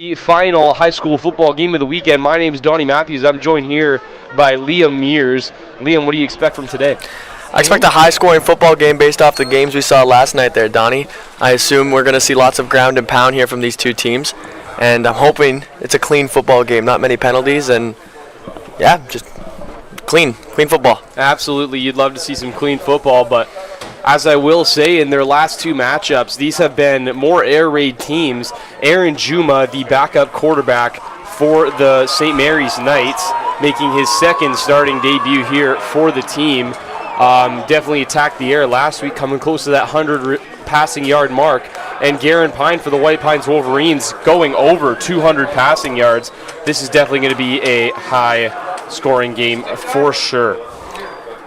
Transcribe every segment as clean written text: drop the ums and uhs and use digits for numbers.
The final high school football game of the weekend. My name is Donnie Matthews. I'm joined here by Liam Mears. Liam, what do you expect from today? I expect a high-scoring football game based off the games we saw last night there, Donnie. I assume we're going to see lots of ground and pound here from these two teams, and I'm hoping it's a clean football game, not many penalties, and yeah, just clean football. Absolutely, you'd love to see some clean football, but as I will say, in their last two matchups, these have been more air raid teams. Aaron Juma, the backup quarterback for the St. Mary's Knights, making his second starting debut here for the team. Definitely attacked the air last week, coming close to that 100 passing yard mark. And Garen Pine for the White Pines Wolverines going over 200 passing yards. This is definitely going to be a high-scoring game for sure.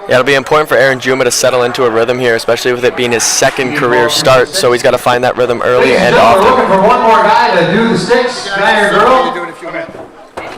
Yeah, it'll be important for Aaron Juma to settle into a rhythm here, especially with it being his second career start, so he's got to find that rhythm early and often. We're looking for one more guy to do the sticks, guy or girl.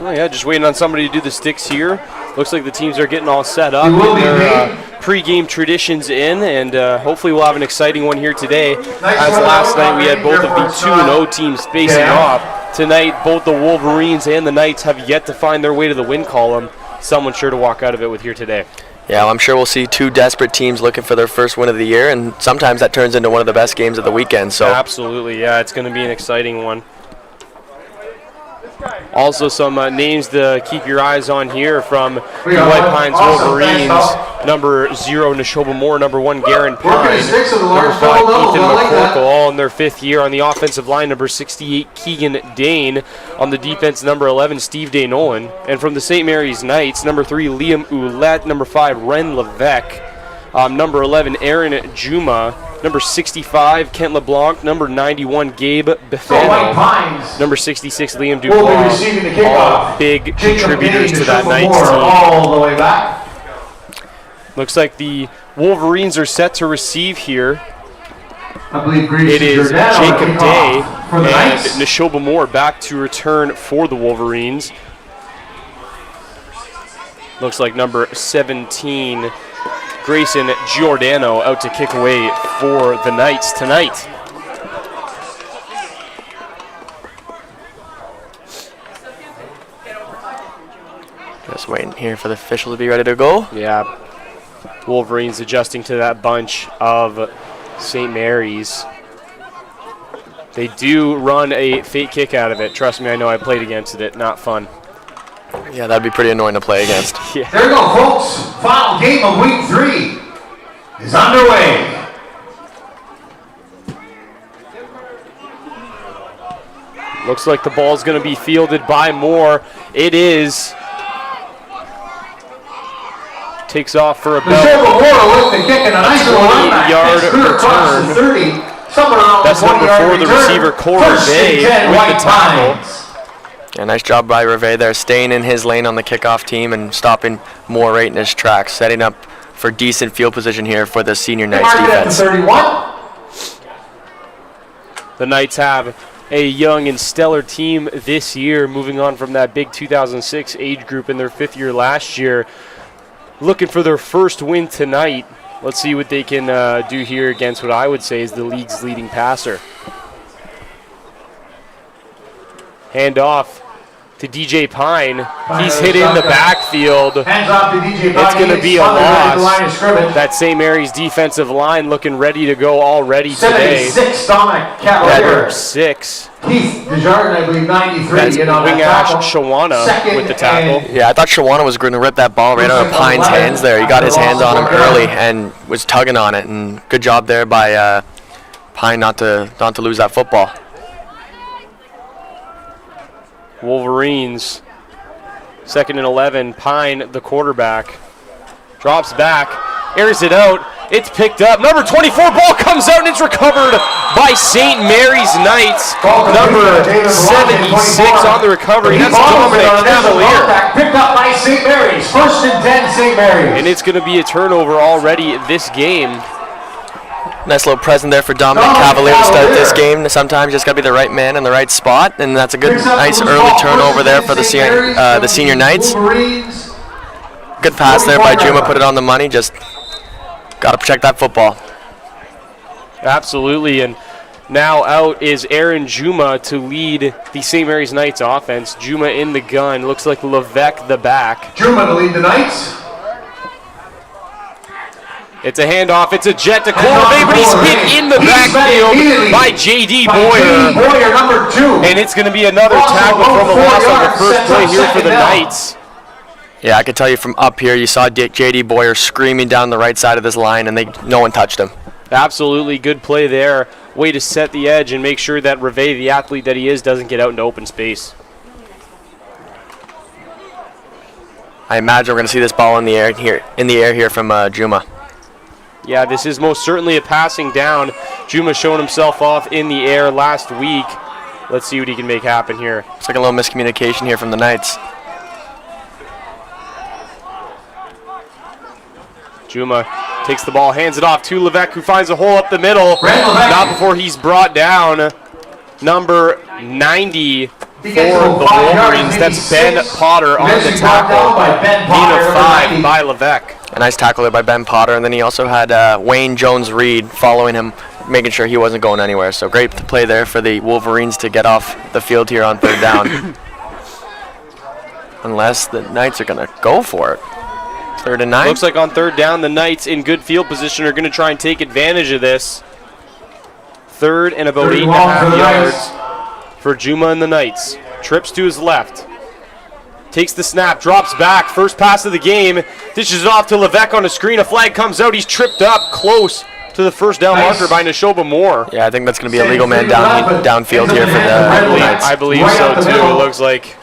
Oh yeah, just waiting on somebody to do the sticks here. Looks like the teams are getting all set up, getting their pre-game traditions in, and hopefully we'll have an exciting one here today. As last night we had both of the 2-0 teams facing off. Tonight, both the Wolverines and the Knights have yet to find their way to the win column. Someone sure to walk out of it with here today. Yeah, well, I'm sure we'll see two desperate teams looking for their first win of the year, and sometimes that turns into one of the best games of the weekend. So absolutely, yeah, it's going to be an exciting one. Also, some names to keep your eyes on here from the White Pines Wolverines. Number 0, Neshoba Moore. Number 1, Garen Pine. Number 5, Ethan McCorkle, all in their 5th year. On the offensive line, number 68, Keegan Dane. On the defense, number 11, Steve Day Nolan. And from the St. Mary's Knights, number 3, Liam Ouellette. Number 5, Ren Levesque. Number 11, Aaron Juma. Number 65, Kent LeBlanc. Number 91, Gabe Befano. Number 66, Liam Dubois. All big contributors to that Knights team. All the way back. Looks like the Wolverines are set to receive here. I believe it is Jacob Day and Neshoba Moore back to return for the Wolverines. Looks like number 17, Grayson Giordano, out to kick away for the Knights tonight. Just waiting here for the official to be ready to go. Yeah, Wolverines adjusting to that bunch of St. Mary's. They do run a fake kick out of it. Trust me, I know I played against it. Not fun. Yeah, that'd be pretty annoying to play against. Yeah. There you go, folks. Final game of week 3 is underway. Looks like the ball's going to be fielded by Moore. It is. Takes off for about 28-yard return. That's number 4, the receiver, Corey Bay, with the tackle. Yeah, nice job by Reve there, staying in his lane on the kickoff team and stopping Moore right in his tracks, setting up for decent field position here for the senior Knights defense. The Knights have a young and stellar team this year, moving on from that big 2006 age group in their 5th year last year. Looking for their first win tonight. Let's see what they can do here against what I would say is the league's leading passer. Hand off to DJ Pine. He's hit in the backfield. Hands off to DJ Pine. It's going to be a loss. That St. Mary's defensive line looking ready to go already today. 76, Dominic Cavalier. Number 6. Keith Desjardins, I believe, 93. That's wing Ash Shawana with the tackle. Yeah, I thought Shawana was going to rip that ball right out of Pine's hands there. He got his hands on him early and was tugging on it. And good job there by Pine not to lose that football. Wolverines, 2nd and 11. Pine, the quarterback, drops back, airs it out. It's picked up. Number 24, ball comes out and it's recovered by St. Mary's Knights. Number 76 on the recovery. That's Dominic Cavalier. Picked up by St. Mary's. 1st and 10, St. Mary's. And it's going to be a turnover already this game. Nice little present there for Dominic Cavalier to start this game. Sometimes just got to be the right man in the right spot, and that's a good, nice early turnover there for the senior Knights. Good pass there by Juma, put it on the money. Just got to protect that football. Absolutely, and Now out is Aaron Juma to lead the St. Mary's Knights offense. Juma in the gun. Looks like Levesque the back. Juma to lead the Knights. It's a handoff. It's a jet to Corvey, but he's hit in the backfield by J.D. Boyer. Boyer, number 2. And it's going to be another tackle from a loss on the first play here for the Knights. Yeah, I can tell you from up here, you saw J.D. Boyer screaming down the right side of this line, and no one touched him. Absolutely good play there. Way to set the edge and make sure that Reve, the athlete that he is, doesn't get out into open space. I imagine we're going to see this ball in the air here from Juma. Yeah, this is most certainly a passing down. Juma showing himself off in the air last week. Let's see what he can make happen here. It's like a little miscommunication here from the Knights. Juma takes the ball, hands it off to Levesque, who finds a hole up the middle. Not before he's brought down. Number 90 for the Wolverines. That's Ben Potter on the tackle. Gain of 5 by Levesque. A nice tackle there by Ben Potter, and then he also had Wayne Jones-Reed following him, making sure he wasn't going anywhere. So great play there for the Wolverines to get off the field here on third down. Unless the Knights are going to go for it. 3rd and 9. Looks like on third down, the Knights in good field position are going to try and take advantage of this. 3rd and about 8.5 yards for Juma and the Knights. Trips to his left. Takes the snap, drops back. First pass of the game. Dishes it off to Levesque on a screen. A flag comes out. He's tripped up close to the first down marker by Neshoba Moore. Yeah, I think that's going to be a legal man downfield here for the Knights. I believe so, too. It looks like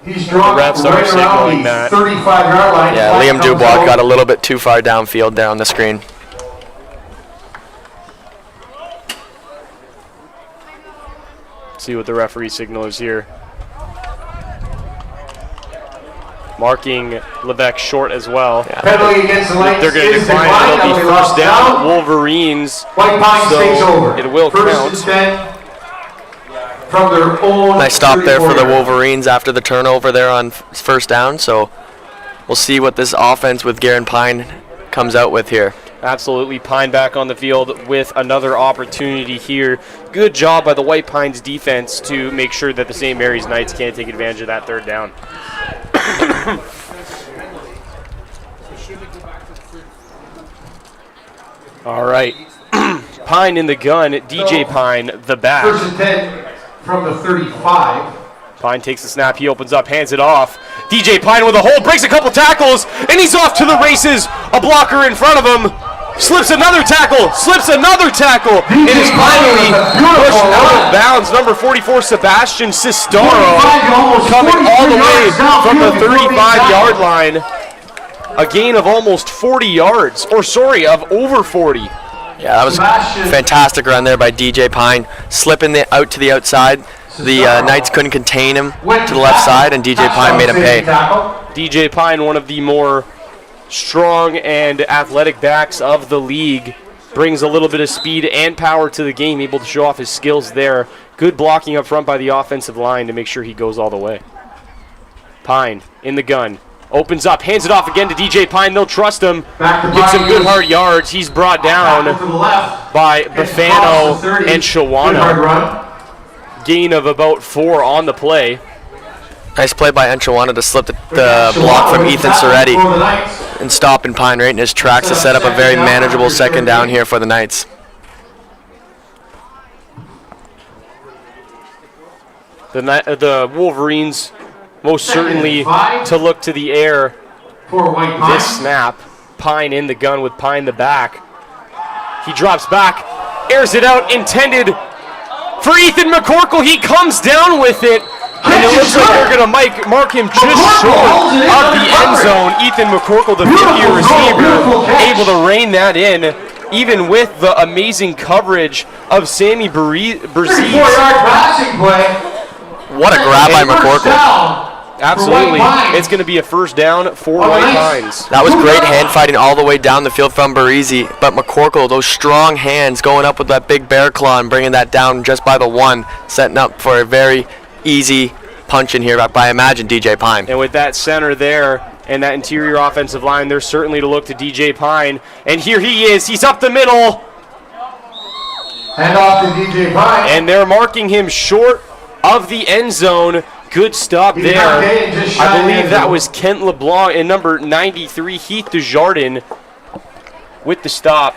the refs are signaling that. 35-yard line. Yeah, Liam Dubois got a little bit too far downfield there on the screen. See what the referee signal is here. Marking Levesque short as well. Yeah. Penalty against the Knights. They're going to decline. It'll be first down. Wolverines. White Pines takes over. It will count. From their own Nice stop there for the Wolverines after the turnover there on first down. So we'll see what this offense with Garen Pine comes out with here. Absolutely. Pine back on the field with another opportunity here. Good job by the White Pines defense to make sure that the St. Mary's Knights can't take advantage of that third down. All right. Pine in the gun. DJ Pine, the back. 1st and 10 from the 35. Pine takes the snap. He opens up, hands it off. DJ Pine with a hole, breaks a couple tackles, and he's off to the races. A blocker in front of him. Slips another tackle. It is finally pushed out of bounds. Number 44, Sebastian Sistaro, coming all the way from the 35-yard line. A gain of almost 40 yards, of over 40. Yeah, that was fantastic run there by DJ Pine, slipping out to the outside. The Knights couldn't contain him to the left side, and DJ Pine made him pay. DJ Pine, one of the more strong and athletic backs of the league, brings a little bit of speed and power to the game, able to show off his skills there. Good blocking up front by the offensive line to make sure he goes all the way. Pine in the gun. Opens up, hands it off again to DJ Pine. They'll trust him. Gets some good hard yards. He's brought down by Bafano and Shawana. Gain of about 4 on the play. Nice play by Enchiwana to slip the block from Ethan Soretti and stop in Pine right in his tracks to set up a very manageable second down here for the Knights. The Wolverines most certainly to look to the air this snap. Pine in the gun with Pine the back. He drops back, airs it out, intended for Ethan McCorkle. He comes down with it. And it looks like they're going to mark him just short of the end zone. Ethan McCorkle, the 50-year receiver, able to rein that in, even with the amazing coverage of Sammy Berzies. What a grab by McCorkle. Absolutely. It's going to be a first down for White Pines. That was great hand fighting all the way down the field from Barisi, but McCorkle, those strong hands going up with that big bear claw and bringing that down just by the 1, setting up for a very easy punch in here by Imagine DJ Pine. And with that center there and that interior offensive line, there's certainly to look to DJ Pine. And here he is. He's up the middle. Hand off to DJ Pine. And they're marking him short of the end zone. Good stop there. I believe that was Kent LeBlanc and number 93, Heath Desjardins, with the stop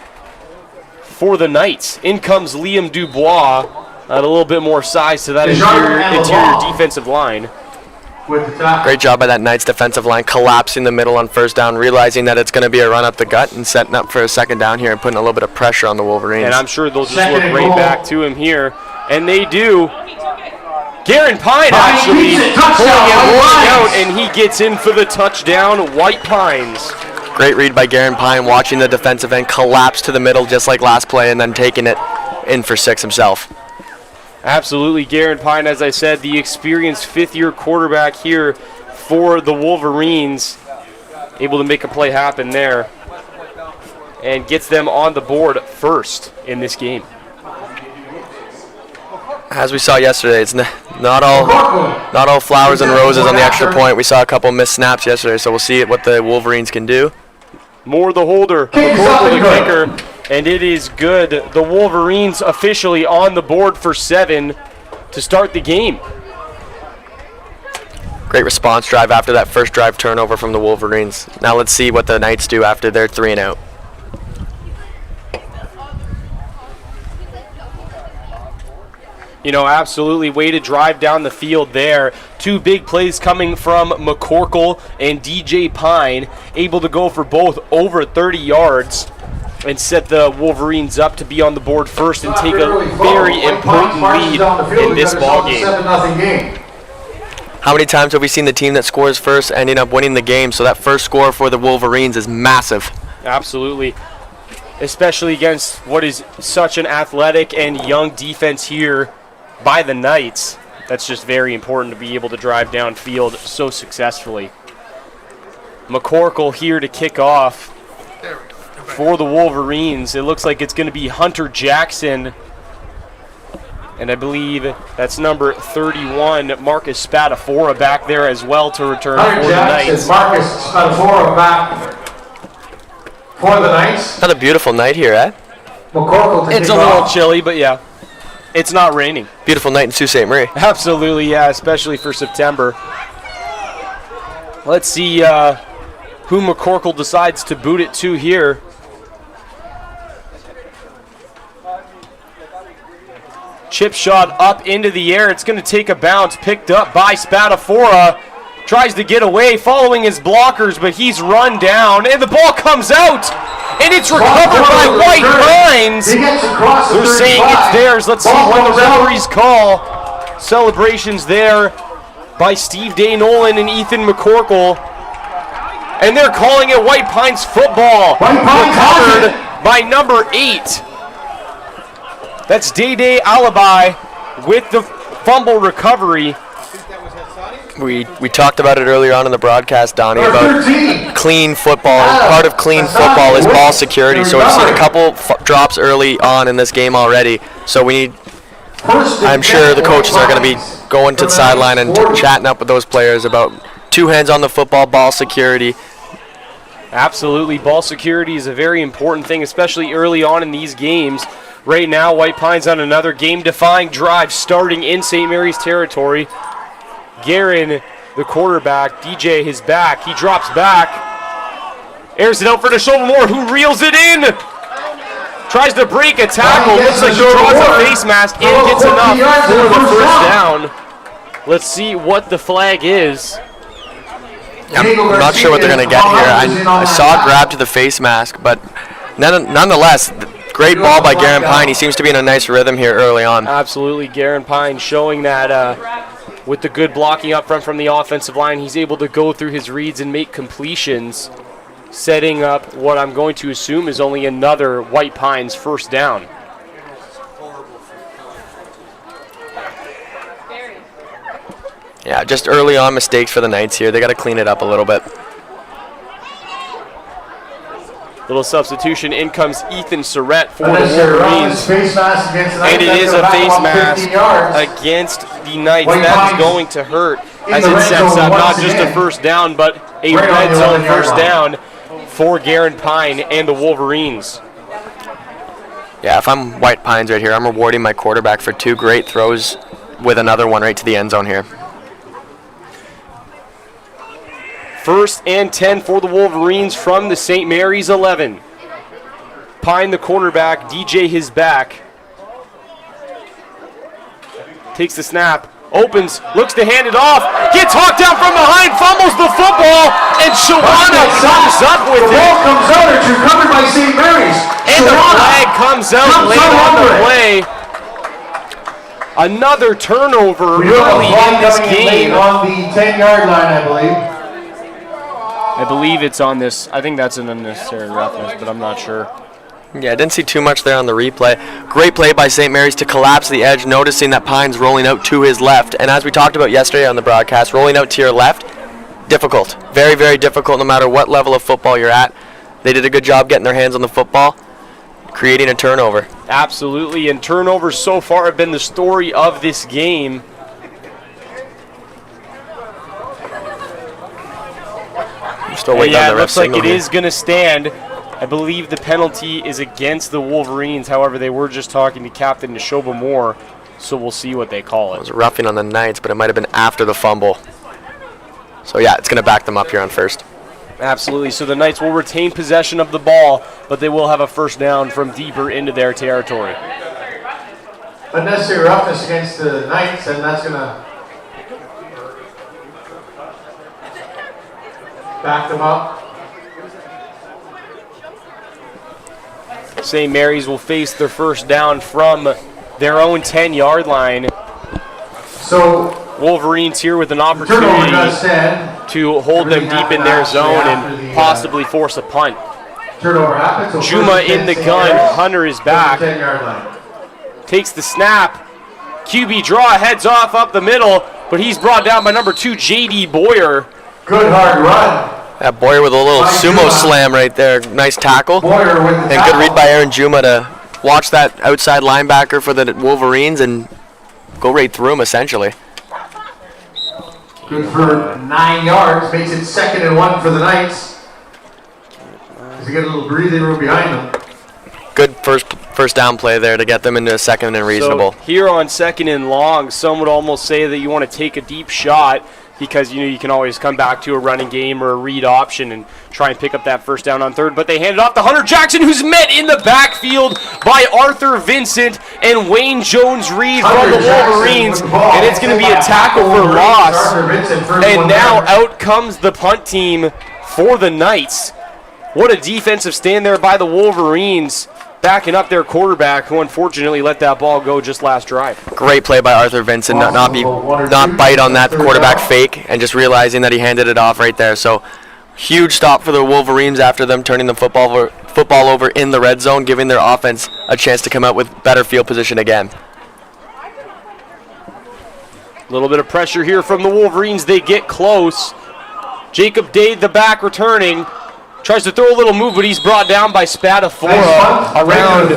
for the Knights. In comes Liam Dubois. Add a little bit more size to that interior defensive line. Great job by that Knights defensive line, collapsing the middle on first down, realizing that it's going to be a run up the gut and setting up for a second down here and putting a little bit of pressure on the Wolverines. And I'm sure they'll just look right back to him here. And they do. Garen Pine actually pulling it rolling out, and he gets in for the touchdown. White Pines. Great read by Garen Pine, watching the defensive end collapse to the middle just like last play and then taking it in for 6 himself. Absolutely, Garen Pine, as I said, the experienced fifth-year quarterback here for the Wolverines, able to make a play happen there and gets them on the board first in this game. As we saw yesterday, it's not all flowers and roses on the extra point. We saw a couple missed snaps yesterday, so we'll see what the Wolverines can do. Moore the holder, McCorkle the kicker. And it is good. The Wolverines officially on the board for 7 to start the game. Great response drive after that first drive turnover from the Wolverines. Now let's see what the Knights do after their 3 and out. You know, absolutely way to drive down the field there. 2 big plays coming from McCorkle and DJ Pine, able to go for both over 30 yards. And set the Wolverines up to be on the board first and take a very important lead in this ballgame. How many times have we seen the team that scores first ending up winning the game? So that first score for the Wolverines is massive. Absolutely. Especially against what is such an athletic and young defense here by the Knights. That's just very important to be able to drive downfield so successfully. McCorkle here to kick off. For the Wolverines, it looks like it's going to be Hunter Jackson. And I believe that's number 31, Marcus Spadafora, back there as well to return for the Knights. Marcus Spadafora back for the Knights. Another beautiful night here, eh? It's a little chilly, but yeah, it's not raining. Beautiful night in Sault Ste. Marie. Absolutely, yeah, especially for September. Let's see who McCorkle decides to boot it to here. Chip shot up into the air. It's going to take a bounce. Picked up by Spadafora. Tries to get away following his blockers, but he's run down. And the ball comes out. And it's recovered by White Pines. They're saying it's theirs. Let's see what the referees call. Celebrations there by Steve Day Nolan and Ethan McCorkle. And they're calling it White Pines football. Recovered by number 8. That's Day Alibi with the fumble recovery. We talked about it earlier on in the broadcast, Donnie, about clean football. And part of clean football is ball security. So we've seen a couple drops early on in this game already. So I'm sure the coaches are going to be going to the sideline and chatting up with those players about 2 hands on the football, ball security. Absolutely, ball security is a very important thing, especially early on in these games. Right now, White Pines on another game-defying drive starting in St. Mary's territory. Garen, the quarterback, DJ his back. He drops back. Airs it out for Neshoba Moore, who reels it in. Tries to break a tackle. Looks like he draws a face mask and gets enough for the first down. Let's see what the flag is. I'm not sure what they're going to get here. I saw a grab to the face mask, but nonetheless, great ball by Garen Pine. He seems to be in a nice rhythm here early on. Absolutely, Garen Pine showing that with the good blocking up front from the offensive line, he's able to go through his reads and make completions, setting up what I'm going to assume is only another White Pines first down. Yeah, just early on mistakes for the Knights here. They got to clean it up a little bit. Little substitution. In comes Ethan Surrett for the Wolverines. And it is a face mask against the Knights. That is going to hurt as it sets up not just a first down, but a red zone first down for Garen Pine and the Wolverines. Yeah, if I'm White Pines right here, I'm rewarding my quarterback for 2 great throws with another one right to the end zone here. 1st and 10 for the Wolverines from the St. Mary's 11. Pine, the cornerback, DJ his back. Takes the snap, opens, looks to hand it off, gets hawked down from behind, fumbles the football, and Shawana comes up with The it. ball comes out, it's recovered by St. Mary's. And the flag comes out late on the play. Another turnover early in this game. On the 10-yard line, I believe. I believe it's on this. I think that's an unnecessary roughness, but I'm not sure. Yeah, I didn't see too much there on the replay. Great play by St. Mary's to collapse the edge, noticing that Pine's rolling out to his left. And as we talked about yesterday on the broadcast, rolling out to your left, difficult. Very, very difficult no matter what level of football you're at. They did a good job getting their hands on the football, creating a turnover. Absolutely, and turnovers so far have been the story of this game. I'm still waiting on Yeah, the it ref looks like signal it here. is going to stand. I believe the penalty is against the Wolverines. However, they were just talking to Captain Neshoba Moore, so we'll see what they call It was it. roughing on the Knights, but it might have been after the fumble. So yeah, it's going to back them up here on first. Absolutely, so the Knights will retain possession of the ball, but they will have a first down from deeper into their territory. Unnecessary roughness against the Knights, and that's going to back them up. St. Mary's will face their first down from their own 10-yard line. So Wolverines here with an turnover opportunity does stand. to hold them Everything deep in happened their actually zone after and the, possibly force a punt. Turnover happens. So Juma first and in the 10 gun, St. Mary's Hunter is from the back, 10-yard line. takes the snap. QB draw, heads off up the middle, but he's brought down by number 2, J.D. Boyer. Good hard run. That Boyer with a little By sumo Juma. slam right there. Nice tackle. Boyer with the And good tackle. read by Aaron Juma to watch that outside linebacker for the Wolverines and go right through him essentially. Good for 9 yards. Makes it 2nd and 1 for the Knights. As they get a little breathing room behind them. Good first down play there to get them into a second and reasonable. So here on 2nd and long, some would almost say that you want to take a deep shot because you can always come back to a running game or a read option and try and pick up that first down on 3rd. But they hand it off to Hunter Jackson, who's met in the backfield by Arthur Vincent and Wayne Jones-Reed from the Wolverines. And it's going to be a tackle for loss. And now out comes the punt team for the Knights. What a defensive stand there by the Wolverines, backing up their quarterback, who unfortunately let that ball go just last drive. Great play by Arthur Vincent, not bite on that quarterback fake and just realizing that he handed it off right there. So huge stop for the Wolverines after them turning the football over in the red zone, giving their offense a chance to come out with better field position again. A little bit of pressure here from the Wolverines. They get close. Jacob Dade, the back, returning. Tries to throw a little move, but he's brought down by Spadafora around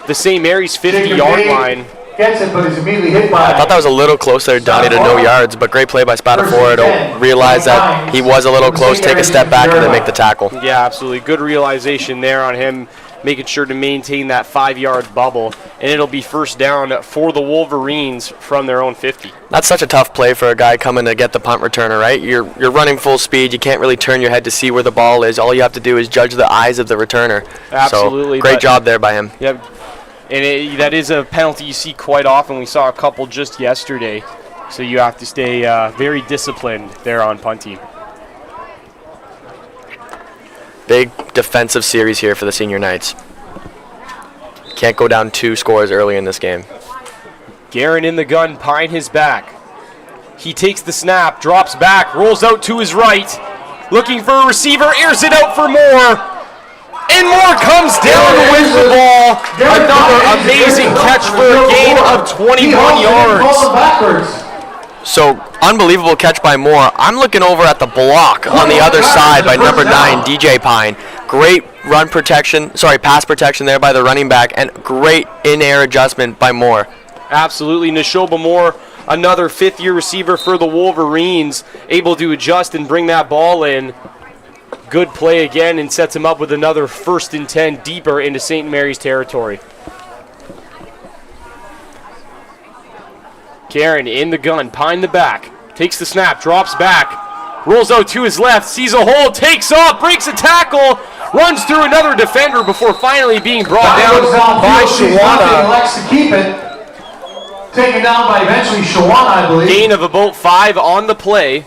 the St. Mary's 50-yard line. Gets it, but he's immediately hit by. I thought that was a little close there, Donnie, to no yards, but great play by Spadafora to realize that he was a little close, take a step back, and then make the tackle. Yeah, absolutely. Good realization there on him, making sure to maintain that 5-yard bubble. And it'll be first down for the Wolverines from their own 50. That's such a tough play for a guy coming to get the punt returner, right? You're running full speed. You can't really turn your head to see where the ball is. All you have to do is judge the eyes of the returner. Absolutely. So, great job there by him. Yep. And that is a penalty you see quite often. We saw a couple just yesterday. So you have to stay very disciplined there on punting. Big defensive series here for the Senior Knights. Can't go down 2 scores early in this game. Guerin in the gun, Pine his back. He takes the snap, drops back, rolls out to his right. Looking for a receiver, airs it out for Moore. And Moore comes down with the ball. Another amazing catch for a gain of 21 yards. So, unbelievable catch by Moore. I'm looking over at the block on the other side by number 9, DJ Pine. Great pass protection there by the running back, and great in-air adjustment by Moore. Absolutely. Neshoba Moore, another 5th-year receiver for the Wolverines, able to adjust and bring that ball in. Good play again and sets him up with another 1st and 10 deeper into St. Mary's territory. Guerin in the gun, Pine the back, takes the snap, drops back, rolls out to his left, sees a hole, takes off, breaks a tackle, runs through another defender before finally being brought down by Shawana. Elects to keep it. Taken down by eventually Shawana, I believe. Gain of about 5 on the play.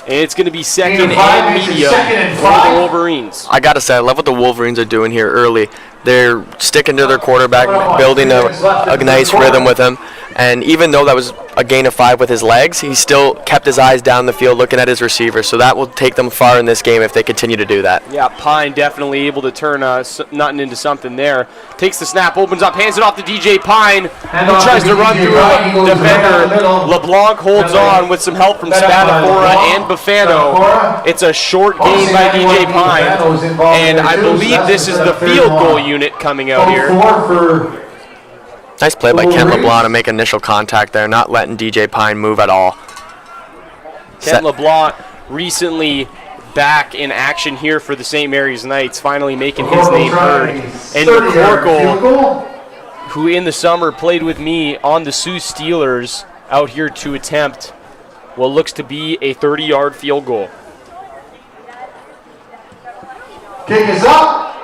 And it's going to be second and medium for the Wolverines. I got to say, I love what the Wolverines are doing here early. They're sticking to their quarterback, building a nice rhythm with him. And even though that was a gain of 5 with his legs, he still kept his eyes down the field looking at his receiver. So that will take them far in this game if they continue to do that. Yeah, Pine definitely able to turn nothing into something there. Takes the snap, opens up, hands it off to DJ Pine, who tries to run through a defender. LeBlanc holds on with some help from Spadafora and Bufano. It's a short gain by DJ Pine, and I believe this is the field goal unit coming out here. Nice play by Kent LeBlanc to make initial contact there, not letting DJ Pine move at all. Kent LeBlanc recently back in action here for the St. Mary's Knights, finally making his name heard. And McCorkle, who in the summer played with me on the Sioux Steelers, out here to attempt what looks to be a 30-yard field goal. Kick is up.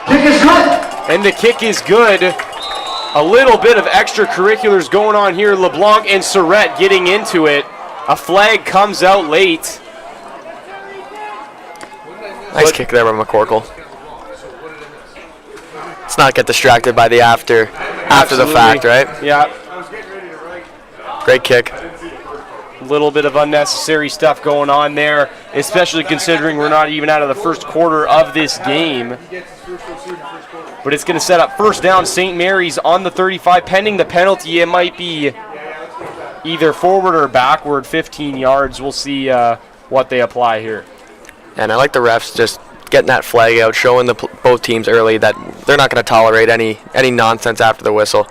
Kick is good. And the kick is good. A little bit of extracurriculars going on here. LeBlanc and Surrett getting into it. A flag comes out late. Nice kick there by McCorkle. Let's not get distracted by the after the fact, right? Yeah. Great kick. A little bit of unnecessary stuff going on there, especially considering we're not even out of the first quarter of this game. But it's going to set up first down, St. Mary's on the 35. Pending the penalty, it might be either forward or backward, 15 yards. We'll see what they apply here. And I like the refs just getting that flag out, showing both teams early that they're not going to tolerate any nonsense after the whistle.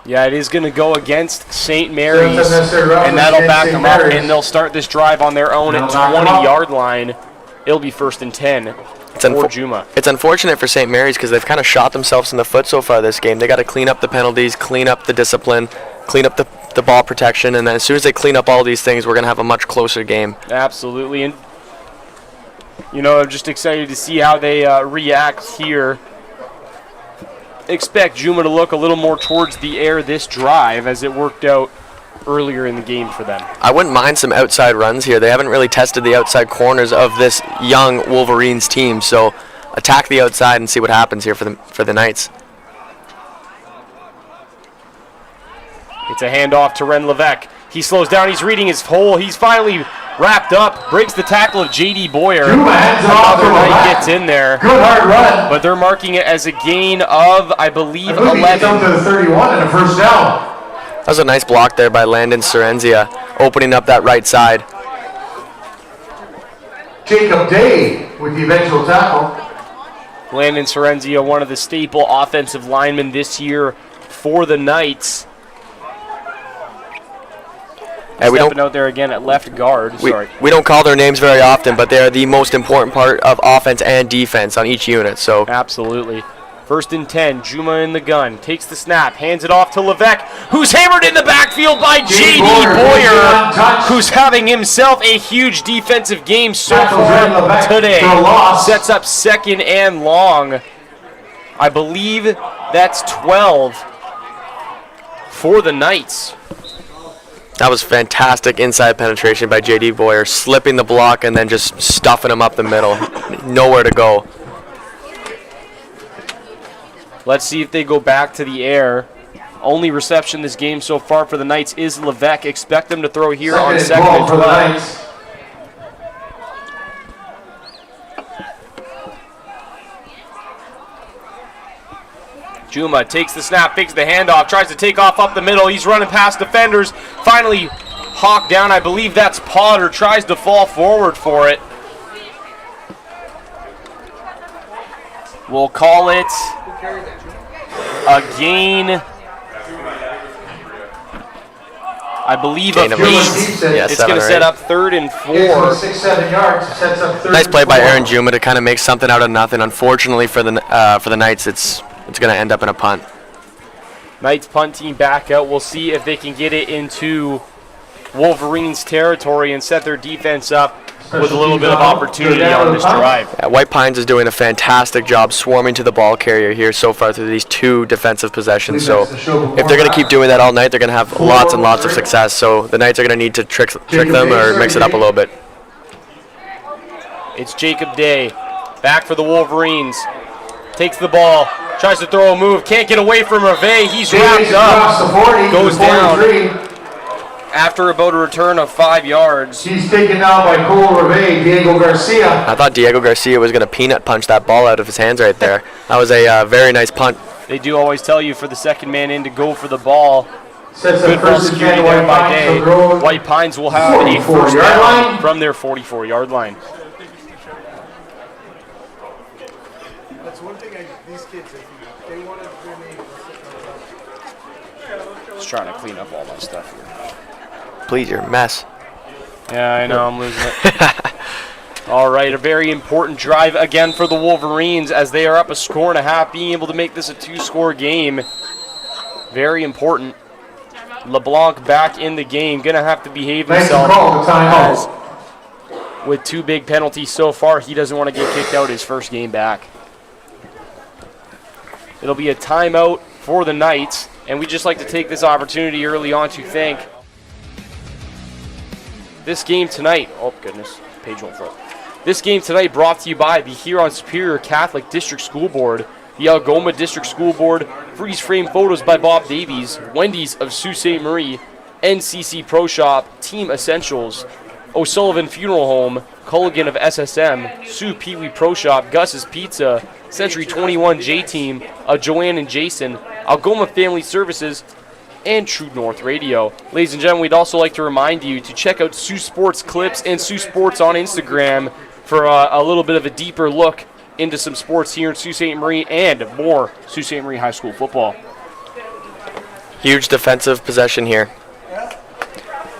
Yeah, it is going to go against St. Mary's, and that'll back them up, and they'll start this drive on their own at 20-yard line. It'll be 1st and 10 for Juma. It's unfortunate for St. Mary's because they've kind of shot themselves in the foot so far this game. They got to clean up the penalties, clean up the discipline, clean up the ball protection, and then as soon as they clean up all these things, we're going to have a much closer game. Absolutely, and I'm just excited to see how they react here. Expect Juma to look a little more towards the air this drive as it worked out earlier in the game for them. I wouldn't mind some outside runs here. They haven't really tested the outside corners of this young Wolverines team, so attack the outside and see what happens here for the Knights. It's a handoff to Ren Levesque. He slows down. He's reading his hole. He's finally wrapped up. Breaks the tackle of J.D. Boyer. Another Knight gets in there. Good hard run. But they're marking it as a gain of, I believe, 11. Down to the 31 and a first down. That was a nice block there by Landon Sorrenzia, opening up that right side. Jacob Day with the eventual tackle. Landon Sorrenzia, one of the staple offensive linemen this year for the Knights. And Stepping out there again at left guard. We don't call their names very often, but they're the most important part of offense and defense on each unit. So absolutely. 1st and 10, Juma in the gun, takes the snap, hands it off to Levesque, who's hammered in the backfield by J.D. Boyer, who's having himself a huge defensive game so far today. Sets up 2nd and long. I believe that's 12 for the Knights. That was fantastic inside penetration by J.D. Boyer, slipping the block and then just stuffing him up the middle. Nowhere to go. Let's see if they go back to the air. Only reception this game so far for the Knights is Levesque. Expect them to throw here on 2nd and 12. Juma takes the snap, fakes the handoff, tries to take off up the middle. He's running past defenders. Finally hawked down. I believe that's Potter. Tries to fall forward for it. We'll call it a gain, I believe, of 8. Yeah, it's going to set up 3rd and 4. 6, 7 yards. Sets up 3rd nice play by Aaron Juma to kind of make something out of nothing. Unfortunately for the Knights, it's it's going to end up in a punt. Knights punt team back out. We'll see if they can get it into Wolverines territory and set their defense up with a little bit of opportunity on this drive. Yeah, White Pines is doing a fantastic job swarming to the ball carrier here so far through these 2 defensive possessions. So if they're going to keep doing that all night, they're going to have lots and lots of success. So the Knights are going to need to trick them or mix it up a little bit. It's Jacob Day back for the Wolverines. Takes the ball, tries to throw a move, can't get away from Reve. He's wrapped up, goes down after about a return of 5 yards. He's taken now by Cole Reve, Diego Garcia. I thought Diego Garcia was going to peanut punch that ball out of his hands right there. That was a very nice punt. They do always tell you for the second man in to go for the ball. Sets Good ball security there by Day. White Pines will have a first down from their 44-yard line. That's one thing these kids, they want to remain. Just trying to clean up all my stuff here. Please, you're a mess. Yeah, I know, I'm losing it. All right, a very important drive again for the Wolverines as they are up a score and a half, being able to make this a 2-score game. Very important. LeBlanc back in the game, gonna have to behave himself as with 2 big penalties so far. He doesn't want to get kicked out his first game back. It'll be a timeout for the Knights, and we'd just like to take this opportunity early on to thank this game tonight. Oh, goodness, page won't flip. This game tonight brought to you by the Huron-Superior Catholic District School Board, the Algoma District School Board, Freeze Frame Photos by Bob Davies, Wendy's of Sault Ste. Marie, NCC Pro Shop, Team Essentials, O'Sullivan Funeral Home, Culligan of SSM, Sue Pee Wee Pro Shop, Gus's Pizza, Century 21 J-Team, Joanne and Jason, Algoma Family Services, and True North Radio. Ladies and gentlemen, we'd also like to remind you to check out Sioux Sports Clips and Sioux Sports on Instagram for a little bit of a deeper look into some sports here in Sault Ste. Marie and more Sault Ste. Marie High School football. Huge defensive possession here.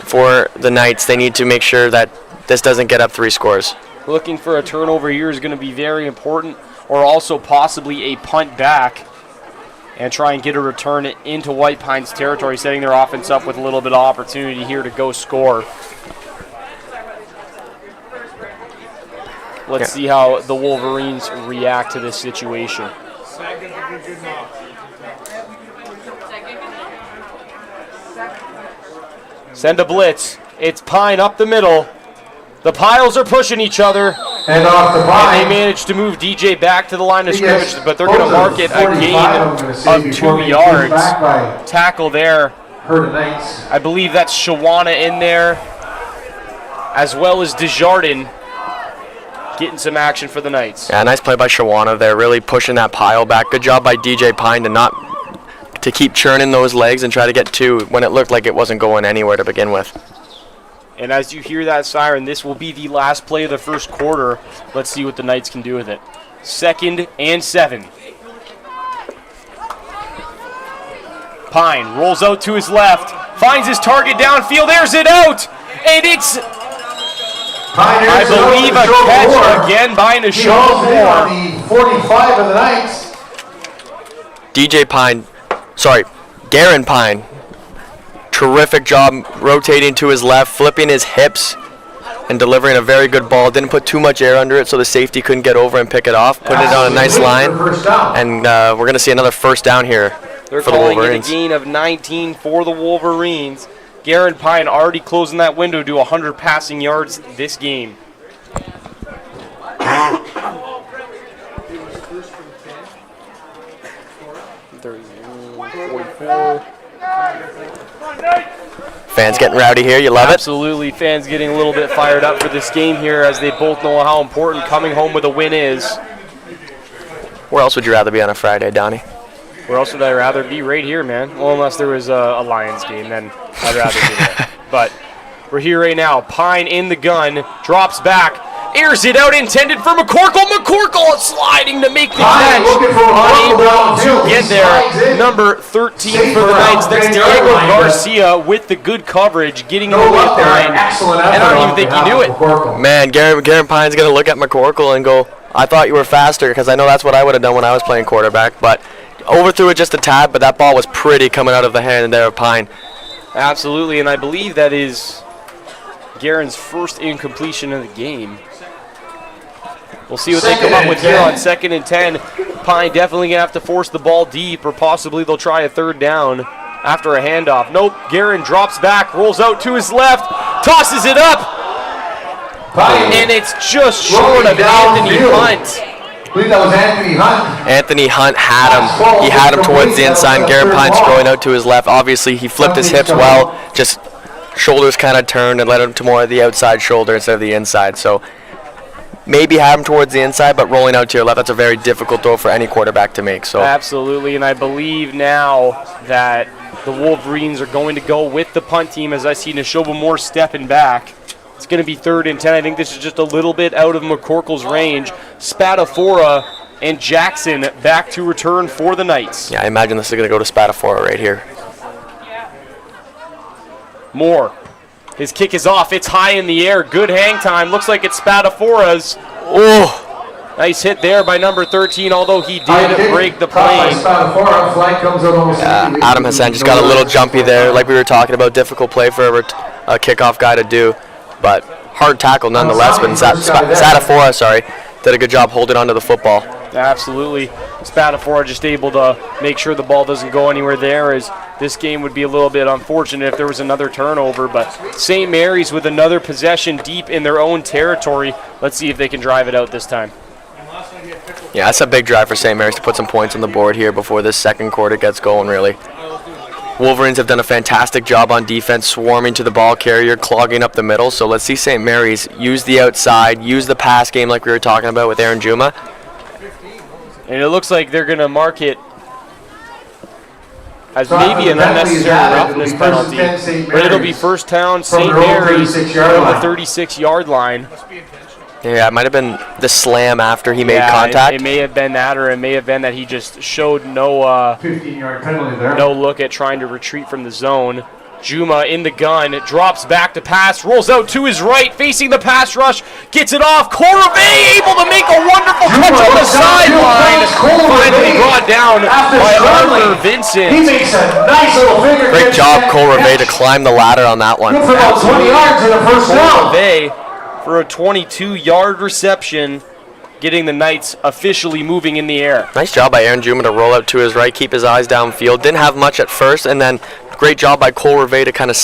For the Knights, they need to make sure that this doesn't get up 3 scores. Looking for a turnover here is going to be very important, or also possibly a punt back and try and get a return into White Pines territory, setting their offense up with a little bit of opportunity here to go score. Let's see how the Wolverines react to this situation. Send a blitz. It's Pine up the middle. The Piles are pushing each other. And off the Pine. And they managed to move DJ back to the line of scrimmage, but they're going to mark it a gain of 2 yards. Tackle there. I believe that's Shawana in there, as well as Desjardins getting some action for the Knights. Yeah, nice play by Shawana there, really pushing that pile back. Good job by DJ Pine to keep churning those legs and try to get 2 when it looked like it wasn't going anywhere to begin with. And as you hear that siren, this will be the last play of the first quarter. Let's see what the Knights can do with it. 2nd and 7. Pine rolls out to his left, finds his target downfield, there's it out, and it's, I believe, a catch again by Nishoba Moore. 45 of the Knights. Garen Pine. Terrific job rotating to his left, flipping his hips, and delivering a very good ball. Didn't put too much air under it so the safety couldn't get over and pick it off. Put it on a nice line, and we're going to see another first down here They're for the calling Wolverines. it a gain of 19 for the Wolverines. Garen Pine already closing that window to 100 passing yards this game. Fans getting rowdy here. You love Absolutely. Fans getting a little bit fired up for this game here as they both know how important coming home with a win is. it. Where else would you rather be on a Friday, Donnie? Where else would I rather be? Right here, man. Well, unless there was a Lions game, then I'd rather be there. But we're here right now. Pine in the gun, drops back, airs it out, intended for McCorkle. McCorkle sliding to make the catch. Unable to get there. Number 13 for the Knights. That's Diego Garcia with the good coverage, getting away with Pine. And I don't even think he knew it. Man, Garen Pine's going to look at McCorkle and go, I thought you were faster, because I know that's what I would have done when I was playing quarterback. But overthrew it just a tad, but that ball was pretty coming out of the hand there of Pine. Absolutely, and I believe that is Guerin's first incompletion of the game. We'll see what they come up with here on 2nd and 10. Pine definitely going to have to force the ball deep, or possibly they'll try a 3rd down after a handoff. Nope, Guerin drops back, rolls out to his left, tosses it up, and it's just short of Anthony Hunt. I believe that was Anthony Hunt. Anthony Hunt had him. He had him towards the inside. Garrett Pine scrolling out to his left. Obviously, he flipped his hips well. Just shoulders kind of turned and led him to more of the outside shoulder instead of the inside. So maybe have him towards the inside, but rolling out to your left, that's a very difficult throw for any quarterback to make. So absolutely, and I believe now that the Wolverines are going to go with the punt team as I see Neshoba Moore stepping back. It's going to be 3rd and 10. I think this is just a little bit out of McCorkle's range. Spadafora and Jackson back to return for the Knights. Yeah, I imagine this is going to go to Spadafora right here. Moore. His kick is off. It's high in the air. Good hang time. Looks like it's Spadafora's. Oh! Nice hit there by number 13, although he did break the plane. Adam Hassan just got a little jumpy there, like we were talking about. Difficult play for a kickoff guy to do, but hard tackle nonetheless. But Spadafora, did a good job holding onto the football. Absolutely. Spadafora just able to make sure the ball doesn't go anywhere there, as this game would be a little bit unfortunate if there was another turnover. But St. Mary's with another possession deep in their own territory. Let's see if they can drive it out this time. Yeah, that's a big drive for St. Mary's to put some points on the board here before this second quarter gets going, really. Wolverines have done a fantastic job on defense, swarming to the ball carrier, clogging up the middle. So let's see St. Mary's use the outside, use the pass game like we were talking about with Aaron Juma. And it looks like they're going to mark it as maybe an unnecessary roughness penalty. But it'll be first down, St. Mary's on the 36-yard line. Yeah, it might have been the slam after he made contact. It may have been that, or it may have been that he just showed no 15-yard penalty there. No look at trying to retreat from the zone. Juma in the gun, drops back to pass, rolls out to his right, facing the pass rush, gets it off. Corvée able to make a wonderful catch on the sideline. Finally brought down by Arthur Vincent. He makes a nice little finger. Great job, Corvée, to climb the ladder on that one. Good for about 20 yards and a first down. Corvée for a 22-yard reception, getting the Knights officially moving in the air. Nice job by Aaron Juma to roll out to his right, keep his eyes downfield. Didn't have much at first, and then great job by Cole Revay to kind of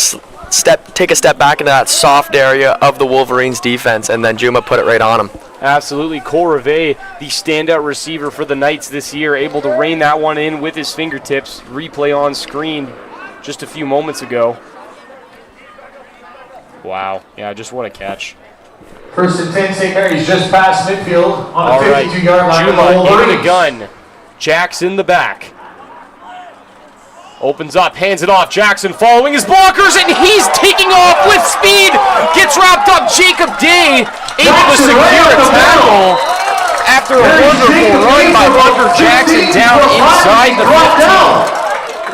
take a step back into that soft area of the Wolverines defense, and then Juma put it right on him. Absolutely. Cole Revay, the standout receiver for the Knights this year, able to rein that one in with his fingertips. Replay on screen just a few moments ago. Wow. Yeah, just what a catch. First and 10, St. Mary's just past midfield on the 52-yard line. Juma in the gun. Jackson the back. Opens up, hands it off. Jackson following his blockers, and he's taking off with speed. Gets wrapped up. Jacob Day able to secure a tackle after a wonderful run by Hunter Jackson down inside the 15.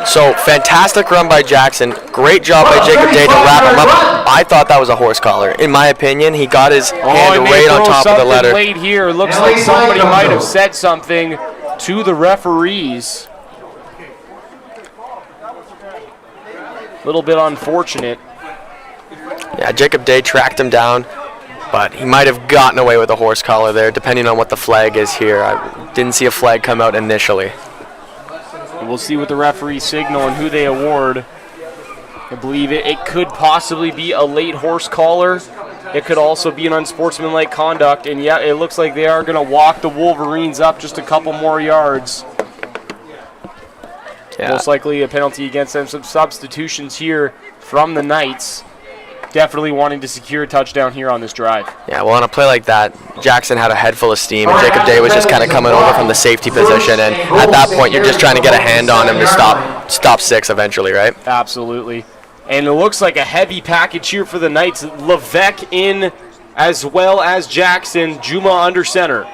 So, fantastic run by Jackson. Great job by Jacob Day to wrap him up. I thought that was a horse collar. In my opinion, he got his hand right on top of the letter. Late here. Looks like somebody might have said something to the referees. A little bit unfortunate. Yeah, Jacob Day tracked him down, but he might have gotten away with a horse collar there, depending on what the flag is here. I didn't see a flag come out initially. We'll see what the referees signal and who they award. I believe it could possibly be a late horse collar. It could also be an unsportsmanlike conduct. And yeah, it looks like they are going to walk the Wolverines up just a couple more yards. Yeah. Most likely a penalty against them. Some substitutions here from the Knights. Definitely wanting to secure a touchdown here on this drive. Yeah, well, on a play like that, Jackson had a head full of steam, and Jacob Day was just kind of coming over from the safety position, and at that point, you're just trying to get a hand on him to stop six eventually, right? Absolutely. And it looks like a heavy package here for the Knights. Levesque in as well as Jackson. Juma under center.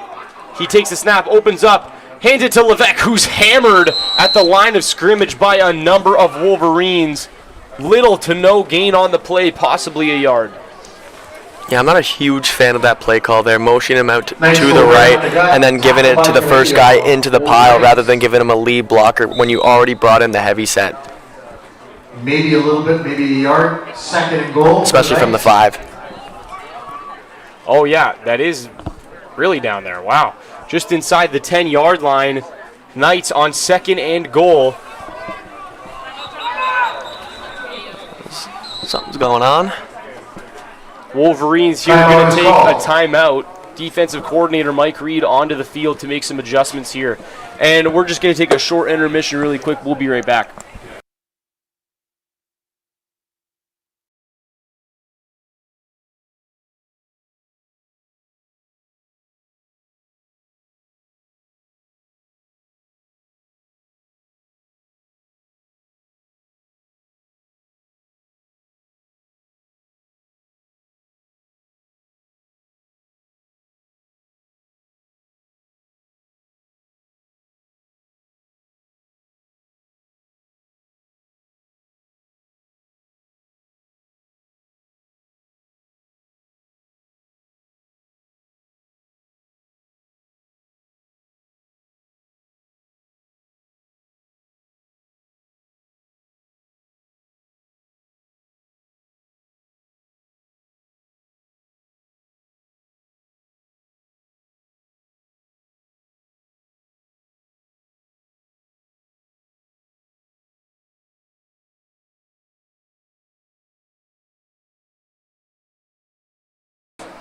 He takes a snap, opens up, hands it to Levesque, who's hammered at the line of scrimmage by a number of Wolverines. Little to no gain on the play, possibly a yard. Yeah, I'm not a huge fan of that play call there, motioning him out to Nice the move right right on the gut. and then giving it to the first guy into the pile rather than giving him a lead blocker when you already brought in the heavy set, Maybe a little bit, maybe a yard. 2nd and goal. especially from the 5. Oh, yeah, that is really down there. Wow. Just inside the 10-yard line. Knights on 2nd and goal. Something's going on. Wolverines here going to take a timeout. Defensive coordinator Mike Reed onto the field to make some adjustments here. And we're just going to take a short intermission really quick. We'll be right back.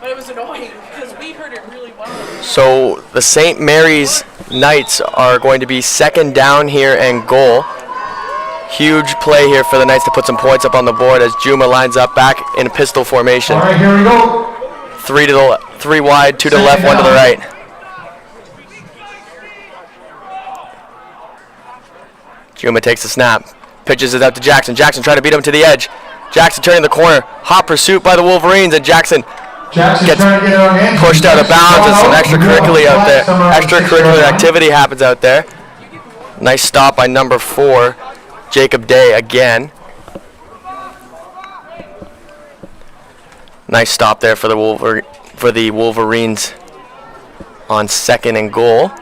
But it was annoying because we heard it really well. So the St. Mary's Knights are going to be 2nd down here and goal. Huge play here for the Knights to put some points up on the board as Juma lines up back in pistol formation. All right, here we go. 3 wide, 2 to the left, 1 to the right. Juma takes the snap, pitches it out to Jackson. Jackson trying to beat him to the edge. Jackson turning the corner, hot pursuit by the Wolverines, and Jackson gets pushed out of bounds. And some extracurricular activity happens out there. Nice stop by number 4, Jacob Day again. Nice stop there for the Wolverines on 2nd and goal.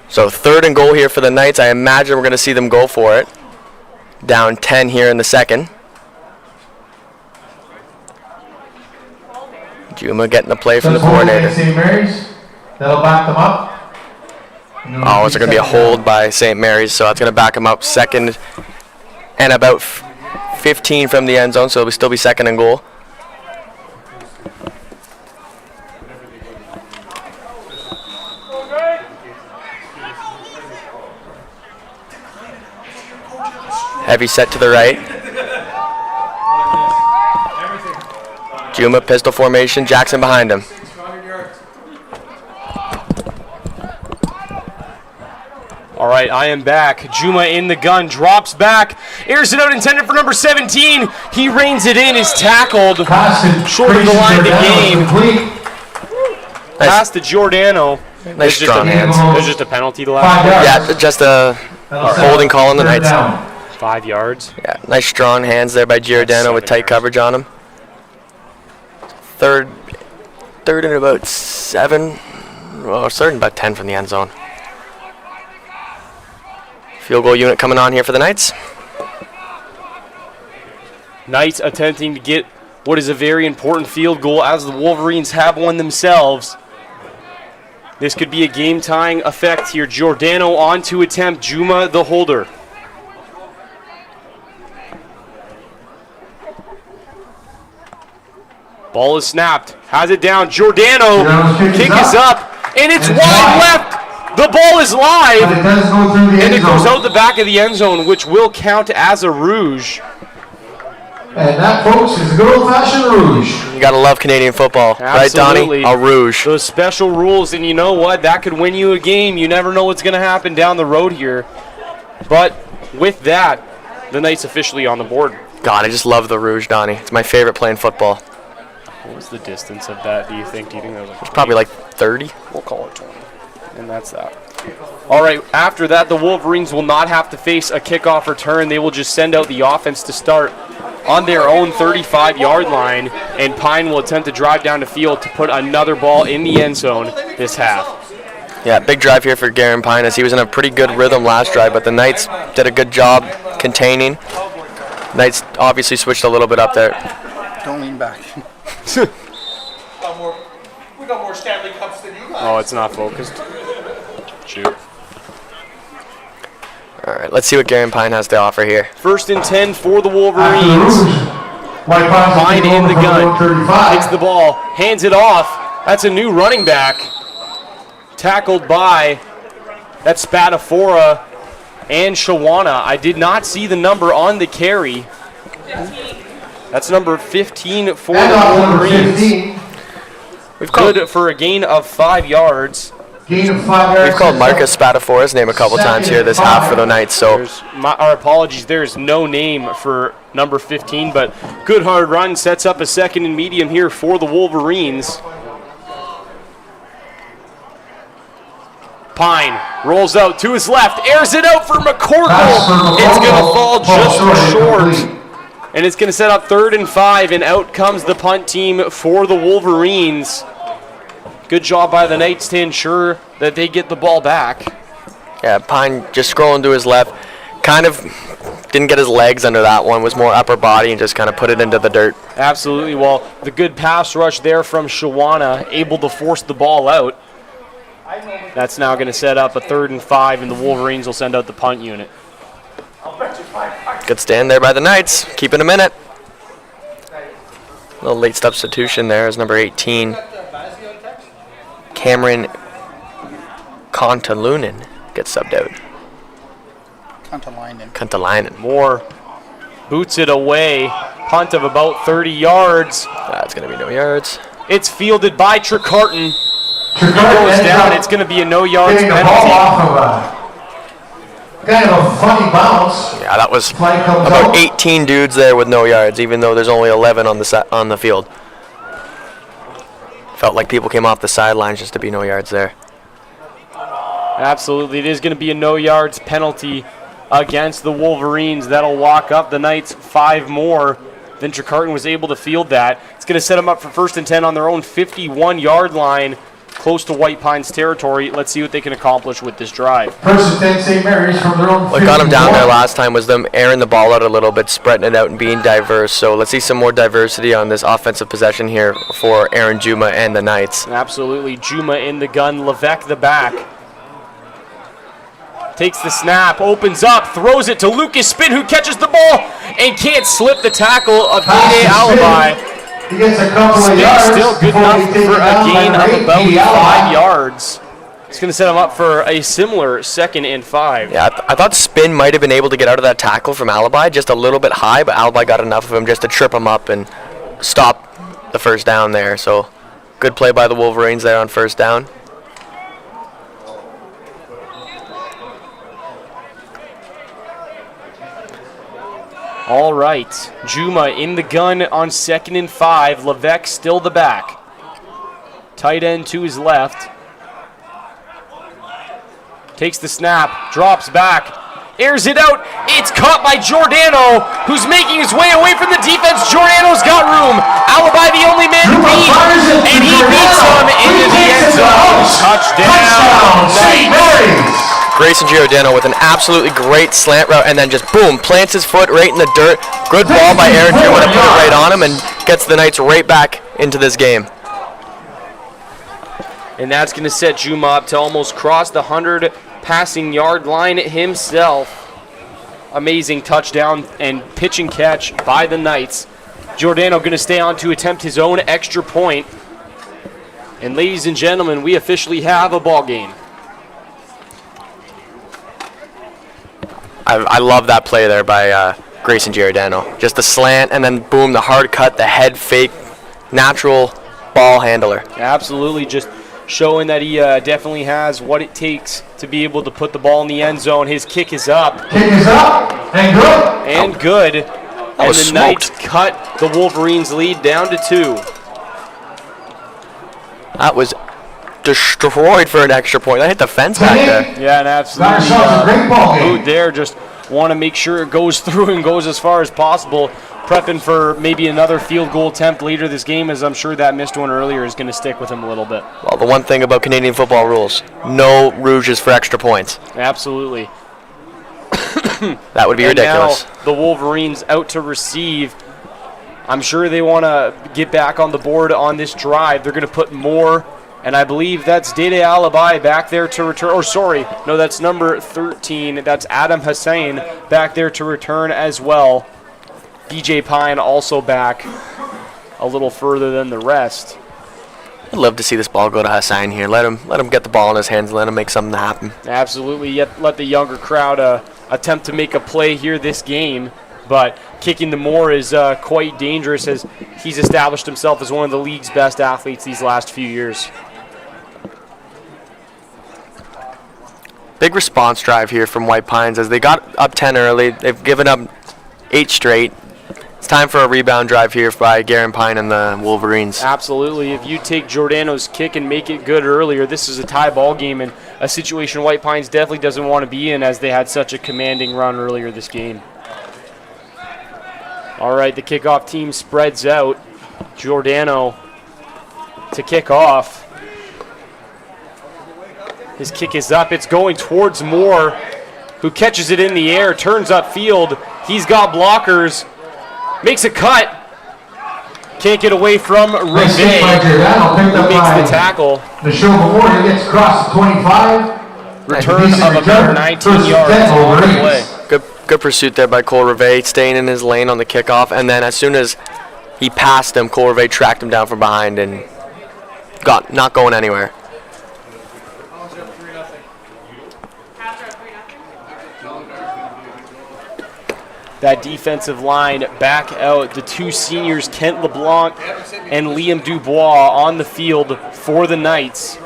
So 3rd and goal here for the Knights. I imagine we're going to see them go for it. Down 10 here in the 2nd. Juma getting the play from the coordinator. St. Mary's. That'll back them up. Oh, it's going to be a hold by St. Mary's, so that's going to back them up 2nd and about 15 from the end zone, so it'll still be 2nd and goal. Heavy set to the right. Juma pistol formation, Jackson behind him. All right, I am back. Juma in the gun, drops back. Airs it out intended for number 17. He reins it in, is tackled. Short of the line of the game. Pass to Giordano. Nice strong hands. There's just a penalty the last one. Yeah, just a holding call on the Knights. 5 yards. Yeah, nice strong hands there by Giordano with tight coverage on him. Third and about 7. Well, it's 3rd and about 10 from the end zone. Field goal unit coming on here for the Knights. Knights attempting to get what is a very important field goal as the Wolverines have one themselves. This could be a game-tying effect here. Giordano on to attempt. Juma the holder. Ball is snapped. Has it down. Giordano. Kick is up. And it's wide left. The ball is live. But it does go through the And end it goes zone. out the back of the end zone, which will count as a rouge. And that, folks, is a good old-fashioned rouge. You gotta love Canadian football, Absolutely. right, Donnie? A rouge. Those special rules, and you know what? That could win you a game. You never know what's going to happen down the road here. But with that, the Knights officially on the board. God, I just love the rouge, Donnie. It's my favorite play in football. What was the distance of that, do you think? Do you think that was like It's probably like 30. We'll call it 20. And that's that. All right, after that, the Wolverines will not have to face a kickoff return. They will just send out the offense to start on their own 35-yard line, and Pine will attempt to drive down the field to put another ball in the end zone this half. Yeah, big drive here for Garen Pine as he was in a pretty good rhythm last drive, but the Knights did a good job containing. Knights obviously switched a little bit up there. Don't lean back. We got more Stanley Cups than you guys. Oh, it's not focused. Shoot. All right, let's see what Garen Pine has to offer here. 1st and 10 for the Wolverines. Pine in the gun. Takes the ball, hands it off. That's a new running back. Tackled by that Spadafora and Shawana. I did not see the number on the carry. That's number 15 for the Wolverines. Good for a gain of 5 yards. We've called Marcus Spadafora's name a couple times here this half for the Knights. So our apologies, there's no name for number 15, but good hard run sets up a 2nd and medium here for the Wolverines. Pine rolls out to his left, airs it out for McCorkle. It's going to fall just short. And it's going to set up 3rd and 5, and out comes the punt team for the Wolverines. Good job by the Knights to ensure that they get the ball back. yeah, Pine just scrolling to his left. Kind of didn't get his legs under that one. Was more upper body and just kind of put it into the dirt. Absolutely. Well, the good pass rush there from Shawana, able to force the ball out. That's now going to set up a 3rd and 5, and the Wolverines will send out the punt unit. Good stand there by the Knights, keeping a minute. Little late substitution there is number 18. Cameron Kontalunen gets subbed out. Kuntalainen. Moore boots it away. Punt of about 30 yards. That's going to be no yards. It's fielded by Trecarton. He goes down. It's going to be a no yards penalty. Kind of a funny bounce. Yeah, that was about 18 dudes there with no yards, even though there's only 11 on the field. Felt like people came off the sidelines just to be no yards there. Absolutely. It is going to be a no yards penalty against the Wolverines. That'll walk up the Knights 5 more. Then Trecarton was able to field that. It's going to set them up for 1st and 10 on their own 51-yard line, close to White Pines territory. Let's see what they can accomplish with this drive. 1st and 10, St. Mary's from their own. What got them down there last time was them airing the ball out a little bit, spreading it out and being diverse. So let's see some more diversity on this offensive possession here for Aaron Juma and the Knights. Absolutely. Juma in the gun, Levesque the back. Takes the snap, opens up, throws it to Lucas Spin, who catches the ball and can't slip the tackle of Payday Alibi. He gets a couple of Spin yards. still good enough for a gain of about 5 yards. It's going to set him up for a similar 2nd and 5. Yeah, I thought Spin might have been able to get out of that tackle from Alibi just a little bit high, but Alibi got enough of him just to trip him up and stop the first down there. So good play by the Wolverines there on 1st down. All right, Juma in the gun on 2nd and 5. Levesque still the back. Tight end to his left. Takes the snap, drops back, airs it out. It's caught by Giordano, who's making his way away from the defense. Giordano's got room. Alibi the only man to beat, and he beats him into the end zone. Touchdown, St. Mary's. Grayson Giordano with an absolutely great slant route and then just boom, plants his foot right in the dirt. Good ball by Aaron Juma to put it right on him and gets the Knights right back into this game. And that's going to set Juma up to almost cross the 100 passing yard line himself. Amazing touchdown and pitch and catch by the Knights. Giordano going to stay on to attempt his own extra point. And ladies and gentlemen, we officially have a ball game. I love that play there by Grayson Giordano. Just the slant and then boom, the hard cut, the head fake, natural ball handler. Absolutely, just showing that he definitely has what it takes to be able to put the ball in the end zone. His kick is up. Kick is up and good. And good. And was the Knights cut the Wolverines' lead down to 2. That was destroyed for an extra point. That hit the fence back there. Yeah, and absolutely. Got ourselves a great ball game. Boot there, just want to make sure it goes through and goes as far as possible. Prepping for maybe another field goal attempt later this game, as I'm sure that missed one earlier is going to stick with him a little bit. Well, the one thing about Canadian football rules, no rouges for extra points. Absolutely. That would be ridiculous. Now the Wolverines out to receive. I'm sure they want to get back on the board on this drive. They're going to put more, and I believe that's Dede Alibi back there to return. Or sorry, no, that's number 13. That's Adam Hussein back there to return as well. DJ Pine also back a little further than the rest. I'd love to see this ball go to Hussein here. Let him get the ball in his hands and let him make something happen. Absolutely. Yet let the younger crowd attempt to make a play here this game. But kicking the more is quite dangerous, as he's established himself as one of the league's best athletes these last few years. Big response drive here from White Pines as they got up 10 early. They've given up 8 straight. It's time for a rebound drive here by Garen Pine and the Wolverines. Absolutely. If you take Giordano's kick and make it good earlier, this is a tie ball game and a situation White Pines definitely doesn't want to be in, as they had such a commanding run earlier this game. All right, the kickoff team spreads out. Giordano to kick off. His kick is up. It's going towards Moore, who catches it in the air, turns upfield. He's got blockers. Makes a cut. Can't get away from Rive, who makes the tackle. Moore gets across the 25. Return of about 19 yards on the play. Good pursuit there by Cole Rive, staying in his lane on the kickoff. And then as soon as he passed him, Cole Rive tracked him down from behind and not going anywhere. That defensive line back out. The two seniors, Kent LeBlanc and Liam Dubois, on the field for the Knights.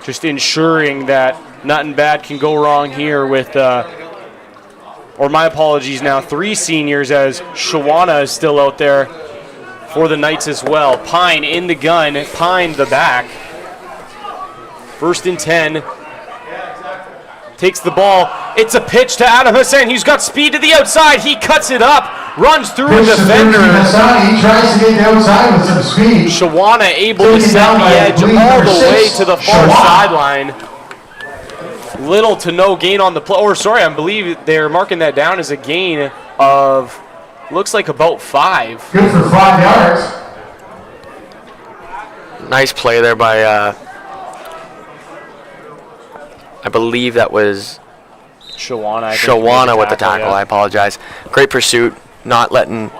Just ensuring that nothing bad can go wrong here with, or my apologies now, 3 seniors, as Shawana is still out there for the Knights as well. Pine in the gun, Pine the back. 1st and 10. Takes the ball. It's a pitch to Adam Hussein. He's got speed to the outside. He cuts it up. Runs through a defender. He tries to get the outside with some speed. Shawana able to set the edge all the way to the far sideline. Little to no gain on the play. Or sorry, I believe they're marking that down as a gain of, looks like about 5. Good for 5 yards. Nice play there by I believe that was Shawana with the tackle. Yeah. I apologize. Great pursuit, not letting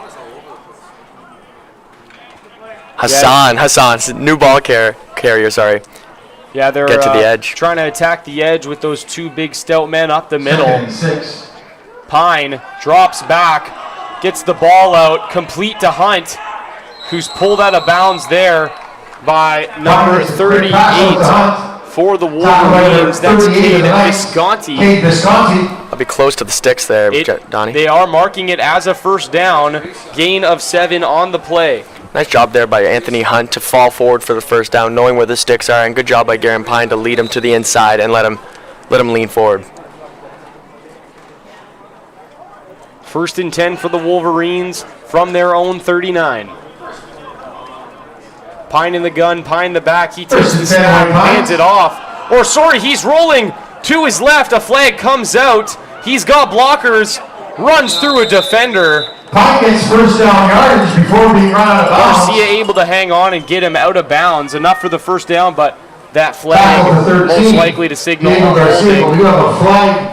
Hassan's new ball carrier, sorry. Yeah, they're get to the edge. Trying to attack the edge with those 2 big stout men up the middle. 6. Pine drops back, gets the ball out, complete to Hunt, who's pulled out of bounds there by number 38. For the Wolverines, that's Cade Visconti. I'll be close to the sticks there, Donnie. They are marking it as a first down. Gain of 7 on the play. Nice job there by Anthony Hunt to fall forward for the first down, knowing where the sticks are, and good job by Garen Pine to lead him to the inside and let him lean forward. 1st and 10 for the Wolverines from their own 39. Pine in the gun, Pine the back. He takes the snap, hands it off. Or sorry, he's rolling to his left. A flag comes out. He's got blockers, runs through a defender. Pine gets first down yardage before being run out of bounds. Garcia able to hang on and get him out of bounds. Enough for the first down, but that flag most likely to signal a holding. A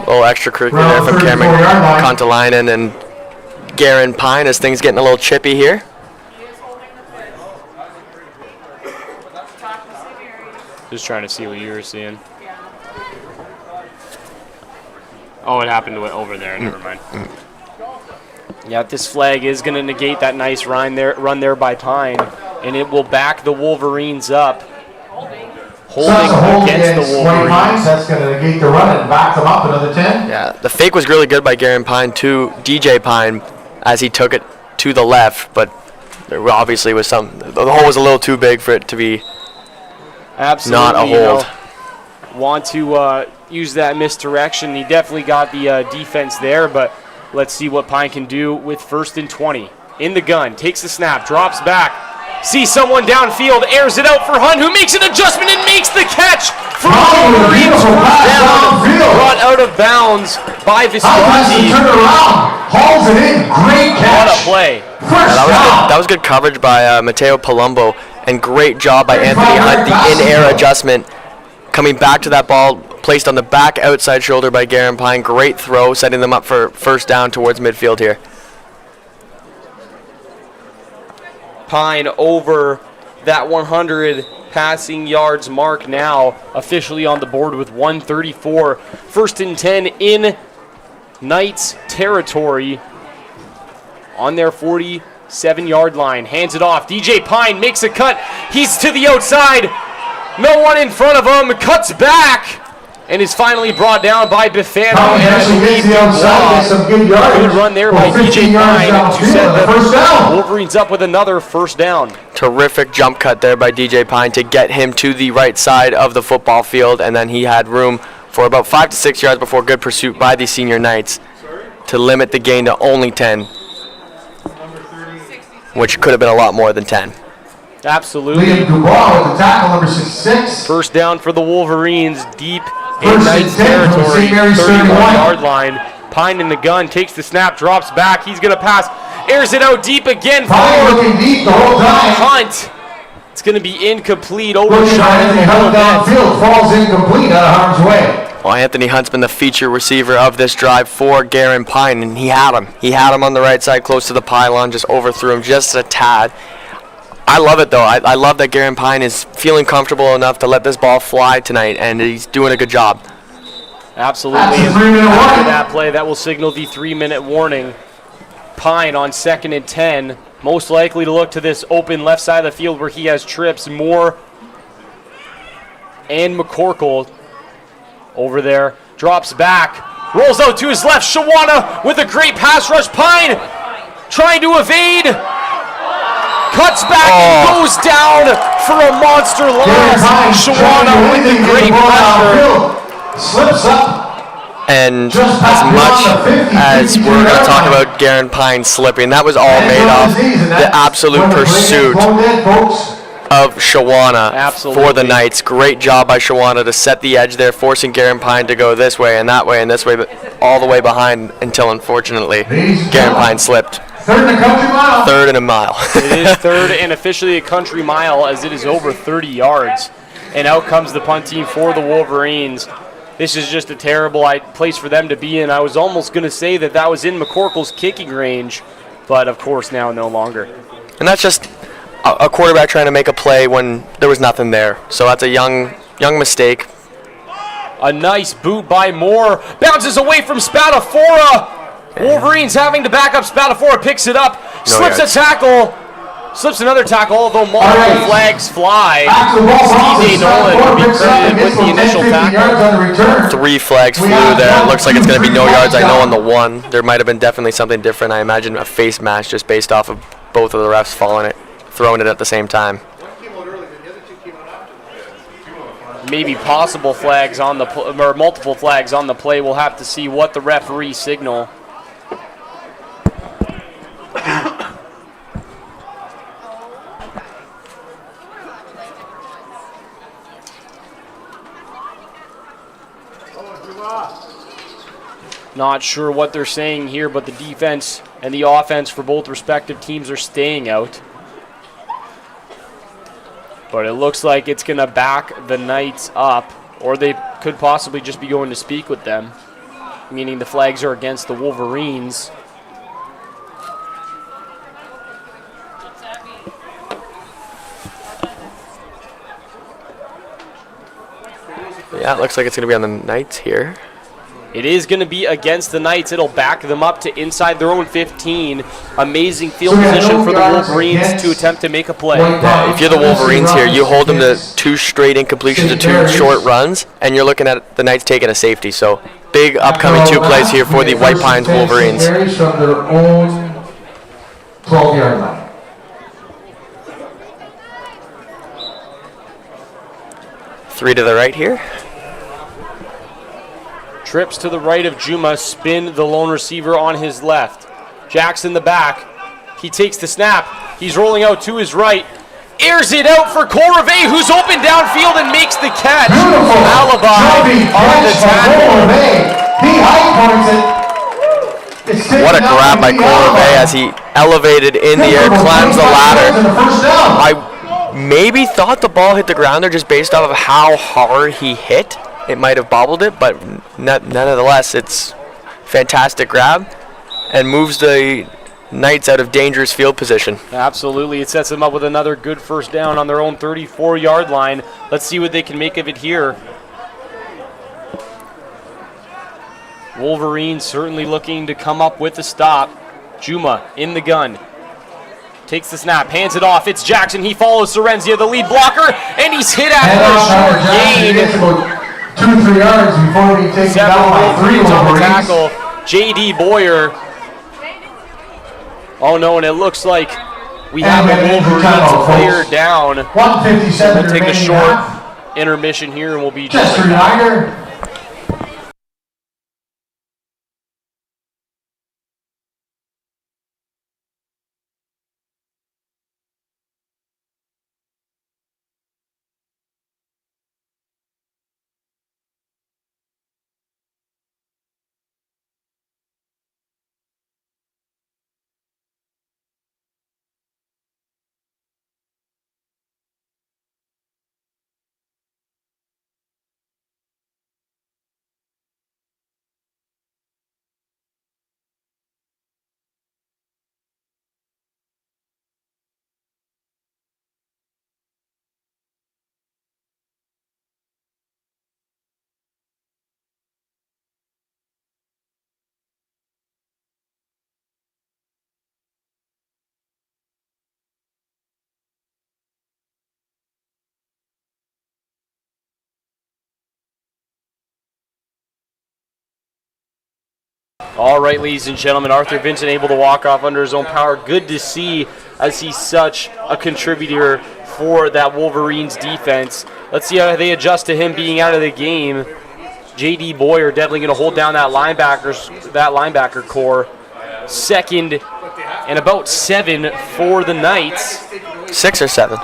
little extracurricular there from Cameron Kontalainen and Garen Pine as things getting a little chippy here. Just trying to see what you were seeing. Oh, it happened to it over there. Never mind. Yeah, this flag is going to negate that nice run there by Pine, and it will back the Wolverines up. Holding against the Wolverines. That's going to negate the run and back them up another 10. Yeah, the fake was really good by Garen Pine to DJ Pine as he took it to the left, but there obviously was the hole was a little too big for it to be Absolutely. Not a hold. Want to use that misdirection. He definitely got the defense there, but let's see what Pine can do with 1st and 20. In the gun, takes the snap, drops back, sees someone downfield, airs it out for Hunt, who makes an adjustment and makes the catch for Wolverines. Brought out of bounds by Visconti. Turn around, hauls it in, great catch. What a play. That was good coverage by Matteo Palumbo, and great job by Anthony Hunt. The in-air adjustment, coming back to that ball, placed on the back outside shoulder by Garen Pine. Great throw, setting them up for 1st down towards midfield here. Pine over that 100 passing yards mark now, officially on the board with 134. 1st and 10 in Knights territory on their 47-yard line. Hands it off. DJ Pine makes a cut. He's to the outside. No one in front of him. Cuts back and is finally brought down by Bifano. Good run there by DJ Pine to set the Wolverines up with another 1st down. Terrific jump cut there by DJ Pine to get him to the right side of the football field, and then he had room for about 5 to 6 yards before good pursuit by the senior Knights to limit the gain to only 10, which could have been a lot more than 10. Absolutely. Liam Dubois with the tackle, number 66. 1st down for the Wolverines, deep in Knights territory, 31-yard line. Pine in the gun, takes the snap, drops back. He's going to pass, airs it out deep again for Looking deep the whole time. Hunt. It's going to be incomplete, overshot a little bit. Falls incomplete out of harm's way. Well, Anthony Hunt's been the feature receiver of this drive for Garen Pine, and he had him. He had him on the right side, close to the pylon, just overthrew him just a tad. I love it, though. I love that Garen Pine is feeling comfortable enough to let this ball fly tonight, and he's doing a good job. Absolutely. After that play, that will signal the 3-minute warning. Pine on 2nd and 10, most likely to look to this open left side of the field where he has trips. Moore and McCorkle over there. Drops back, rolls out to his left. Shawana with a great pass rush. Pine trying to evade. Cuts back and goes down for a monster loss. Shawana with the great pressure. Slips up. And as much as we're going to talk about Garen Pine slipping, that was all made off the absolute pursuit of Shawana for the Knights. Great job by Shawana to set the edge there, forcing Garen Pine to go this way and that way and this way, but all the way behind until, unfortunately, Garen Pine slipped. 3rd and a country mile. 3rd and a mile. It is 3rd and officially a country mile, as it is over 30 yards. And out comes the punt team for the Wolverines. This is just a terrible place for them to be in. I was almost going to say that was in McCorkle's kicking range, but of course now no longer. And that's just a quarterback trying to make a play when there was nothing there. So that's a young mistake. A nice boot by Moore. Bounces away from Spadafora. Wolverines having to back up. Spadafora picks it up. Slips a tackle. Slips another tackle, although multiple flags fly. Steve A. Nolan will be credited with the initial tackle. 3 flags flew there. It looks like it's going to be no yards, I know, on the one. There might have been definitely something different. I imagine a face mask just based off of both of the refs throwing it at the same time. Maybe possible flags on the or multiple flags on the play. We'll have to see what the referee signal. Not sure what they're saying here, but the defense and the offense for both respective teams are staying out. But it looks like it's going to back the Knights up, or they could possibly just be going to speak with them, meaning the flags are against the Wolverines. Yeah, it looks like it's going to be on the Knights here. It is going to be against the Knights. It'll back them up to inside their own 15. Amazing field position for the Wolverines to attempt to make a play. Yeah, if you're the Wolverines here, you hold them to 2 straight incompletions to 2 short runs, and you're looking at the Knights taking a safety. So big upcoming 2 plays here for the White Pines Wolverines. From their own 12-yard line. 3 to the right here. Trips to the right of Juma, spin the lone receiver on his left. Jackson the back. He takes the snap. He's rolling out to his right. Airs it out for Corrivé, who's open downfield and makes the catch. Beautiful. Alibi on the tackle. He high points it. It's taken What a out grab by from Corrivé as he elevated in the air, climbs the ladder. And a first down. I maybe thought the ball hit the ground there just based off of how hard he hit. It might have bobbled it, but nonetheless, it's fantastic grab and moves the Knights out of dangerous field position. Absolutely. It sets them up with another good first down on their own 34-yard line. Let's see what they can make of it here. Wolverines certainly looking to come up with a stop. Juma in the gun. Takes the snap, hands it off. It's Jackson. He follows Sorrenzia, the lead blocker, and he's hit after a short gain. 2-3 yards before he takes it 7 down by 3 Wolverines on the Wolverines. tackle. J.D. Boyer. Oh no, and it looks like we have a Wolverines player down. 1:57 We'll take a remaining short half. intermission here and we'll be Just a joined back. reminder. All right, ladies and gentlemen, Arthur Vincent able to walk off under his own power. Good to see as he's such a contributor for that Wolverines defense. Let's see how they adjust to him being out of the game. J.D. Boyer definitely going to hold down that linebacker core. Second and about 7 for the Knights. 6 or 7?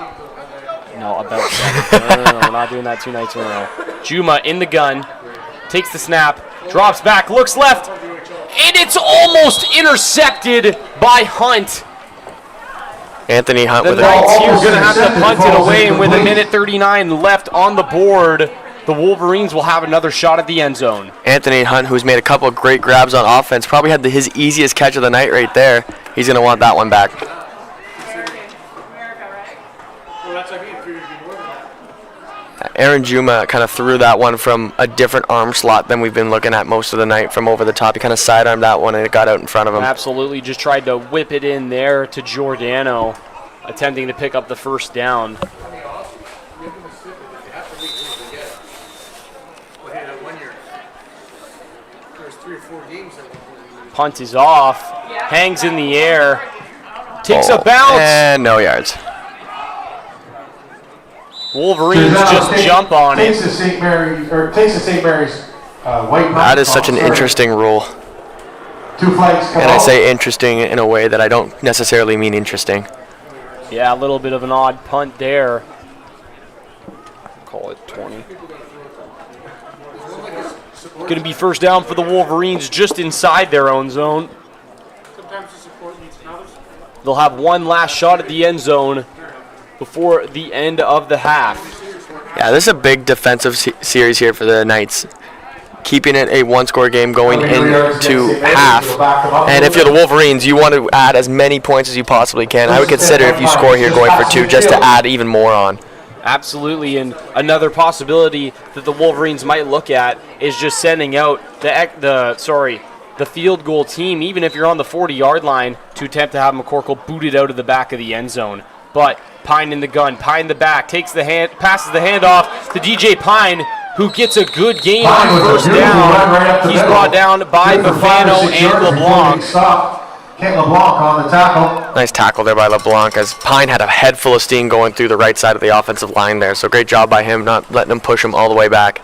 No, about 7. No, we're not doing that 2 nights in a row. Juma in the gun, takes the snap, drops back, looks left, and it's almost intercepted by Hunt. Anthony Hunt The with Knights it. here going to have to punt it away, and with 1:39 left on the board, the Wolverines will have another shot at the end zone. Anthony Hunt, who's made a couple of great grabs on offense, probably had his easiest catch of the night right there. He's going to want that one back. Well, that's what I mean. If you're going to be more than that. Aaron Juma kind of threw that one from a different arm slot than we've been looking at most of the night from over the top. He kind of sidearmed that one and it got out in front of him. Absolutely, just tried to whip it in there to Giordano, attempting to pick up the first down. Punt is off, hangs in the air, takes a bounce. And no yards. Wolverines just jump on it. Takes the St. Mary's white. That is such an interesting rule. 2 flags come And I out. say interesting in a way that I don't necessarily mean interesting. Yeah, a little bit of an odd punt there. Call it 20. Going to be first down for the Wolverines just inside their own zone. Sometimes the support needs another. They'll have one last shot at the end zone before the end of the half. Yeah, this is a big defensive series here for the Knights. Keeping it a one-score game going into half. And if you're the Wolverines, you want to add as many points as you possibly can. I would consider if you score here going for 2 just to add even more on. Absolutely, and another possibility that the Wolverines might look at is just sending out the field goal team, even if you're on the 40-yard line, to attempt to have McCorkle booted out of the back of the end zone. But Pine in the gun, Pine the back, passes the handoff to DJ Pine, who gets a good gain on first down. He's brought down by Buffano and LeBlanc. Kent LeBlanc on the tackle. Nice tackle there by LeBlanc, as Pine had a head full of steam going through the right side of the offensive line there. So great job by him, not letting him push him all the way back.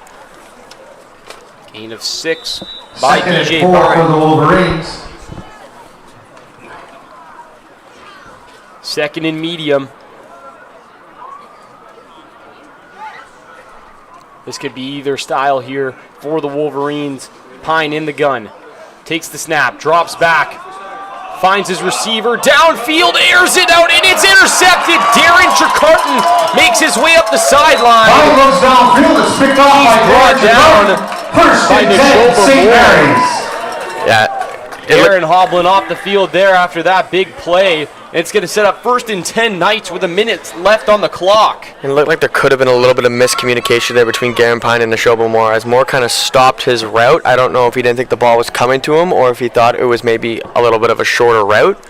Gain of 6 by Second DJ and 4 Pine. for the Wolverines. Second and medium. This could be either style here for the Wolverines. Pine in the gun. Takes the snap, drops back. Finds his receiver, downfield, airs it out, and it's intercepted. Darren Trecarton makes his way up the sideline. Ball goes downfield. It's picked off by brought Darren down Trecarton. First by and 10, Neshoba St. Moore. Mary's. Yeah. Darren hobbling off the field there after that big play. It's going to set up 1st and 10 Knights with a minute left on the clock. It looked like there could have been a little bit of miscommunication there between Garen Pine and Neshoba Moore, as Moore kind of stopped his route. I don't know if he didn't think the ball was coming to him or if he thought it was maybe a little bit of a shorter route.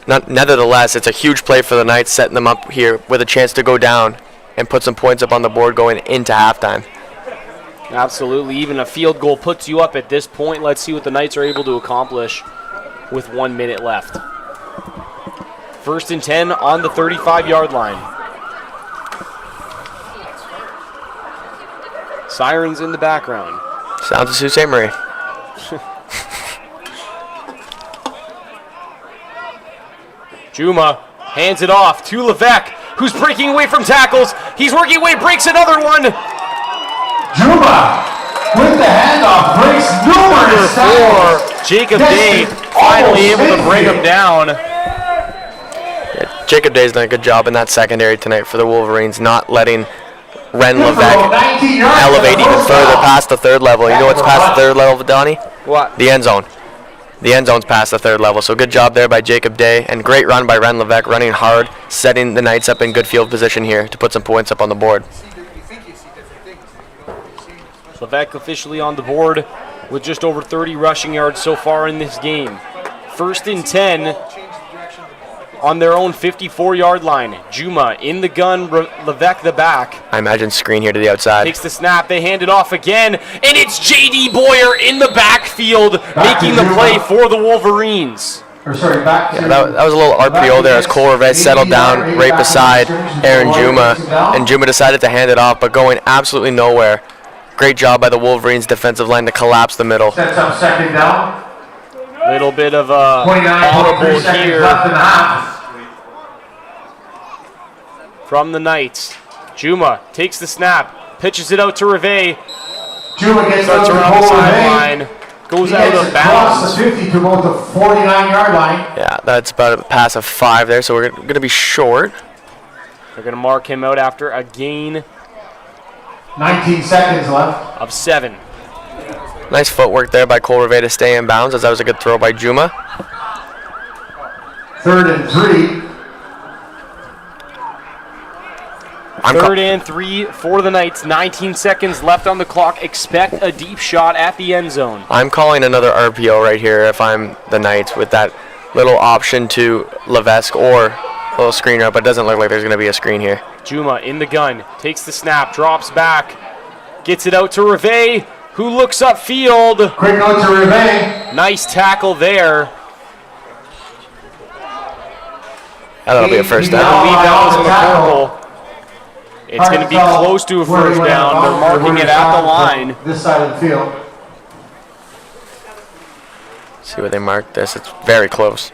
Nevertheless, it's a huge play for the Knights, setting them up here with a chance to go down and put some points up on the board going into halftime. Absolutely. Even a field goal puts you up at this point. Let's see what the Knights are able to accomplish with 1 minute left. 1st and 10 on the 35-yard line. Sirens in the background. Sounds of Sault Ste. Marie. Juma hands it off to Levesque, who's breaking away from tackles. He's working away, breaks another one. Juma with the handoff breaks numerous tackles. For Jacob Yes, Day, it's finally almost able to bring him finished. down. Jacob Day's done a good job in that secondary tonight for the Wolverines, not letting Ren Good for about Levesque 19 yards elevate for the even first further down. past the 3rd level. You know what's past the 3rd level, Donnie? What? The end zone. The end zone's past the 3rd level, so good job there by Jacob Day, and great run by Ren Levesque, running hard, setting the Knights up in good field position here to put some points up on the board. Levesque officially on the board with just over 30 rushing yards so far in this game. 1st and 10 on their own 54-yard line. Juma in the gun, Levesque the back. I imagine screen here to the outside. Takes the snap, they hand it off again, and it's J.D. Boyer in the backfield making the play for the Wolverines. Or sorry, back to That was a little RPO there as Cole Revez settled down right beside Aaron Juma, and Juma decided to hand it off, but going absolutely nowhere. Great job by the Wolverines defensive line to collapse the middle. Sets up 2nd down. Little bit of a 29.3 audible seconds here left in the half. from the Knights. Juma takes the snap, pitches it out to Reve, Juma gets starts up to around the Cole sideline, Revay. goes He out gets of across bounds. the 50 to about the 49-yard line. Yeah, that's about a pass of 5 there, so we're going to be short. They're going to mark him out after a gain 19 seconds left. of 7. Nice footwork there by Cole Revay to stay in bounds, as that was a good throw by Juma. 3rd and 3. Third and 3 for the Knights. 19 seconds left on the clock. Expect a deep shot at the end zone. I'm calling another RPO right here if I'm the Knights, with that little option to Levesque or a little screen route, but it doesn't look like there's going to be a screen here. Juma in the gun, takes the snap, drops back, gets it out to Reve, who looks upfield. Quick note to Revay. Nice tackle there. That'll be a first I down. believe that was McCorkle. It's going to be close to a first down. They're marking it at the line. This side of the field. See where they marked this. It's very close.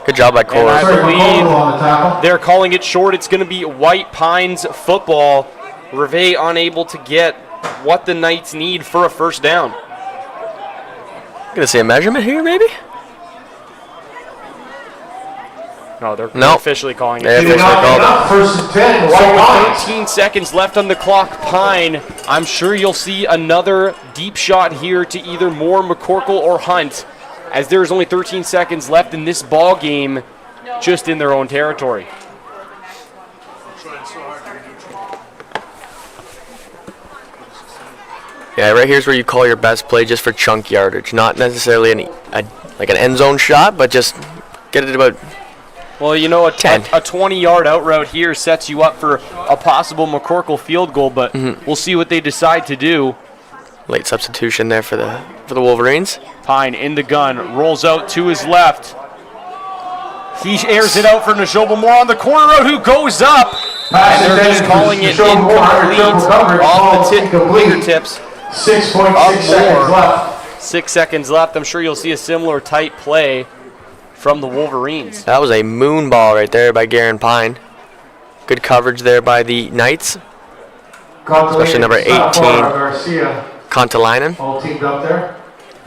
Good job by Cole. And I Sorry, believe McCorkle on the tackle. they're calling it short. It's going to be White Pines football. Reve unable to get what the Knights need for a first down. Gonna see a measurement here, maybe? No, they're Nope. officially calling They it. Did officially not called it. enough. 1st and 10. White So Pines. 13 seconds left on the clock. Pine, I'm sure you'll see another deep shot here to either Moore, McCorkle, or Hunt, as there's only 13 seconds left in this ball game just in their own territory. Yeah, right here's where you call your best play just for chunk yardage. Not necessarily like an end zone shot, but just get it about. Well, you know, a 10. 20-yard out route here sets you up for a possible McCorkle field goal, but we'll see what they decide to do. Late substitution there for the Wolverines. Pine in the gun, rolls out to his left. He airs it out for Neshoba Moore on the corner route, who goes up. And they're just calling it incomplete off the fingertips 6.6 seconds left. 6 seconds left. I'm sure you'll see a similar tight play from the Wolverines. That was a moon ball right there by Garen Pine. Good coverage there by the Knights. Especially number 18, Kontalainen. All teamed up there.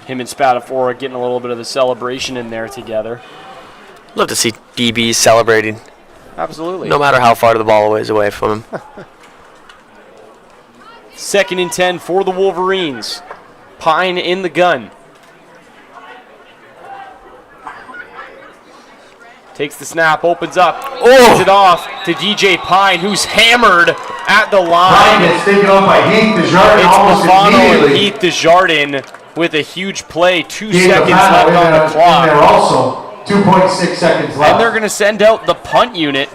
Him and Spatafora getting a little bit of the celebration in there together. Love to see DBs celebrating, Absolutely. no matter how far the ball is away from him. 2nd and 10 for the Wolverines. Pine in the gun. Takes the snap, opens up, hands it off to DJ Pine, who's hammered at the line. Pine gets taken off by Heath Desjardins almost It's Buffano and immediately. Heath Desjardins with a huge play. 2 Gave the seconds pass left on the in clock. there also. 2.6 seconds left. And they're going to send out the punt unit.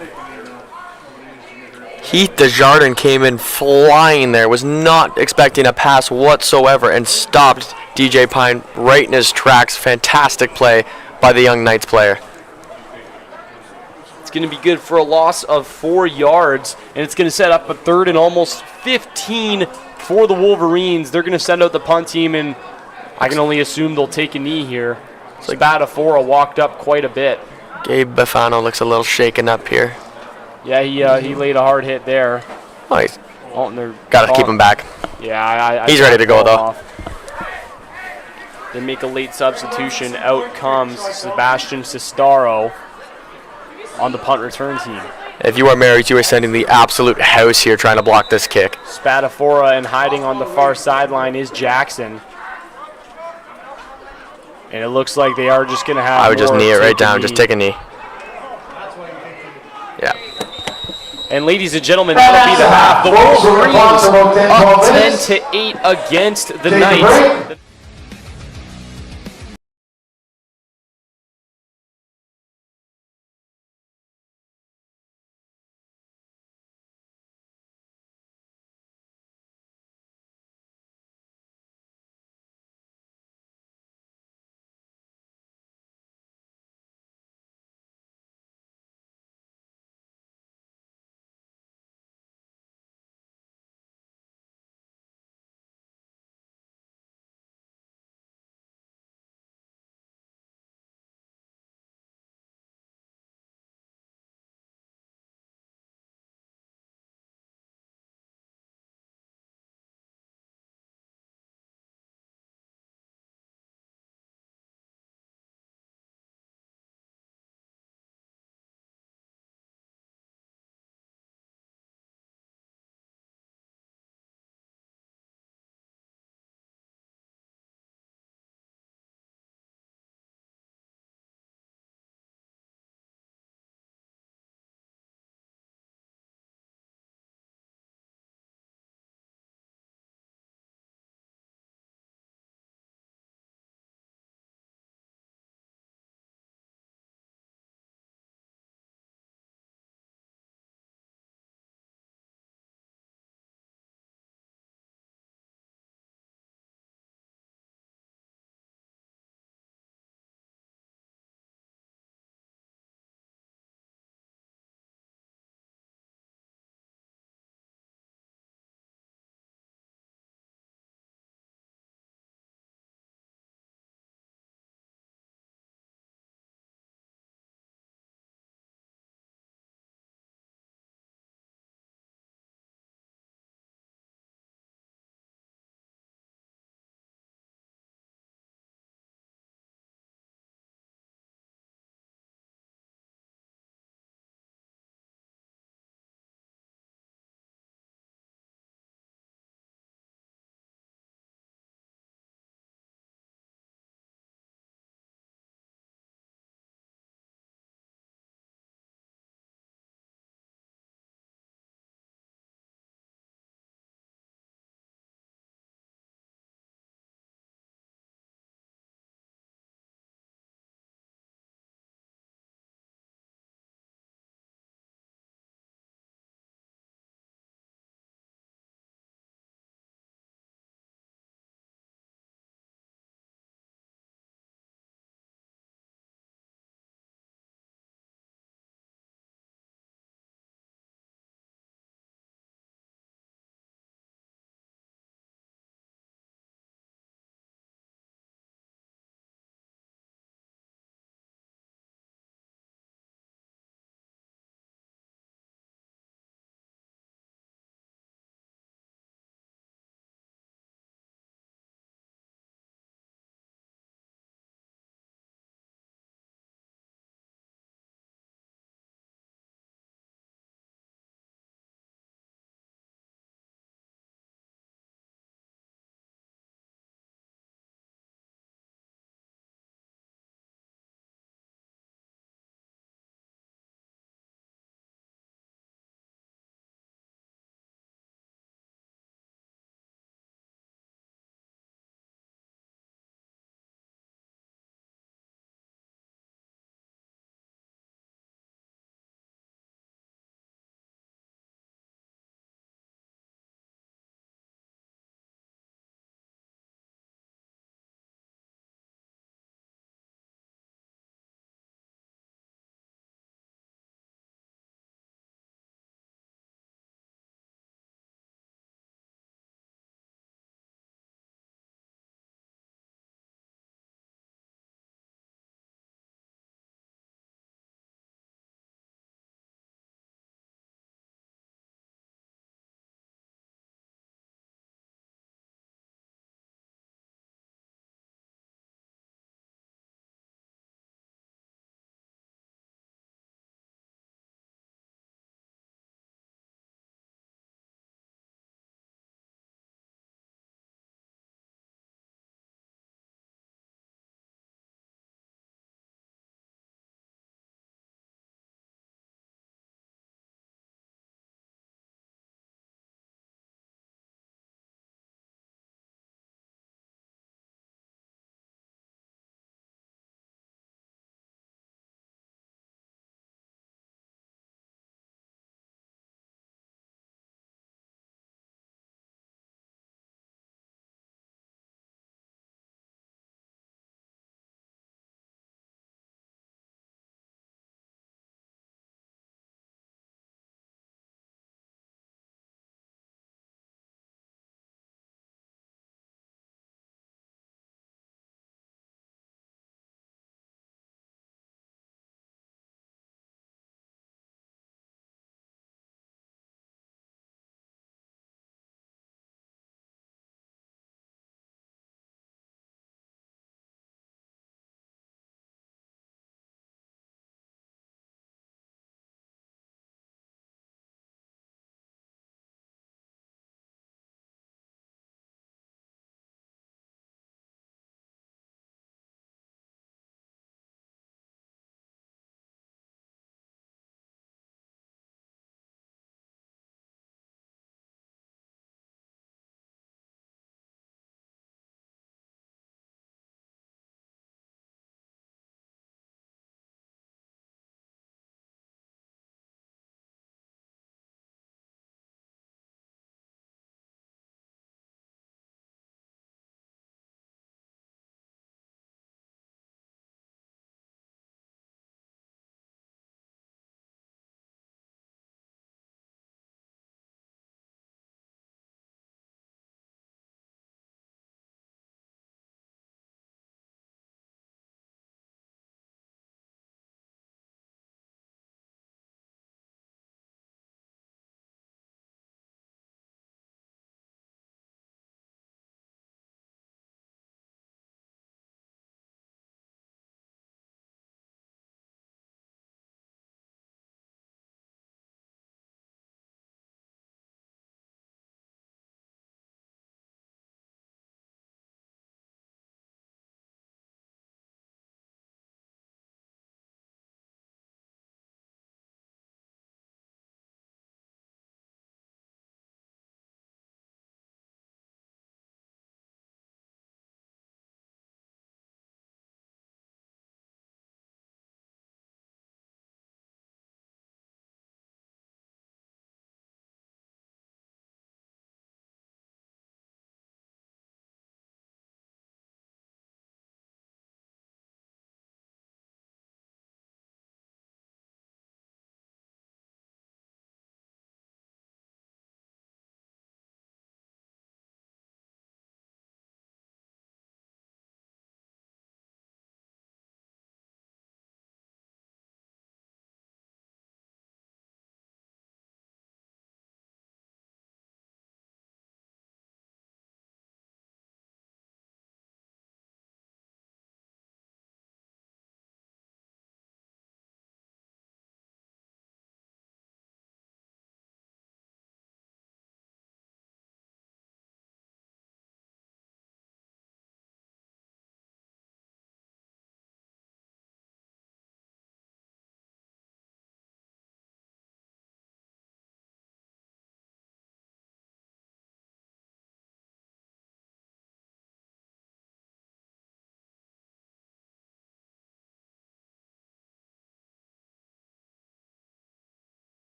Heath Desjardins came in flying there, was not expecting a pass whatsoever, and stopped DJ Pine right in his tracks. Fantastic play by the young Knights player. It's going to be good for a loss of 4 yards, and it's going to set up a 3rd and almost 15 for the Wolverines. They're going to send out the punt team, and I can only assume they'll take a knee here. Spatafora walked up quite a bit. Gabe Buffano looks a little shaken up here. Yeah, he laid a hard hit there. Oh, he's Oh, and they're got to keep him back. Yeah, He's ready to go, though. off. They make a late substitution. Out comes Sebastian Sestaro on the punt return team. If you are married, you are sending the absolute house here trying to block this kick. Spatafora, and hiding on the far sideline is Jackson. And it looks like they are just going to have I would just Moore knee it take right a down. knee. Just take a knee. Yeah. And ladies and gentlemen, that'll be the half. The Wolverines up 10-8 against the Take a Knights. break.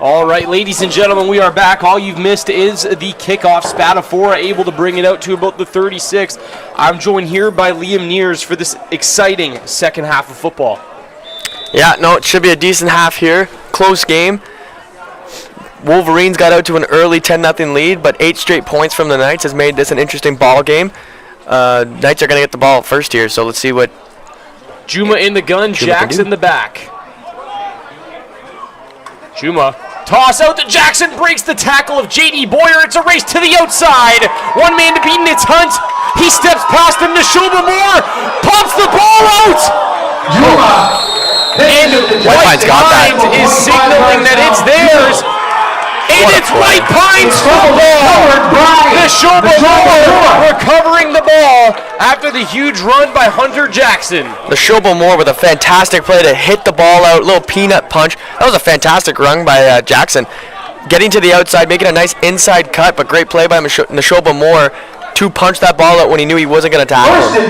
All right, ladies and gentlemen, we are back. All you've missed is the kickoff. Spadafora able to bring it out to about the 36. I'm joined here by Liam Neers for this exciting second half of football. Yeah, no, it should be a decent half here. Close game. Wolverines got out to an early 10-0 lead, but 8 straight points from the Knights has made this an interesting ball game. Knights are going to get the ball first here, so let's see what Juma in the gun, Jackson in the back. Juma, toss out to Jackson, breaks the tackle of J.D. Boyer. It's a race to the outside. One man to beat, and it's Hunt. He steps past him to Moore, pops the ball out. Juma. And White Pines is signaling that it's theirs. And it's White Pines for the ball. The Moore recovering the ball after the huge run by Hunter Jackson. the Moore with a fantastic play to hit the ball out, little peanut punch. That was a fantastic run by Jackson. Getting to the outside, making a nice inside cut, but great play by Moore to punch that ball out when he knew he wasn't going to tackle him.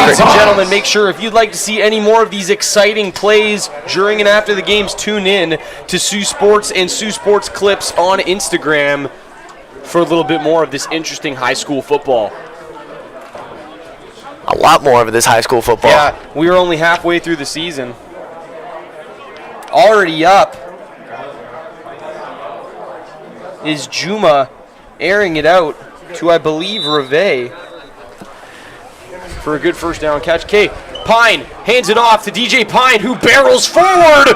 Ladies and gentlemen, make sure if you'd like to see any more of these exciting plays during and after the games, tune in to Sioux Sports and Sioux Sports Clips on Instagram for a little bit more of this interesting high school football. A lot more of this high school football. Yeah, we are only halfway through the season. Already up is Juma airing it out to, I believe, Reve for a good first down catch. Pine hands it off to DJ Pine, who barrels forward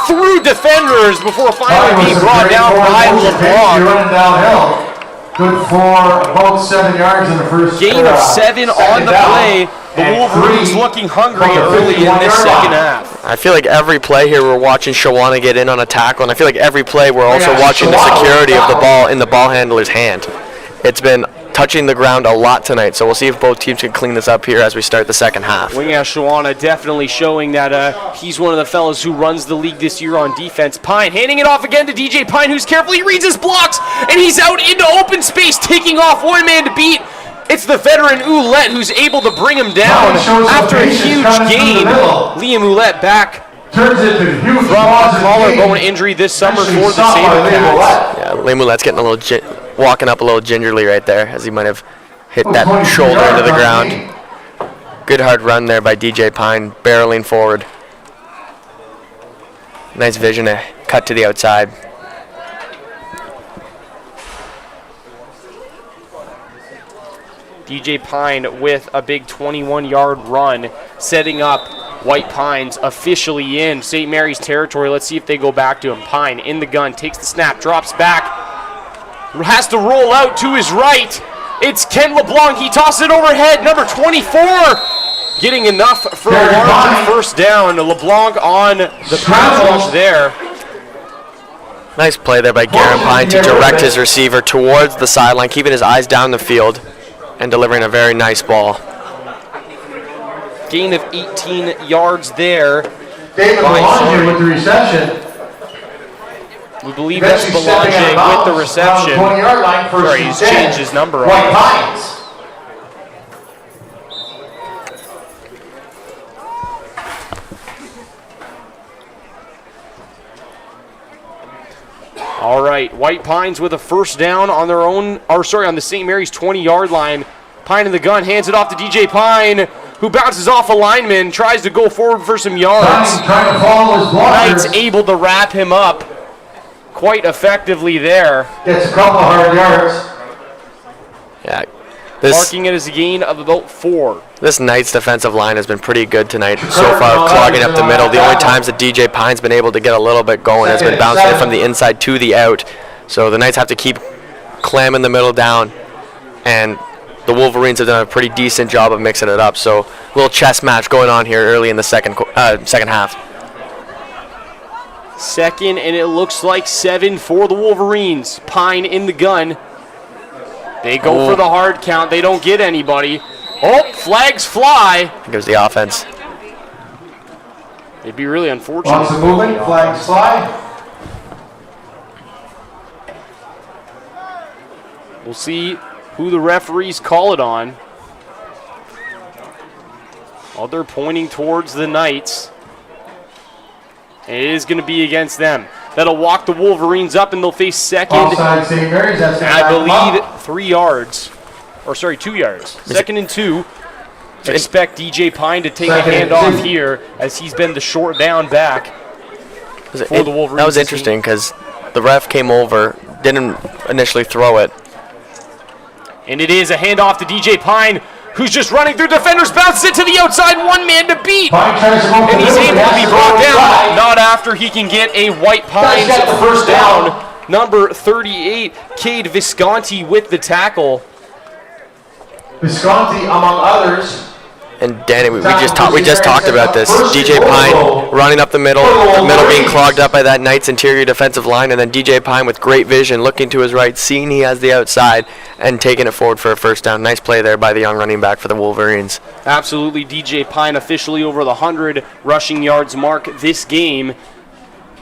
through defenders before finally being brought down by LeBlanc. Running downhill. Good for about 7 yards in the first. Gain of 7 on the play. The Wolverines looking hungry early in this second half. I feel like every play here we're watching Shawana get in on a tackle, and I feel like every play we're also watching the security of the ball in the ball handler's hand. It's been touching the ground a lot tonight, so we'll see if both teams can clean this up here as we start the second half. Wingash Shawana definitely showing that he's one of the fellas who runs the league this year on defense. Pine handing it off again to DJ Pine, who's carefully reads his blocks, and he's out into open space, taking off one man to beat. It's the veteran Ouellette who's able to bring him down after a huge gain. Liam Ouellette back from a collarbone injury this summer for the Sabercats. Yeah, Liam Ouellette's getting a little walking up a little gingerly right there, as he might have hit that shoulder into the ground. Good hard run there by DJ Pine, barreling forward. Nice vision to cut to the outside. DJ Pine with a big 21-yard run, setting up White Pines officially in St. Mary's territory. Let's see if they go back to him. Pine in the gun, takes the snap, drops back, has to roll out to his right. It's Ken LeBlanc. He tosses it overhead. Number 24 getting enough for a large first down. LeBlanc on the pass rush there. Nice play there by Garen Pine to direct his receiver towards the sideline, keeping his eyes down the field and delivering a very nice ball. Gain of 18 yards there. David Belanger with the reception. We believe that's Belanger with the reception. 20-yard line, first Sorry, he's changed his number. White Pines. All right, White Pines with a first down on their own, or sorry, on the St. Mary's 20-yard line. Pine in the gun, hands it off to DJ Pine, who bounces off a lineman, tries to go forward for some yards. Trying to follow his blockers. Knight's able to wrap him up quite effectively there. Gets a couple of hard yards. Yeah, Marking it as a gain of about 4. This Knights defensive line has been pretty good tonight so far, clogging up the middle. The only times that DJ Pine's been able to get a little bit going has been bouncing it from the inside to the out. So the Knights have to keep clamming the middle down, and the Wolverines have done a pretty decent job of mixing it up. So a little chess match going on here early in the second half. Second, and it looks like 7 for the Wolverines. Pine in the gun. They go for the hard count. They don't get anybody. Oh, flags fly. Gives the offense. It'd be really unfortunate. Lots of movement, flags fly. We'll see who the referees call it on. Oh, they're pointing towards the Knights. And it is going to be against them. That'll walk the Wolverines up, and they'll face second, Offside, St. Mary's. That's I believe 3 yards. Or sorry, 2 yards. Second and 2. Expect DJ Pine to take a handoff here, as he's been the short down back for the Wolverines. That was interesting because the ref came over, didn't initially throw it. And it is a handoff to DJ Pine, who's just running through defenders, bounces it to the outside, one man to beat. And he's able to be brought down, not after he can get a White Pines first down. Number 38, Cade Visconti with the tackle. Visconti, among others. And Danny, we just talked about this. DJ Pine running up the middle being clogged up by that Knights interior defensive line, and then DJ Pine with great vision, looking to his right, seeing he has the outside, and taking it forward for a first down. Nice play there by the young running back for the Wolverines. Absolutely, DJ Pine officially over the 100 rushing yards mark this game.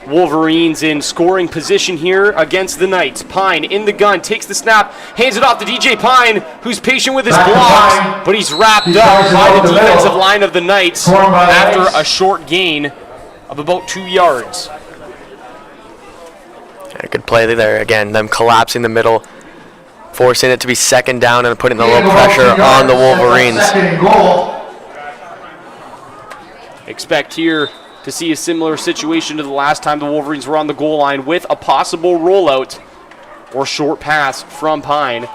Wolverines in scoring position here against the Knights. Pine in the gun, takes the snap, hands it off to DJ Pine, who's patient with his blocks, but he's wrapped up by the defensive line of the Knights after a short gain of about 2 yards. A good play there again, them collapsing the middle, forcing it to be second down and putting a little pressure on the Wolverines. Expect here to see a similar situation to the last time the Wolverines were on the goal line with a possible rollout or short pass from Pine.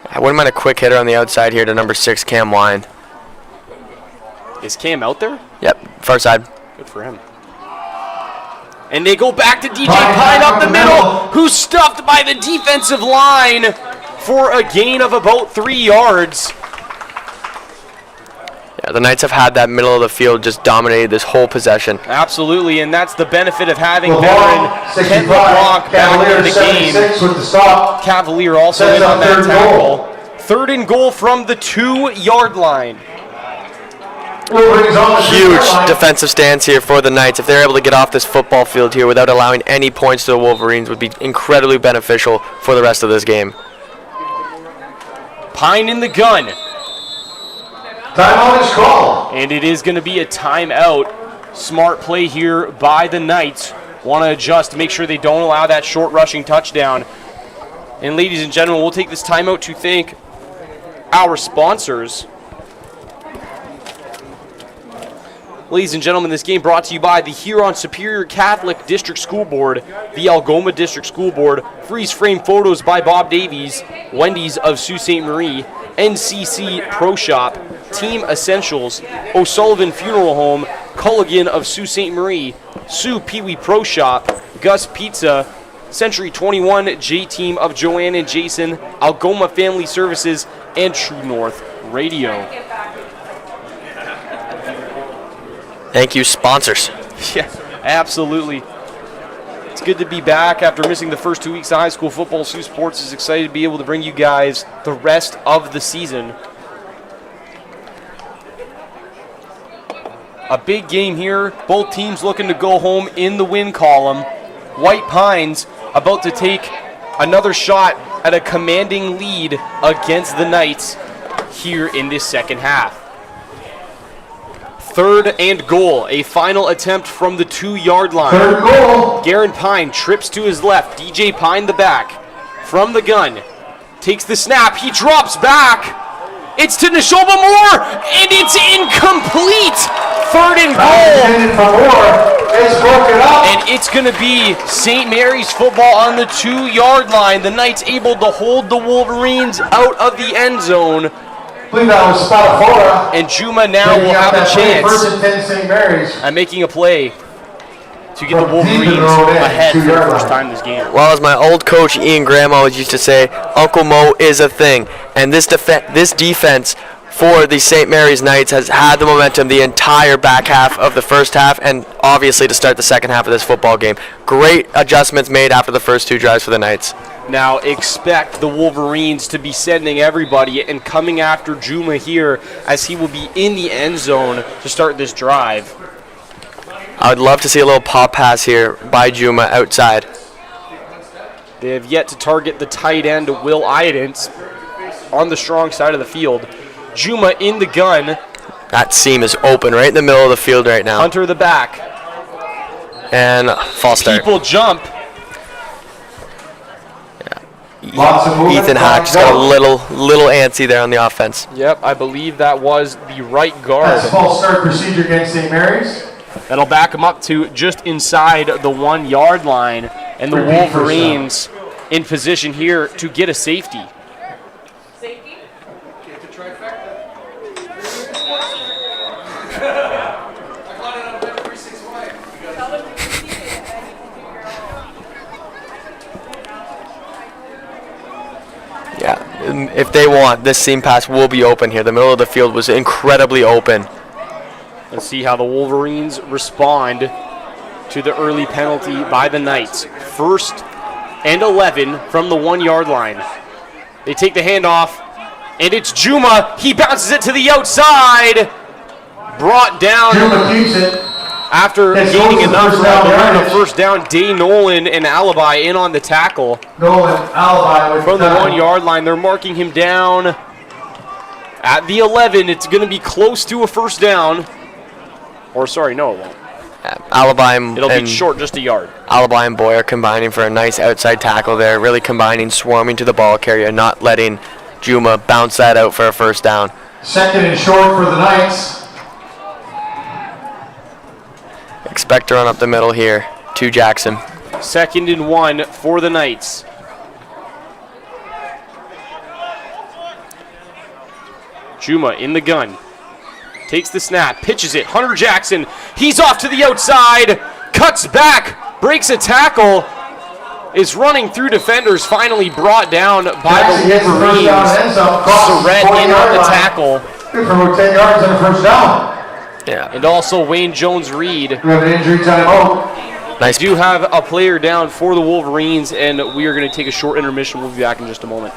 I wouldn't mind a quick hitter on the outside here to number 6, Cam Wine. Is Cam out there? Yep, far side. Good for him. And they go back to DJ Pine up the middle, who's stuffed by the defensive line for a gain of about 3 yards. Yeah, the Knights have had that middle of the field just dominated this whole possession. Absolutely, and that's the benefit of having veteran Kent LeBlanc back in the game. Cavalier also in on that tackle. Third and goal from the 2-yard line. Huge defensive stance here for the Knights. If they're able to get off this football field here without allowing any points to the Wolverines, would be incredibly beneficial for the rest of this game. Pine in the gun. Timeout is called. And it is going to be a timeout. Smart play here by the Knights. Want to adjust to make sure they don't allow that short rushing touchdown. And ladies and gentlemen, we'll take this timeout to thank our sponsors. Ladies and gentlemen, this game brought to you by the Huron Superior Catholic District School Board, the Algoma District School Board, Freeze Frame Photos by Bob Davies, Wendy's of Sault Ste. Marie, NCC Pro Shop, Team Essentials, O'Sullivan Funeral Home, Culligan of Sault Ste. Marie, Sue Pee Wee Pro Shop, Gus Pizza, Century 21 J-Team of Joanne and Jason, Algoma Family Services, and True North Radio. Thank you, sponsors. Yeah, absolutely. It's good to be back after missing the first 2 weeks of high school football. Sioux Sports is excited to be able to bring you guys the rest of the season. A big game here. Both teams looking to go home in the win column. White Pines about to take another shot at a commanding lead against the Knights here in this second half. Third and goal, a final attempt from the 2-yard line. Third goal. Garen Pine trips to his left. DJ Pine the back from the gun. Takes the snap. He drops back. It's to Neshoba Moore, and it's incomplete. Third and goal. It's broken up. And it's going to be St. Mary's football on the 2-yard line. The Knights able to hold the Wolverines out of the end zone. I believe that was Spadafora. And Juma now will have a chance First and 10, St. Mary's. at making a play to get the Wolverines ahead for the first time this game. Well, as my old coach Ian Graham always used to say, Uncle Mo is a thing. And this defense for the St. Mary's Knights has had the momentum the entire back half of the first half and obviously to start the second half of this football game. Great adjustments made after the first 2 drives for the Knights. Now expect the Wolverines to be sending everybody and coming after Juma here as he will be in the end zone to start this drive. I would love to see a little pop pass here by Juma outside. They have yet to target the tight end, Will Idens, on the strong side of the field. Juma in the gun. That seam is open right in the middle of the field right now. Hunter the back. And false start. People jump. Lots of movement. Ethan Hack just got a little antsy there on the offense. Yep, I believe that was the right guard. That's false start procedure against St. Mary's. That'll back him up to just inside the 1 yard line. And the Wolverines in position here to get a safety. Safety? Get the trifecta. I got it on Bet 365. Tell them to receive it and you can do your own. Yeah, and if they want, this seam pass will be open here. The middle of the field was incredibly open. Let's see how the Wolverines respond to the early penalty by the Knights. 1st and 11 from the 1 yard line. They take the handoff, and it's Juma. He bounces it to the outside. Brought down Juma keeps it. after That's gaining also enough first down to earn a yardage. first down. Day Nolan and Alibi in on the tackle. Nolan Alibi with From the tackle. 1 yard line, they're marking him down at the 11. It's going to be close to a first down. Or sorry, no, it won't. Alibi It'll and be short, just a yard. Alibi and Boyer combining for a nice outside tackle there, really combining, swarming to the ball carrier, not letting Juma bounce that out for a first down. 2nd and short for the Knights. Expect to run up the middle here to Jackson. 2nd and 1 for the Knights. Juma in the gun. Takes the snap, pitches it. Hunter Jackson, he's off to the outside, cuts back, breaks a tackle, is running through defenders, finally brought down by Jackson the gets the first down and Wolverines. ends up across the Surratt 40 in on yard the line. tackle. Good for about 10 yards and a first down. Yeah, And also Wayne Jones-Reed. We have an injury timeout. nice. Do have a player down for the Wolverines, and we are going to take a short intermission. We'll be back in just a moment.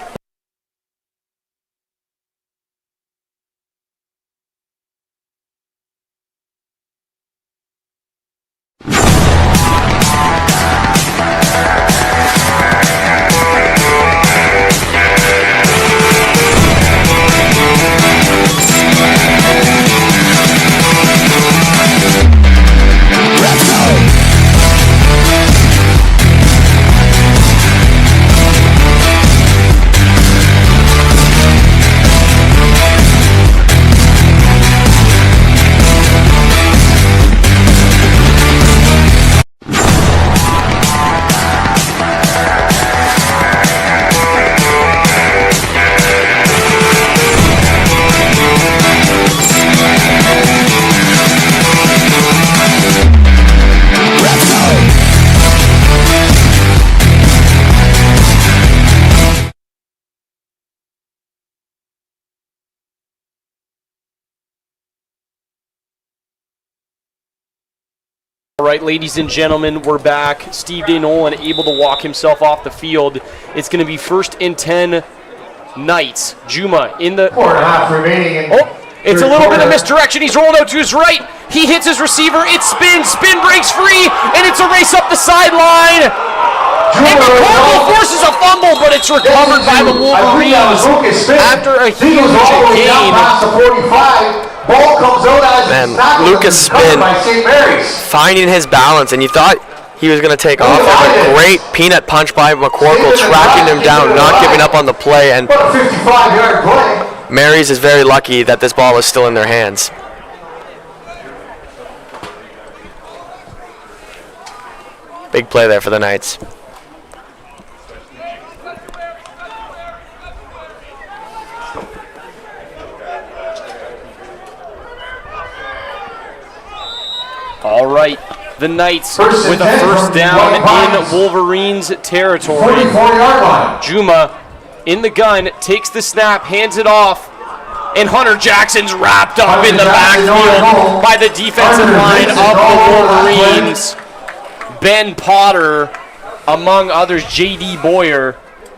All right, ladies and gentlemen, we're back. Steve Day Nolan able to walk himself off the field. It's going to be 1st and 10 Knights. Juma in the... 4.5 remaining. In It's a little bit of misdirection. He's rolled out to his right. He hits his receiver. It spins. Spin breaks free, and it's a race up the sideline. And McCorkle forces a fumble, but it's recovered by the Wolverines after a huge gain. Ball comes out as Man, tackled Lucas and covered Spin by St. Mary's. finding his balance, and you thought he was going to take off. A great peanut punch by McCorkle, tracking him down, not giving up on the play, and What a 55-yard play. Mary's is very lucky that this ball is still in their hands. Big play there for the Knights. All right, the Knights First and with a 10 first from down White Pines. in Wolverines territory. 44-yard line. Juma in the gun, takes the snap, hands it off, and Hunter Jackson's wrapped up in the backfield by the defensive line of the Wolverines. Ben Potter, among others, J.D. Boyer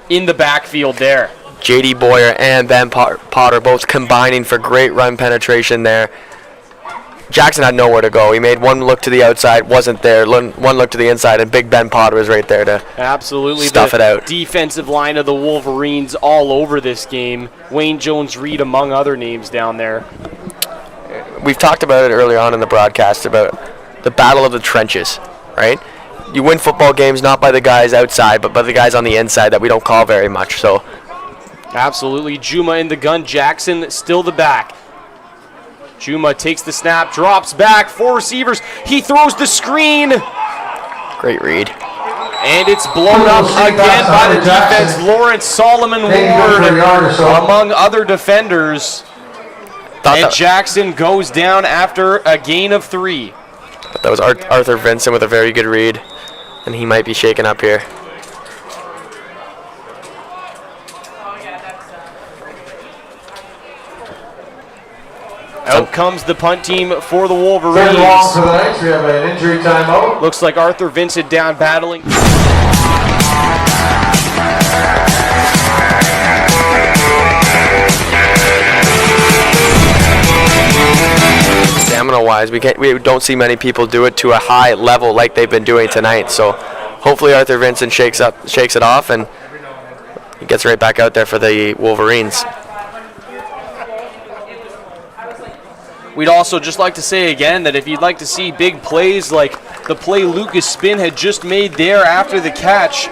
in the backfield there. J.D. Boyer and Ben Potter both combining for great run penetration there. Jackson had nowhere to go. He made one look to the outside, wasn't there. One look to the inside, and Big Ben Potter was right there to Absolutely stuff it out. Defensive line of the Wolverines all over this game. Wayne Jones-Reed among other names down there. We've talked about it earlier on in the broadcast about the battle of the trenches, right? You win football games not by the guys outside, but by the guys on the inside that we don't call very much. So, absolutely. Juma in the gun. Jackson still the back. Juma takes the snap, drops back, 4 receivers. He throws the screen. great read. And it's blown up again by the defense. Lawrence Solomon Ward among other defenders. And Jackson goes down after a gain of 3. That was Arthur Vincent with a very good read, and he might be shaken up here. Out comes the punt team for the Third long Wolverines. for the Knights. We have an injury timeout. Looks like Arthur Vincent down battling. Stamina-wise, we don't see many people do it to a high level like they've been doing tonight. So hopefully Arthur Vincent shakes it off, and he gets right back out there for the Wolverines. We'd also just like to say again that if you'd like to see big plays like the play Lucas Spin had just made there after the catch,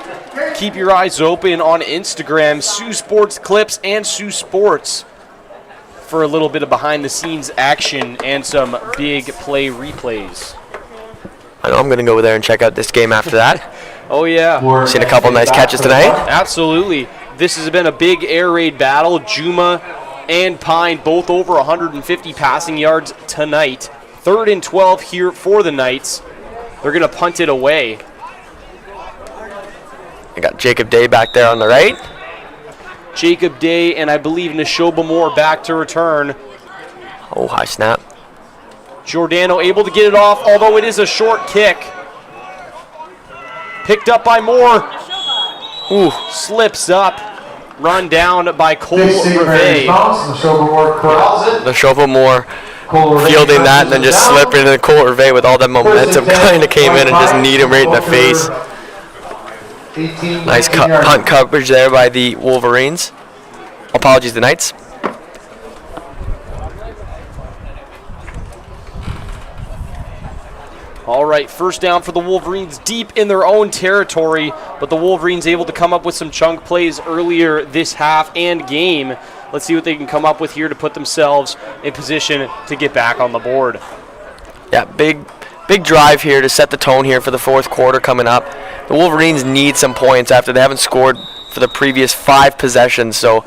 keep your eyes open on Instagram, Sioux Sports Clips and Sioux Sports, for a little bit of behind-the-scenes action and some big play replays. I know I'm going to go over there and check out this game after that. Oh, yeah. Seen a couple nice catches tonight. Absolutely. This has been a big air raid battle. Juma and Pine both over 150 passing yards tonight. 3rd and 12 here for the Knights. They're going to punt it away. I got Jacob Day back there on the right. Jacob Day and I believe Neshoba Moore back to return. Oh, high snap. Giordano able to get it off, although it is a short kick. Picked up by Moore. Ooh, slips up. Run down by Cole Reve. The Shovel Moore fielding that and then just slipping into Cole Reve with all that momentum. Kind of came in and just kneed him right in the face. Nice punt coverage there by the Wolverines. Apologies, the Knights. All right, first down for the Wolverines deep in their own territory, but the Wolverines able to come up with some chunk plays earlier this half and game. Let's see what they can come up with here to put themselves in position to get back on the board. Yeah, big drive here to set the tone here for the 4th quarter coming up. The Wolverines need some points after they haven't scored for the previous 5 possessions, so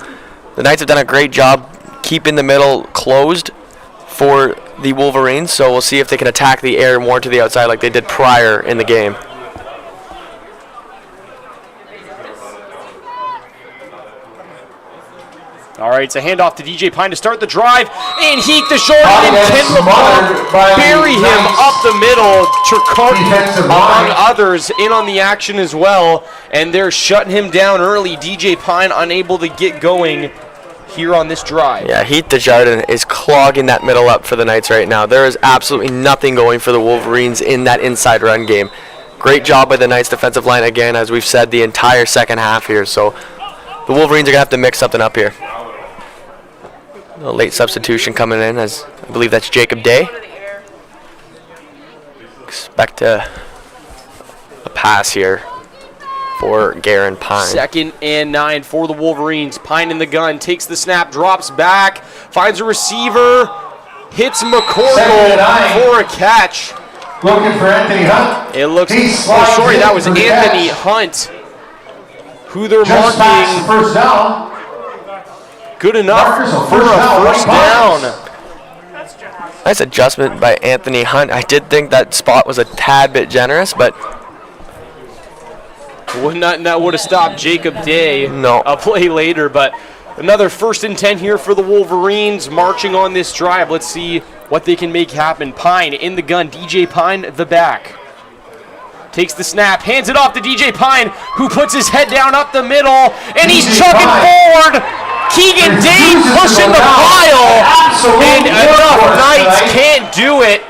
the Knights have done a great job keeping the middle closed for the Wolverines, so we'll see if they can attack the air more to the outside like they did prior in the game. All right, it's a handoff to DJ Pine to start the drive, and Heek the short, and Ken LeBlanc bury him up the middle. Turcotte, among others, in on the action as well, and they're shutting him down early. DJ Pine unable to get going here on this drive. Yeah, Heath Desjardins is clogging that middle up for the Knights right now. There is absolutely nothing going for the Wolverines in that inside run game. Great job by the Knights defensive line again, as we've said, the entire second half here. So the Wolverines are going to have to mix something up here. A late substitution coming in, as I believe that's Jacob Day. Expect a pass here for Garen Pine. 2nd and 9 for the Wolverines. Pine in the gun, takes the snap, drops back, finds a receiver, hits McCorkle for a catch. Looking for Anthony Hunt. It looks, that was Anthony Hunt, who they're Just past the marking first down. good enough for a first down. Nice adjustment by Anthony Hunt. I did think that spot was a tad bit generous, but That would have stopped Jacob Day No. a play later, but another 1st and 10 here for the Wolverines marching on this drive. Let's see what they can make happen. Pine in the gun, DJ Pine the back. Takes the snap, hands it off to DJ Pine, who puts his head down up the middle, and he's chucking forward. Keegan Day pushing the pile, and enough Knights can't do it.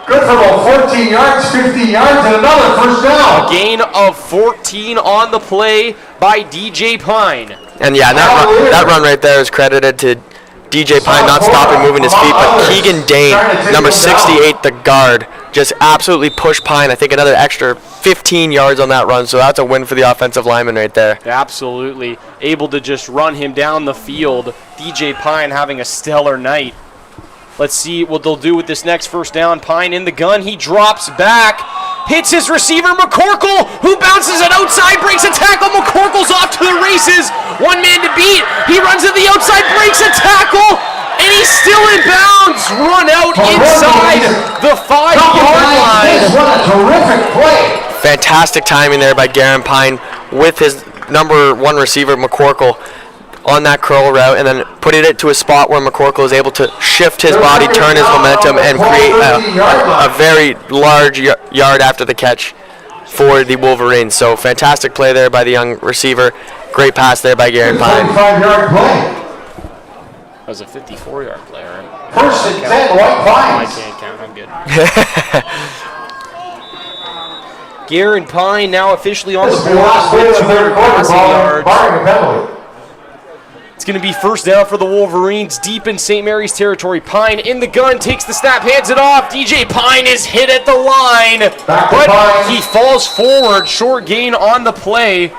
Good for about 14 yards, 15 yards, and another first down. Gain of 14 on the play by DJ Pine. and yeah, that run right there is credited to DJ Pine not stopping, moving his feet, but Keegan Dane, number 68, the guard, just absolutely pushed Pine. I think another extra 15 yards on that run, so that's a win for the offensive lineman right there. Absolutely. Able to just run him down the field. DJ Pine having a stellar night. Let's see what they'll do with this next first down. Pine in the gun. He drops back. Hits his receiver, McCorkle, who bounces it outside, breaks a tackle. McCorkle's off to the races. One man to beat. He runs to the outside, breaks a tackle, and he's still in bounds. Run out inside the 5-yard line. What a terrific play. Fantastic timing there by Garen Pine with his number 1 receiver, McCorkle, on that curl route, and then putting it to a spot where McCorkle is able to shift his body, turn his momentum, and create a very large yard after the catch for the Wolverines. So fantastic play there by the young receiver. Great pass there by Garen Pine. 55-yard play. That was a 54-yard play, right? First and 10, White I Pines. can't count. I'm good. Garen Pine now officially on the This is the board last play of with the third 200 quarter, passing yards. barring a penalty. It's going to be first down for the Wolverines deep in St. Mary's territory. Pine in the gun, takes the snap, hands it off. DJ Pine is hit at the line, but he falls forward. Short gain on the play.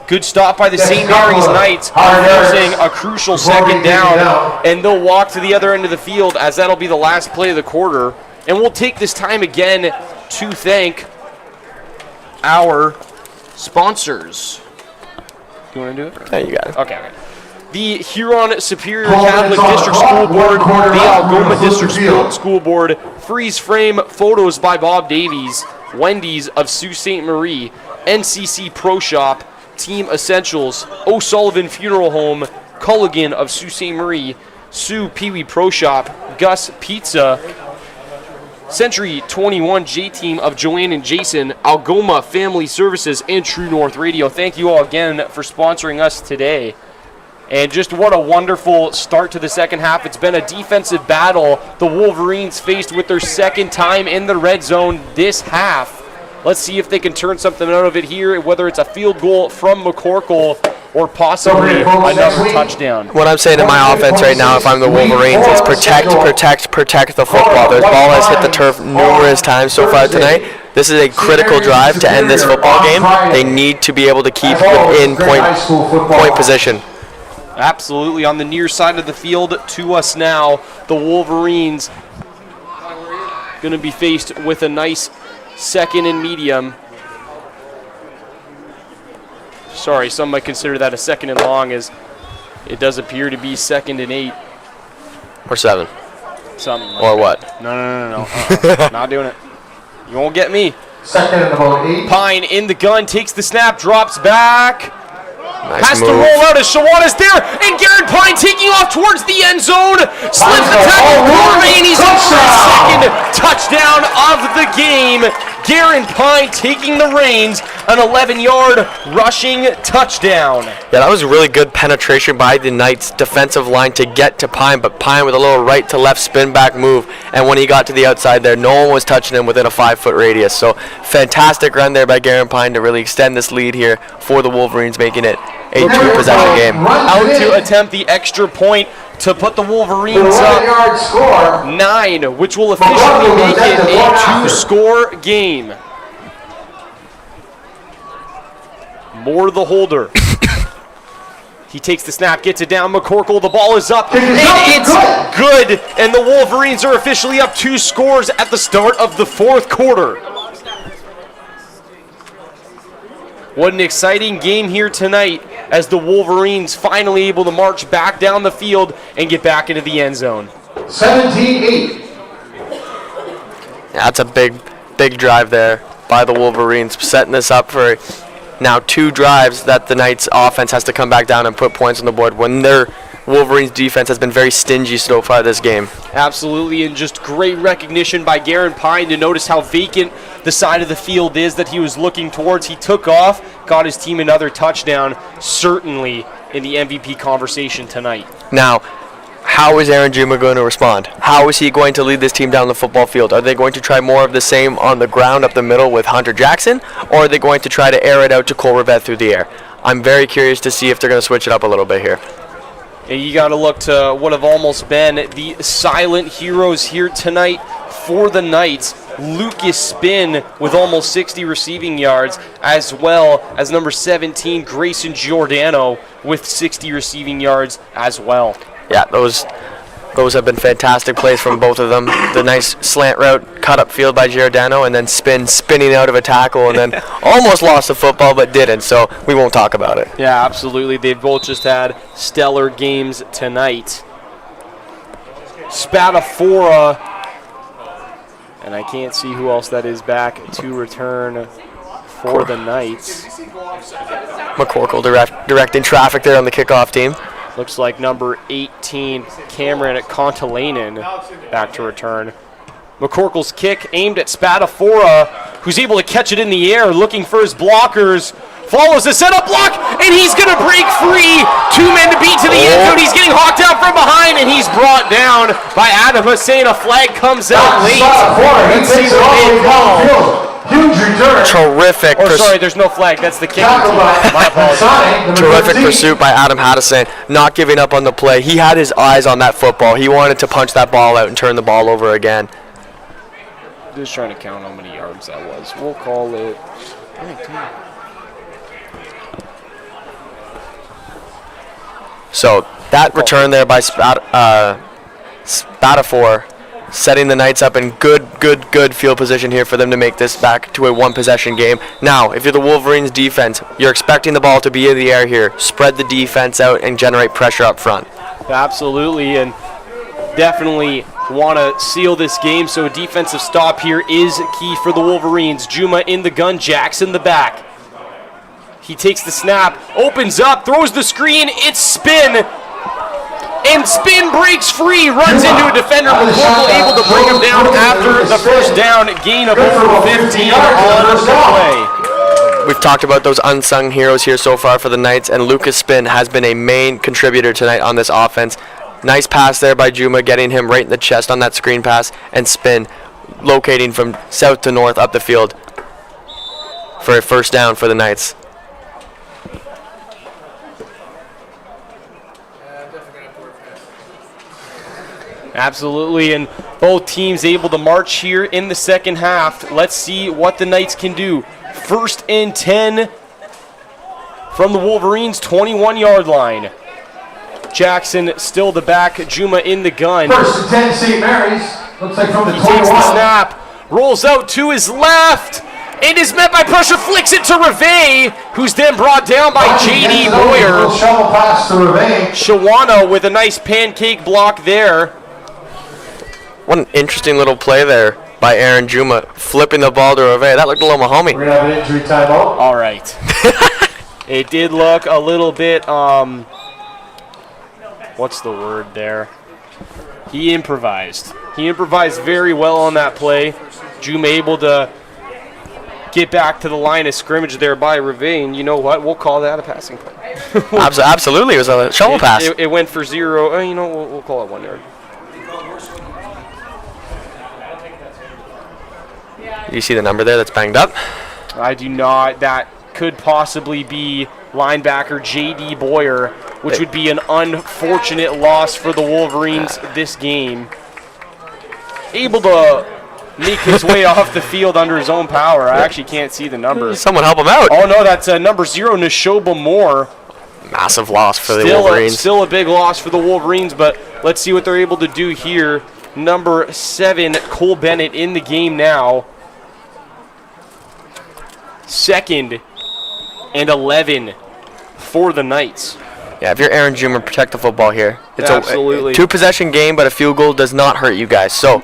Good stop by the St. Mary's Knights, forcing a crucial second down, and they'll walk to the other end of the field as that'll be the last play of the quarter. And we'll take this time again to thank our sponsors. You want to do it? There you got it. Okay. The Huron Superior Catholic District School Board, the Algoma District School Board, Freeze Frame Photos by Bob Davies, Wendy's of Sault Ste. Marie, NCC Pro Shop, Team Essentials, O'Sullivan Funeral Home, Culligan of Sault Ste. Marie, Sue Pee Wee Pro Shop, Gus Pizza, Century 21 J-Team of Joanne and Jason, Algoma Family Services, and True North Radio. Thank you all again for sponsoring us today. And just what a wonderful start to the second half. It's been a defensive battle the Wolverines faced with their second time in the red zone this half. Let's see if they can turn something out of it here, whether it's a field goal from McCorkle or possibly another touchdown. What I'm saying in my offense right now, if I'm the Wolverines, is protect the football. Their ball has hit the turf numerous times so far tonight. This is a critical drive to end this football game. They need to be able to keep within point position. Absolutely, on the near side of the field to us now, the Wolverines going to be faced with a nice second and medium. Sorry, some might consider that a second and long, as it does appear to be second and 8. Or 7. Something like Or that. what? No. Not doing it. You won't get me. Second and about 8. Pine in the gun, takes the snap, drops back. Nice Has move. to roll out as Shawana's there, and Garen Pine taking off towards the end zone. Slips the tackle, Corvey, and he's in for his second touchdown of the game. Garen Pine taking the reins, an 11-yard rushing touchdown. Yeah, that was really good penetration by the Knights' defensive line to get to Pine, but Pine with a little right to left spin back move, and when he got to the outside there, no one was touching him within a 5-foot radius. So fantastic run there by Garen Pine to really extend this lead here for the Wolverines, making it a 2-possession game. Out to attempt the extra point to put the Wolverines up 9, which will officially make it a 2-score game. Moore the holder. He takes the snap, gets it down. McCorkle, the ball is up, and it's good. And the Wolverines are officially up 2 scores at the start of the fourth quarter. What an exciting game here tonight as the Wolverines finally able to march back down the field and get back into the end zone. 17-8. That's a big drive there by the Wolverines, setting this up for now 2 drives that the Knights offense has to come back down and put points on the board when their Wolverines defense has been very stingy so far this game. Absolutely, and just great recognition by Garen Pine to notice how vacant the side of the field is that he was looking towards. He took off, got his team another touchdown, certainly in the MVP conversation tonight. Now, how is Aaron Juma going to respond? How is he going to lead this team down the football field? Are they going to try more of the same on the ground up the middle with Hunter Jackson, or are they going to try to air it out to Cole Rivette through the air? I'm very curious to see if they're going to switch it up a little bit here. And you got to look to what have almost been the silent heroes here tonight for the Knights. Lucas Spin with almost 60 receiving yards, as well as number 17, Grayson Giordano, with 60 receiving yards as well. Yeah, those have been fantastic plays from both of them. The nice slant route cut up field by Giordano, and then spinning out of a tackle, and then almost lost the football but didn't, so we won't talk about it. Yeah, absolutely. They've both just had stellar games tonight. Spatafora, and I can't see who else that is back to return for the Knights. McCorkle directing traffic there on the kickoff team. Looks like number 18, Cameron Contalainen, back to return. McCorkle's kick aimed at Spatafora, who's able to catch it in the air, looking for his blockers. Follows the setup block, and he's going to break free. 2 men to beat to the end zone. He's getting hawked out from behind, and he's brought down by Adam Hussein. A flag comes out late. Let's see what they call. Huge return. Terrific. Sorry, there's no flag. That's the kicking team. My apologies. Terrific pursuit by Adam Haddison, not giving up on the play. He had his eyes on that football. He wanted to punch that ball out and turn the ball over again. Just trying to count how many yards that was. We'll call it 19. So that return there by Spatafor, setting the Knights up in good field position here for them to make this back to a one-possession game. Now, if you're the Wolverines defense, you're expecting the ball to be in the air here. Spread the defense out and generate pressure up front. Absolutely, and definitely want to seal this game, so a defensive stop here is key for the Wolverines. Juma in the gun, Jackson the back. He takes the snap, opens up, throws the screen, it's Spin. And Spin breaks free, runs into a defender. McCorkle able to bring him down after the first down, gain of over 15 on the play. We've talked about those unsung heroes here so far for the Knights, and Lucas Spin has been a main contributor tonight on this offense. Nice pass there by Juma, getting him right in the chest on that screen pass, and Spin locating from south to north up the field for a first down for the Knights. Absolutely, and both teams able to march here in the second half. Let's see what the Knights can do. 1st and 10 from the Wolverines' 21-yard line. Jackson still the back, Juma in the gun. 1st and 10, St. Mary's. Looks like from the 21. He takes the snap, rolls out to his left, and is met by pressure, flicks it to Reve, who's then brought down by J.D. Boyer. Shovel pass to Reve. Shawana with a nice pancake block there. What an interesting little play there by Aaron Juma, flipping the ball to Reve. That looked a little Mahomie. We're going to have an injury timeout. All right. It did look a little bit, what's the word there? He improvised. He improvised very well on that play. Juma able to get back to the line of scrimmage there by Reve, and you know what? We'll call that a passing play. Absolutely, it was a shovel pass. It went for 0. We'll call it 1 yard. You see the number there that's banged up? I do not. That could possibly be linebacker J.D. Boyer, which would be an unfortunate loss for the Wolverines this game. Able to make his way off the field under his own power. I actually can't see the number. Someone help him out. Oh, no, that's number 0, Neshoba Moore. Massive loss for the Wolverines. Still a big loss for the Wolverines, but let's see what they're able to do here. Number 7, Cole Bennett in the game now. 2nd and 11 for the Knights. Yeah, if you're Aaron Juma, protect the football here. It's Absolutely. a 2-possession game, but a field goal does not hurt you guys. So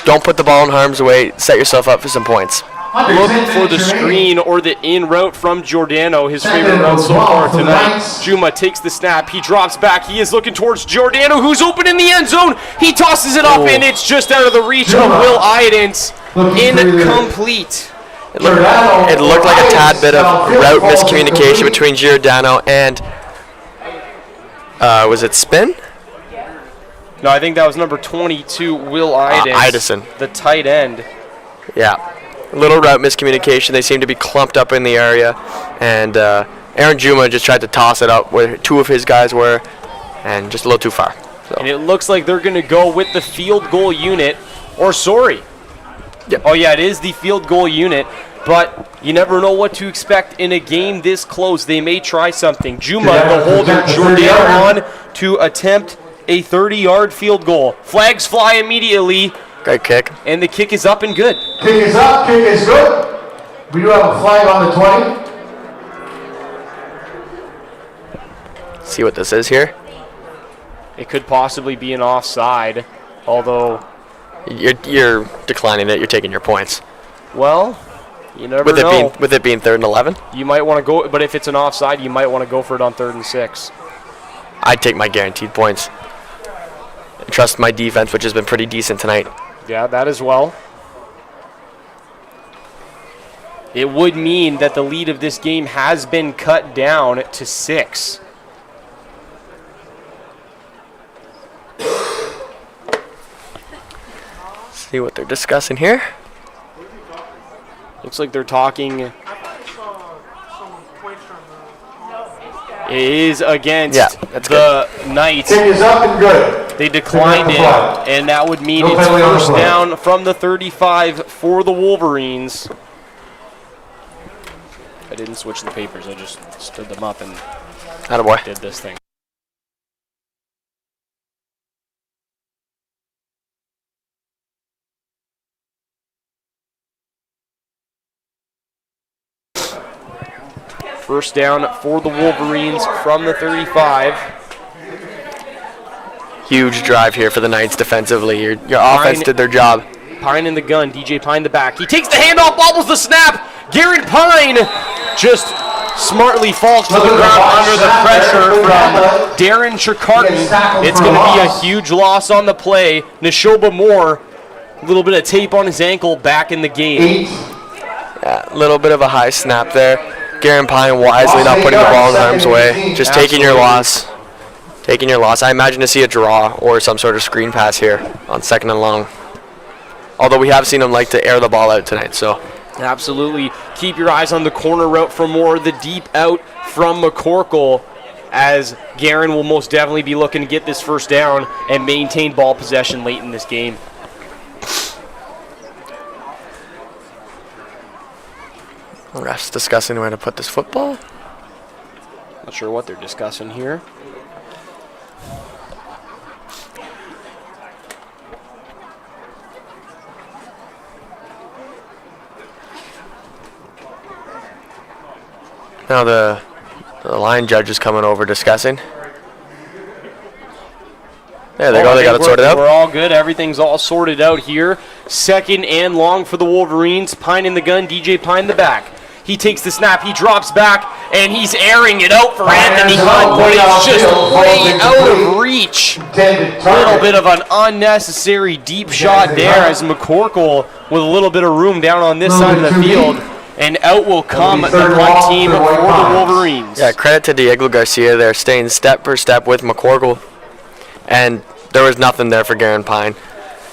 don't put the ball in harm's way. Set yourself up for some points. Looking for the screen or the in route from Giordano, his favorite route so far tonight. Juma takes the snap. He drops back. He is looking towards Giordano, who's open in the end zone. He tosses it up, and it's just out of the reach of Will Idens. Incomplete. It looked like a tad bit of route miscommunication between Giordano and, was it Spin? No, I think that was number 22, Will Idens. Idison. The tight end. Yeah. A little route miscommunication. They seem to be clumped up in the area. And Aaron Juma just tried to toss it up where 2 of his guys were. and just a little too far. So. And it looks like they're going to go with the field goal unit, or sorry. Yep. Oh, yeah, it is the field goal unit, but you never know what to expect in a game this close. They may try something. Juma, the holder, Jordan on to attempt a 30-yard field goal. Flags fly immediately. Great kick. And the kick is up and good. Kick is up, kick is good. We do have a flag on the 20. See what this is here? It could possibly be an offside, although... You're declining it. You're taking your points. Well, you never know. With it being 3rd and 11? You might want to go, but if it's an offside, you might want to go for it on 3rd and 6. I'd take my guaranteed points. And trust my defense, which has been pretty decent tonight. Yeah, that as well. It would mean that the lead of this game has been cut down to 6. See what they're discussing here. Looks like they're talking. It is against the Knights. Kick is up and good. They declined it, and that would mean it's first down from the 35 for the Wolverines. I didn't switch the papers. I just stood them up and Attaboy. did this thing. First down for the Wolverines from the 35. Huge drive here for the Knights defensively. Your offense did their job. Pine in the gun. DJ Pine the back. He takes the handoff, bobbles the snap. Garrett Pine just smartly falls to the ground under the pressure from Darren Chicarton. It's going to be a huge loss on the play. Neshoba Moore, a little bit of tape on his ankle, back in the game. Yeah, a little bit of a high snap there. Garrett Pine wisely not putting the ball in harm's way. Just taking your loss. Taking your loss. I imagine to see a draw or some sort of screen pass here on 2nd and long. Although we have seen them like to air the ball out tonight, so. Absolutely. Keep your eyes on the corner route for more. The deep out from McCorkle, as Guerin will most definitely be looking to get this first down and maintain ball possession late in this game. Refs discussing where to put this football. Not sure what they're discussing here. Now the line judge is coming over discussing. There they go. They got it sorted out. We're all good. Everything's all sorted out here. 2nd and long for the Wolverines. Pine in the gun. DJ Pine the back. He takes the snap. He drops back, and he's airing it out for Anthony Hunt, but it's just way out of reach. A little bit of an unnecessary deep shot there as McCorkle with a little bit of room down on this side of the field. And out will come the punt team for the Wolverines. Yeah, credit to Diego Garcia there, staying step per step with McCorkle. And there was nothing there for Garrett Pine.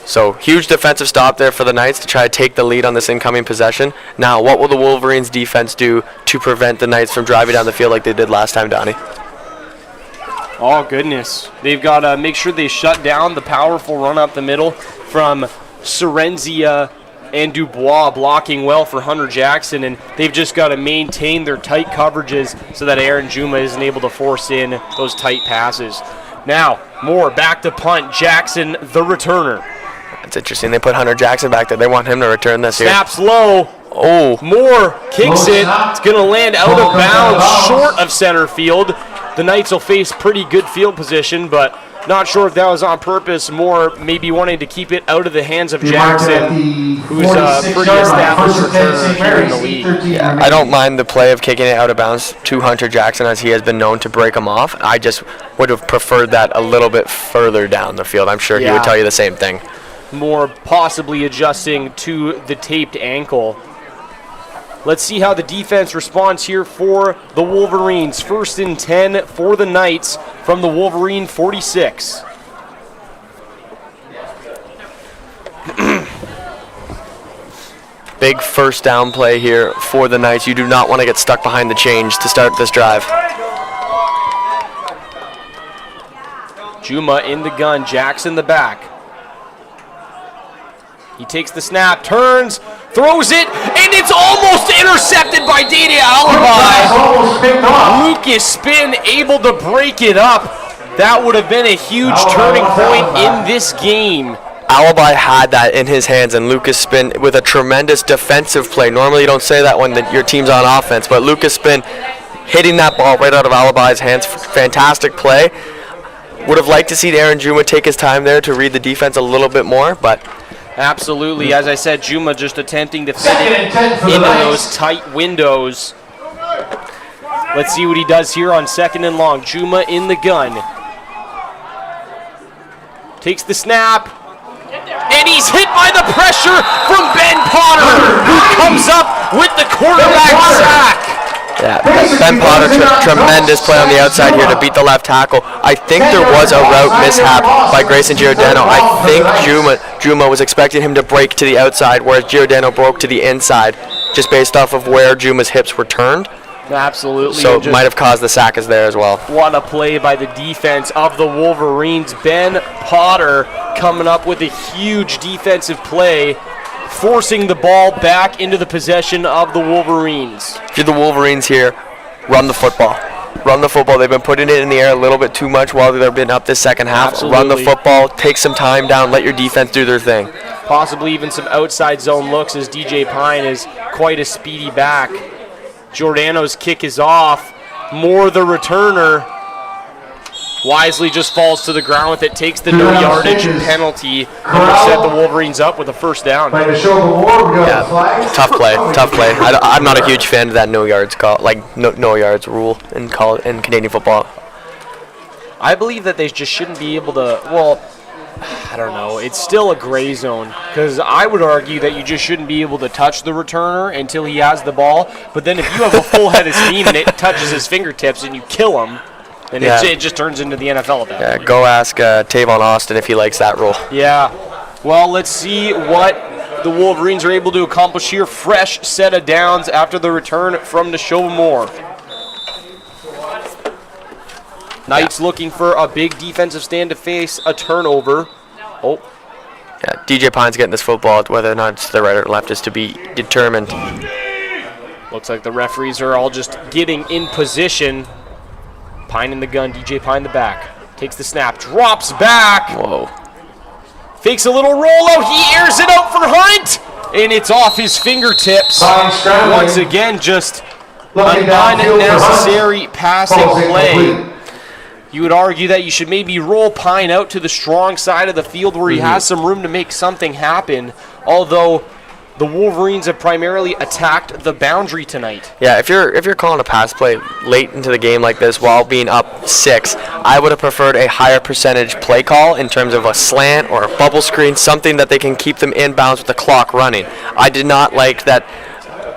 So huge defensive stop there for the Knights to try to take the lead on this incoming possession. Now, what will the Wolverines defense do to prevent the Knights from driving down the field like they did last time, Donnie? Oh, goodness. They've got to make sure they shut down the powerful run up the middle from Sorrenzia and Dubois blocking well for Hunter Jackson, and they've just got to maintain their tight coverages so that Aaron Juma isn't able to force in those tight passes. Now, Moore back to punt. Jackson, the returner. It's interesting. They put Hunter Jackson back there. They want him to return this here. Snaps low. Oh. Moore kicks it. It's going to land out of bounds, short of center field. The Knights will face pretty good field position, but not sure if that was on purpose. Moore maybe wanting to keep it out of the hands of Jackson, who's a pretty established returner here in the league. Yeah, I don't mind the play of kicking it out of bounds to Hunter Jackson, as he has been known to break them off. I just would have preferred that a little bit further down the field. I'm sure he would tell you the same thing. Moore possibly adjusting to the taped ankle. Let's see how the defense responds here for the Wolverines. 1st and 10 for the Knights from the Wolverine 46. Big first down play here for the Knights. You do not want to get stuck behind the chains to start this drive. Juma in the gun, Jackson the back. He takes the snap, turns, throws it, and it's almost intercepted by Dede Alibi. Lucas Spin able to break it up. That would have been a huge turning point in this game. Alibi had that in his hands, and Lucas Spin with a tremendous defensive play. Normally you don't say that when your team's on offense, but Lucas Spin hitting that ball right out of Alibi's hands, fantastic play. Would have liked to see Aaron Juma take his time there to read the defense a little bit more, but... Absolutely. As I said, Juma just attempting to fit it into those tight windows. Let's see what he does here on 2nd and long. Juma in the gun. Takes the snap. And he's hit by the pressure from Ben Potter, who comes up with the quarterback sack. Yeah, Ben Potter, tremendous play on the outside here to beat the left tackle. I think there was a route mishap by Grayson Giordano. I think Juma was expecting him to break to the outside, whereas Giordano broke to the inside, just based off of where Juma's hips were turned. Absolutely. So it might have caused the sack as there as well. What a play by the defense of the Wolverines. Ben Potter coming up with a huge defensive play, forcing the ball back into the possession of the Wolverines. If you're the Wolverines here, run the football. Run the football. They've been putting it in the air a little bit too much while they've been up this second half. Absolutely. Run the football, take some time down, let your defense do their thing. Possibly even some outside zone looks, as DJ Pine is quite a speedy back. Giordano's kick is off. Moore, the returner, wisely just falls to the ground with it, takes the no yardage penalty, and will set the Wolverines up with a first down. Yeah, tough play. I'm not a huge fan of that no yards call, like no yards rule in Canadian football. I believe that they just shouldn't be able to, well, I don't know. It's still a gray zone, because I would argue that you just shouldn't be able to touch the returner until he has the ball. But then if you have a full head of steam and it touches his fingertips and you kill him, then it just turns into the NFL at that point. Go ask Tavon Austin if he likes that rule. Yeah. Well, let's see what the Wolverines are able to accomplish here. Fresh set of downs after the return from Neshoba Moore. Knights looking for a big defensive stand to face a turnover. Oh. Yeah, DJ Pine's getting this football. Whether or not it's the right or left is to be determined. Looks like the referees are all just getting in position. Pine in the gun, DJ Pine the back. Takes the snap, drops back. Whoa. Fakes a little rollout. He airs it out for Hunt. And it's off his fingertips. Once again, just an unnecessary passing play. You would argue that you should maybe roll Pine out to the strong side of the field where he has some room to make something happen, although the Wolverines have primarily attacked the boundary tonight. Yeah, if you're calling a pass play late into the game like this while being up 6, I would have preferred a higher percentage play call in terms of a slant or a bubble screen, something that they can keep them in bounds with the clock running. I did not like that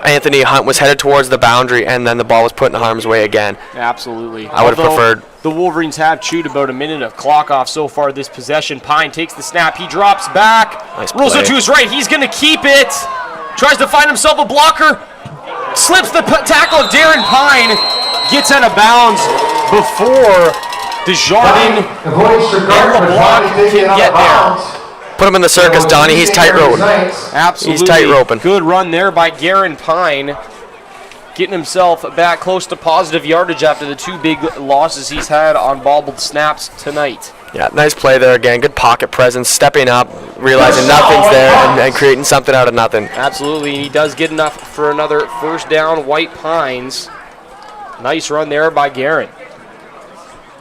Anthony Hunt was headed towards the boundary and then the ball was put in harm's way again. Absolutely. I would have preferred. The Wolverines have chewed about a minute of clock off so far this possession. Pine takes the snap. He drops back. Nice rolls it play. to his right. He's going to keep it. Tries to find himself a blocker. Slips the tackle of Darren Pine. Gets out of bounds before Desjardins and LeBlanc can get there. Put him in the circus, Donnie. He's tight roping. Absolutely. He's tight roping. Good run there by Garen Pine. Getting himself back close to positive yardage after the 2 big losses he's had on bobbled snaps tonight. Yeah, nice play there again. Good pocket presence, stepping up, realizing nothing's there, and creating something out of nothing. Absolutely, and he does get enough for another first down. White Pines. Nice run there by Garen.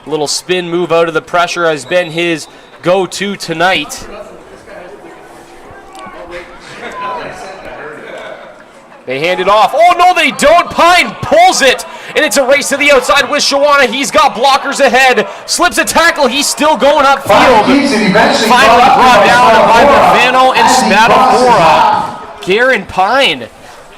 Little spin move out of the pressure has been his go-to tonight. They hand it off. Oh, no, they don't. Pine pulls it, and it's a race to the outside with Shawana. He's got blockers ahead. Slips a tackle. He's still going upfield. Finally brought down by Bavano and Spadafora. Garen Pine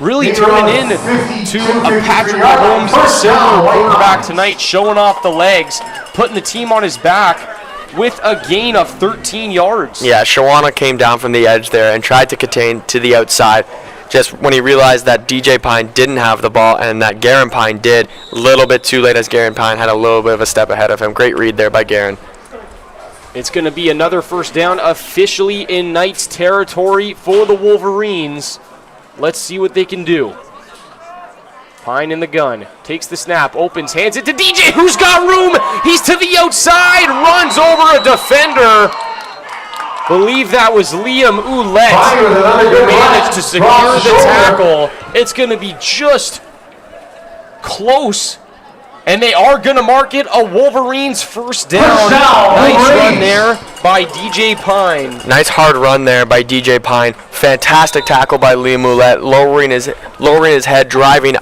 really turning in to a Patrick Mahomes similar quarterback tonight, showing off the legs, putting the team on his back with a gain of 13 yards. Yeah, Shawana came down from the edge there and tried to contain to the outside. Just when he realized that DJ Pine didn't have the ball and that Garen Pine did, a little bit too late as Garen Pine had a little bit of a step ahead of him. Great read there by Garen. It's going to be another first down officially in Knights territory for the Wolverines. Let's see what they can do. Pine in the gun, takes the snap, opens, hands it to DJ, who's got room. He's to the outside, runs over a defender. Believe that was Liam Ouellette who managed to secure the tackle. It's going to be just close. And they are going to mark it a Wolverines first down. Nice run there by DJ Pine. Nice hard run there by DJ Pine. Fantastic tackle by Liam Ouellette, lowering his head, driving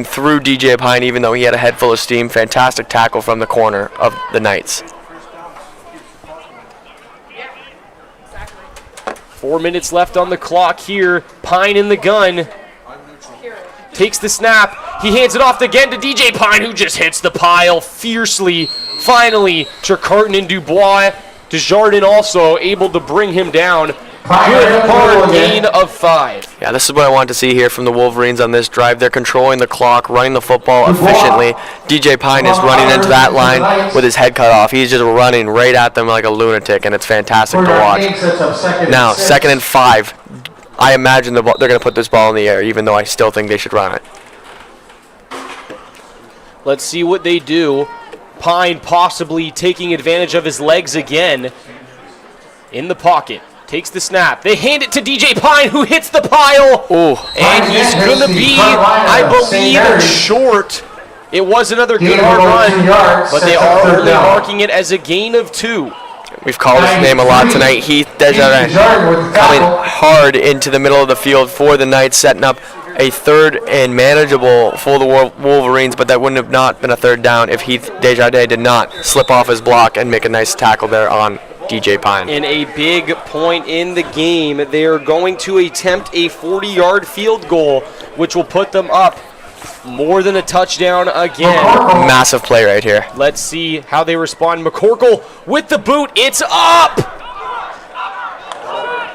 through DJ Pine even though he had a head full of steam. Fantastic tackle from the corner of the Knights. 4 minutes left on the clock here. Pine in the gun. Takes the snap. He hands it off again to DJ Pine, who just hits the pile fiercely. Finally, Trecarton and Dubois. Desjardins also able to bring him down. Good hard gain of 5. Yeah, this is what I want to see here from the Wolverines on this drive. They're controlling the clock, running the football efficiently. DJ Pine is running into that line with his head cut off. He's just running right at them like a lunatic, and it's fantastic to watch. Now, 2nd and 5. I imagine they're going to put this ball in the air, even though I still think they should run it. Let's see what they do. Pine possibly taking advantage of his legs again. In the pocket. Takes the snap. They hand it to DJ Pine, who hits the pile. Ooh. And he's going to be, I believe, short. It was another good hard run, but they are only marking it as a gain of 2. We've called his name a lot tonight. Heath Desjardins coming hard into the middle of the field for the Knights, setting up a 3rd and manageable for the Wolverines, but that wouldn't have not been a 3rd down if Heath Desjardins did not slip off his block and make a nice tackle there on DJ Pine. In a big point in the game, they are going to attempt a 40-yard field goal, which will put them up more than a touchdown again. Massive play right here. Let's see how they respond. McCorkle with the boot. It's up!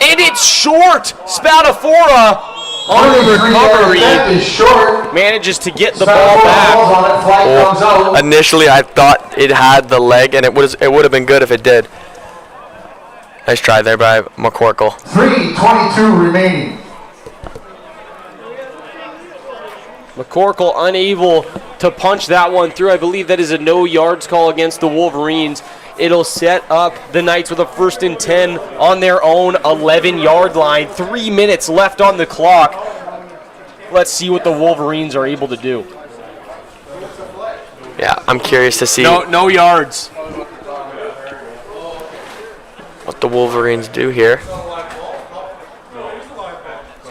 And it's short! Spadafora on the recovery manages to get the ball back. Initially, I thought it had the leg, and it would have been good if it did. Nice try there by McCorkle. 3:22 remaining. McCorkle unable to punch that one through. I believe that is a no yards call against the Wolverines. It'll set up the Knights with a 1st and 10 on their own 11-yard line. 3 minutes left on the clock. Let's see what the Wolverines are able to do. Yeah, I'm curious to see No yards. what the Wolverines do here.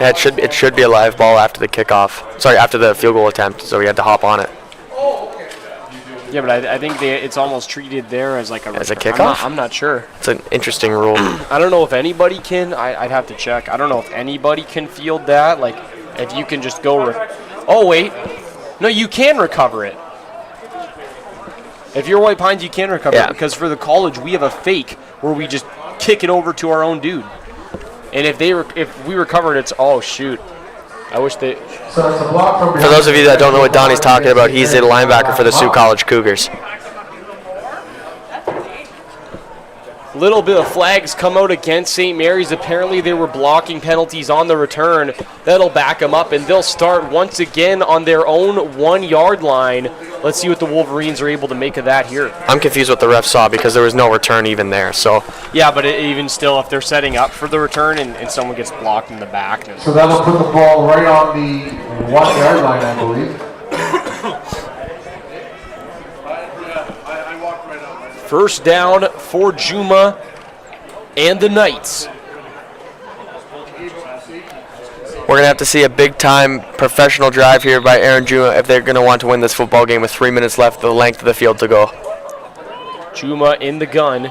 Yeah, it should be a live ball after the kickoff. Sorry, after the field goal attempt, so we had to hop on it. Yeah, but I think it's almost treated there as like a kickoff? I'm not sure. It's an interesting rule. I don't know if anybody can. I'd have to check. I don't know if anybody can field that. Like, if you can just go. Oh wait, no, you can recover it. If you're White Pines, you can recover it because for the college we have a fake where we just kick it over to our own dude. And if we recover it, it's shoot. I wish they. For those of you that don't know what Donnie's talking about, he's a linebacker for the Sioux College Cougars. Little bit of flags come out against St. Mary's. Apparently they were blocking penalties on the return. That'll back them up, and they'll start once again on their own 1-yard line. Let's see what the Wolverines are able to make of that here. I'm confused what the ref saw because there was no return even there. So yeah, but even still, if they're setting up for the return and someone gets blocked in the back. So that'll put the ball right on the 1-yard line, I believe. First down for Juma and the Knights. we're going to have to see a big-time professional drive here by Aaron Juma if they're going to want to win this football game with 3 minutes left, the length of the field to go. Juma in the gun.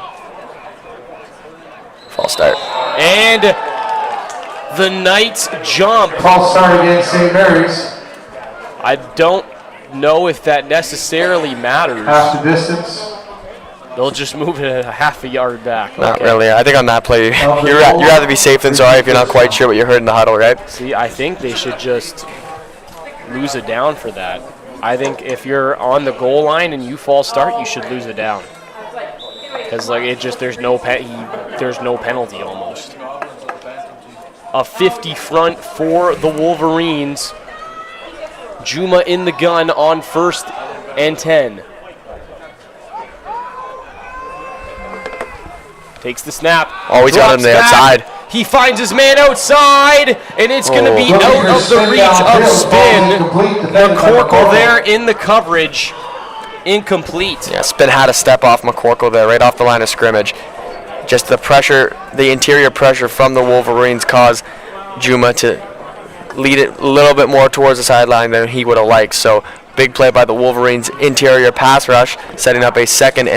False start. And the Knights jump. False start against St. Mary's. I don't know if that necessarily matters. Half the distance. They'll just move it a half a yard back. Not really. I think on that play, you'd rather be safe than sorry if you're not quite sure what you heard in the huddle, right? See, I think they should just lose it down for that. I think if you're on the goal line and you false start, you should lose it down. Because like there's no penalty almost. A 50 front for the Wolverines. Juma in the gun on 1st and 10. Takes the snap. Oh, he's got him there outside. He finds his man outside, and it's going to be out of the reach of spin. McCorkle there in the coverage. Incomplete. Yeah, Spin had a step off McCorkle there, right off the line of scrimmage. Just the pressure, the interior pressure from the Wolverines caused Juma to lead it a little bit more towards the sideline than he would have liked. So big play by the Wolverines interior pass rush, setting up a 2nd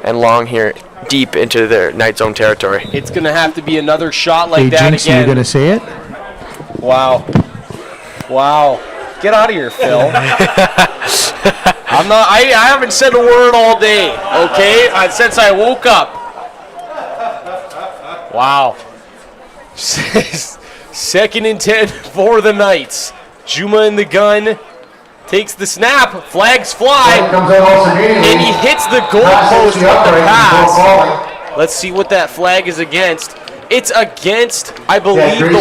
and long here deep into their night zone territory. It's going to have to be another shot like Hey, that Jinx, again. you going to say it? Wow. Get out of here, Phil. I haven't said a word all day, okay? Since I woke up. Wow. 2nd and 10 for the Knights. Juma in the gun. Takes the snap. Flags fly. And he hits the goalpost with the pass. Let's see what that flag is against. It's against, I believe, the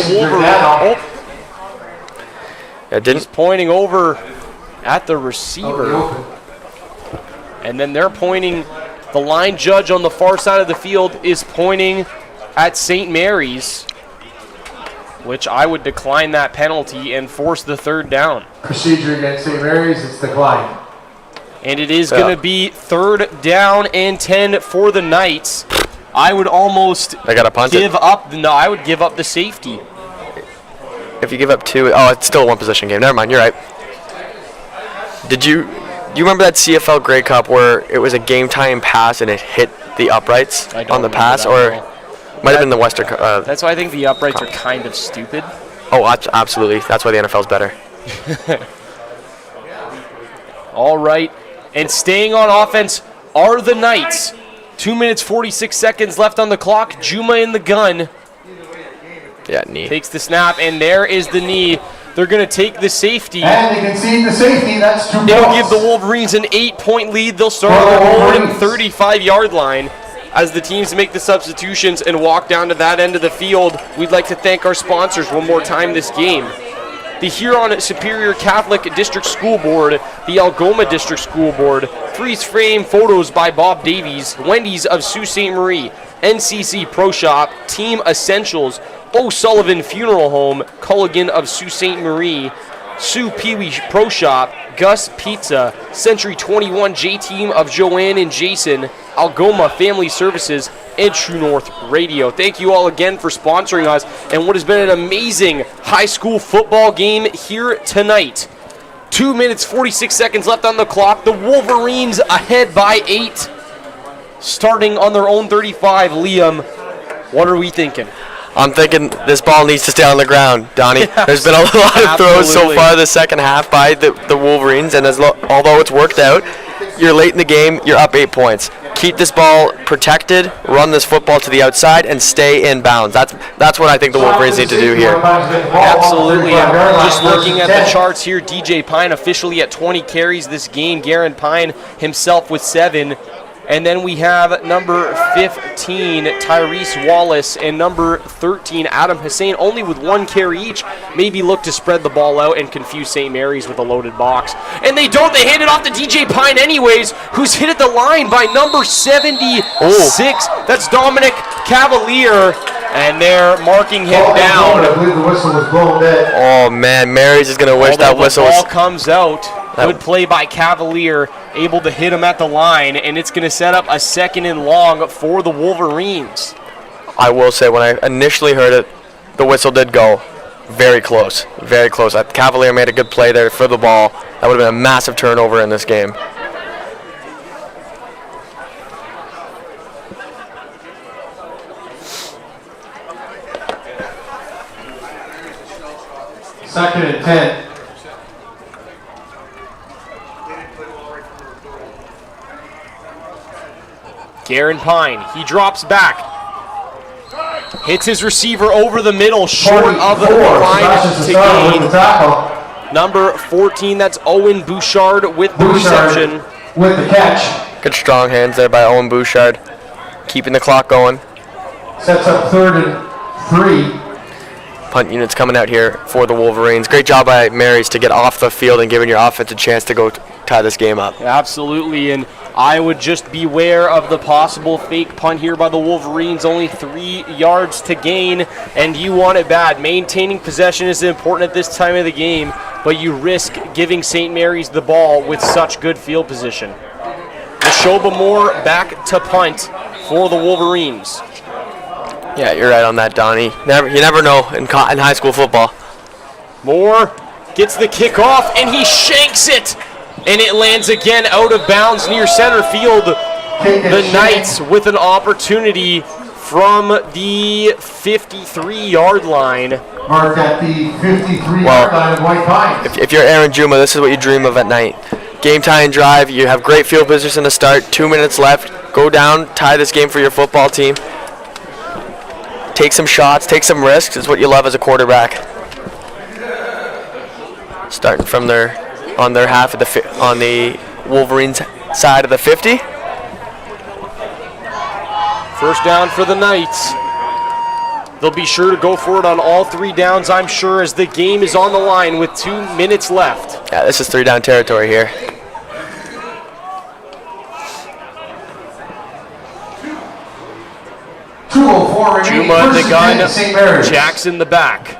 Wolverines. He's pointing over at the receiver. And then they're pointing, the line judge on the far side of the field is pointing at St. Mary's, which I would decline that penalty and force the 3rd down. Procedure against St. Mary's, it's declined. And it is going to be 3rd down and 10 for the Knights. I would almost give up the safety. If you give up 2, it's still a 1-possession game. Never mind, you're right. Do you remember that CFL Grey Cup where it was a game-tying pass and it hit the uprights on the pass? Or might have been the Western. That's why I think the uprights are kind of stupid. Oh, absolutely. That's why the NFL's better. All right. And staying on offense are the Knights. 2 minutes, 46 seconds left on the clock. Juma in the gun. Yeah, knee. Takes the snap, and there is the knee. They're going to take the safety. And they concede the safety. That's 2 points. It'll give the Wolverines an 8-point lead. They'll start on their own 35-yard line. As the teams make the substitutions and walk down to that end of the field, we'd like to thank our sponsors one more time this game. The Huron Superior Catholic District School Board, the Algoma District School Board, freeze frame photos by Bob Davies, Wendy's of Sault Ste. Marie, NCC Pro Shop, Team Essentials, O'Sullivan Funeral Home, Culligan of Sault Ste. Marie, Sue Pee-wee Pro Shop, Gus Pizza, Century 21 J-Team of Joanne and Jason, Algoma Family Services, and True North Radio. Thank you all again for sponsoring us and what has been an amazing high school football game here tonight. 2 minutes, 46 seconds left on the clock. The Wolverines ahead by 8. Starting on their own 35. Liam, what are we thinking? I'm thinking this ball needs to stay on the ground, Donnie. There's been a lot of throws so far the second half by the Wolverines, and although it's worked out, you're late in the game, you're up 8 points. Keep this ball protected, run this football to the outside, and stay in bounds. That's what I think the Wolverines need to do here. Absolutely. And just looking at the charts here, DJ Pine officially at 20 carries this game. Garen Pine himself with 7. And then we have number 15, Tyrese Wallace, and number 13, Adam Hussein, only with 1 carry each. Maybe look to spread the ball out and confuse St. Mary's with a loaded box. And they don't. They hand it off to DJ Pine anyways, who's hit at the line by number 76. That's Dominic Cavalier. And they're marking him down. I believe the whistle was blown dead. Oh, man, Mary's is going to wish that whistle was... The ball comes out. Good play by Cavalier, able to hit him at the line, and it's going to set up a 2nd and long for the Wolverines. I will say, when I initially heard it, the whistle did go very close, very close. Cavalier made a good play there for the ball. That would have been a massive turnover in this game. Second and 10. Garen Pine, he drops back. Hits his receiver over the middle, short of the line to gain. Number 14, that's Owen Bouchard with the reception. With the catch. Good strong hands there by Owen Bouchard. keeping the clock going. Sets up 3rd and 3. Punt units coming out here for the Wolverines. Great job by Marys to get off the field and giving your offense a chance to go tie this game up. Absolutely, and I would just beware of the possible fake punt here by the Wolverines. Only 3 yards to gain, and you want it bad. Maintaining possession is important at this time of the game, but you risk giving St. Mary's the ball with such good field position. Neshoba Moore back to punt for the Wolverines. Yeah, you're right on that, Donnie. You never know in high school football. Moore gets the kickoff, and he shanks it. And it lands again out of bounds near center field. The Knights with an opportunity from the 53-yard line. Marked at the 53-yard line of White Pines. If you're Aaron Juma, this is what you dream of at night. Game tying drive, you have great field position to start, 2 minutes left. Go down, tie this game for your football team. Take some shots, take some risks. It's what you love as a quarterback. Starting from on their half of on the Wolverines side of the 50. First down for the Knights. They'll be sure to go for it on all 3 downs, I'm sure, as the game is on the line with 2 minutes left. Yeah, this is 3-down territory here. Juma in the gun, Jackson the back.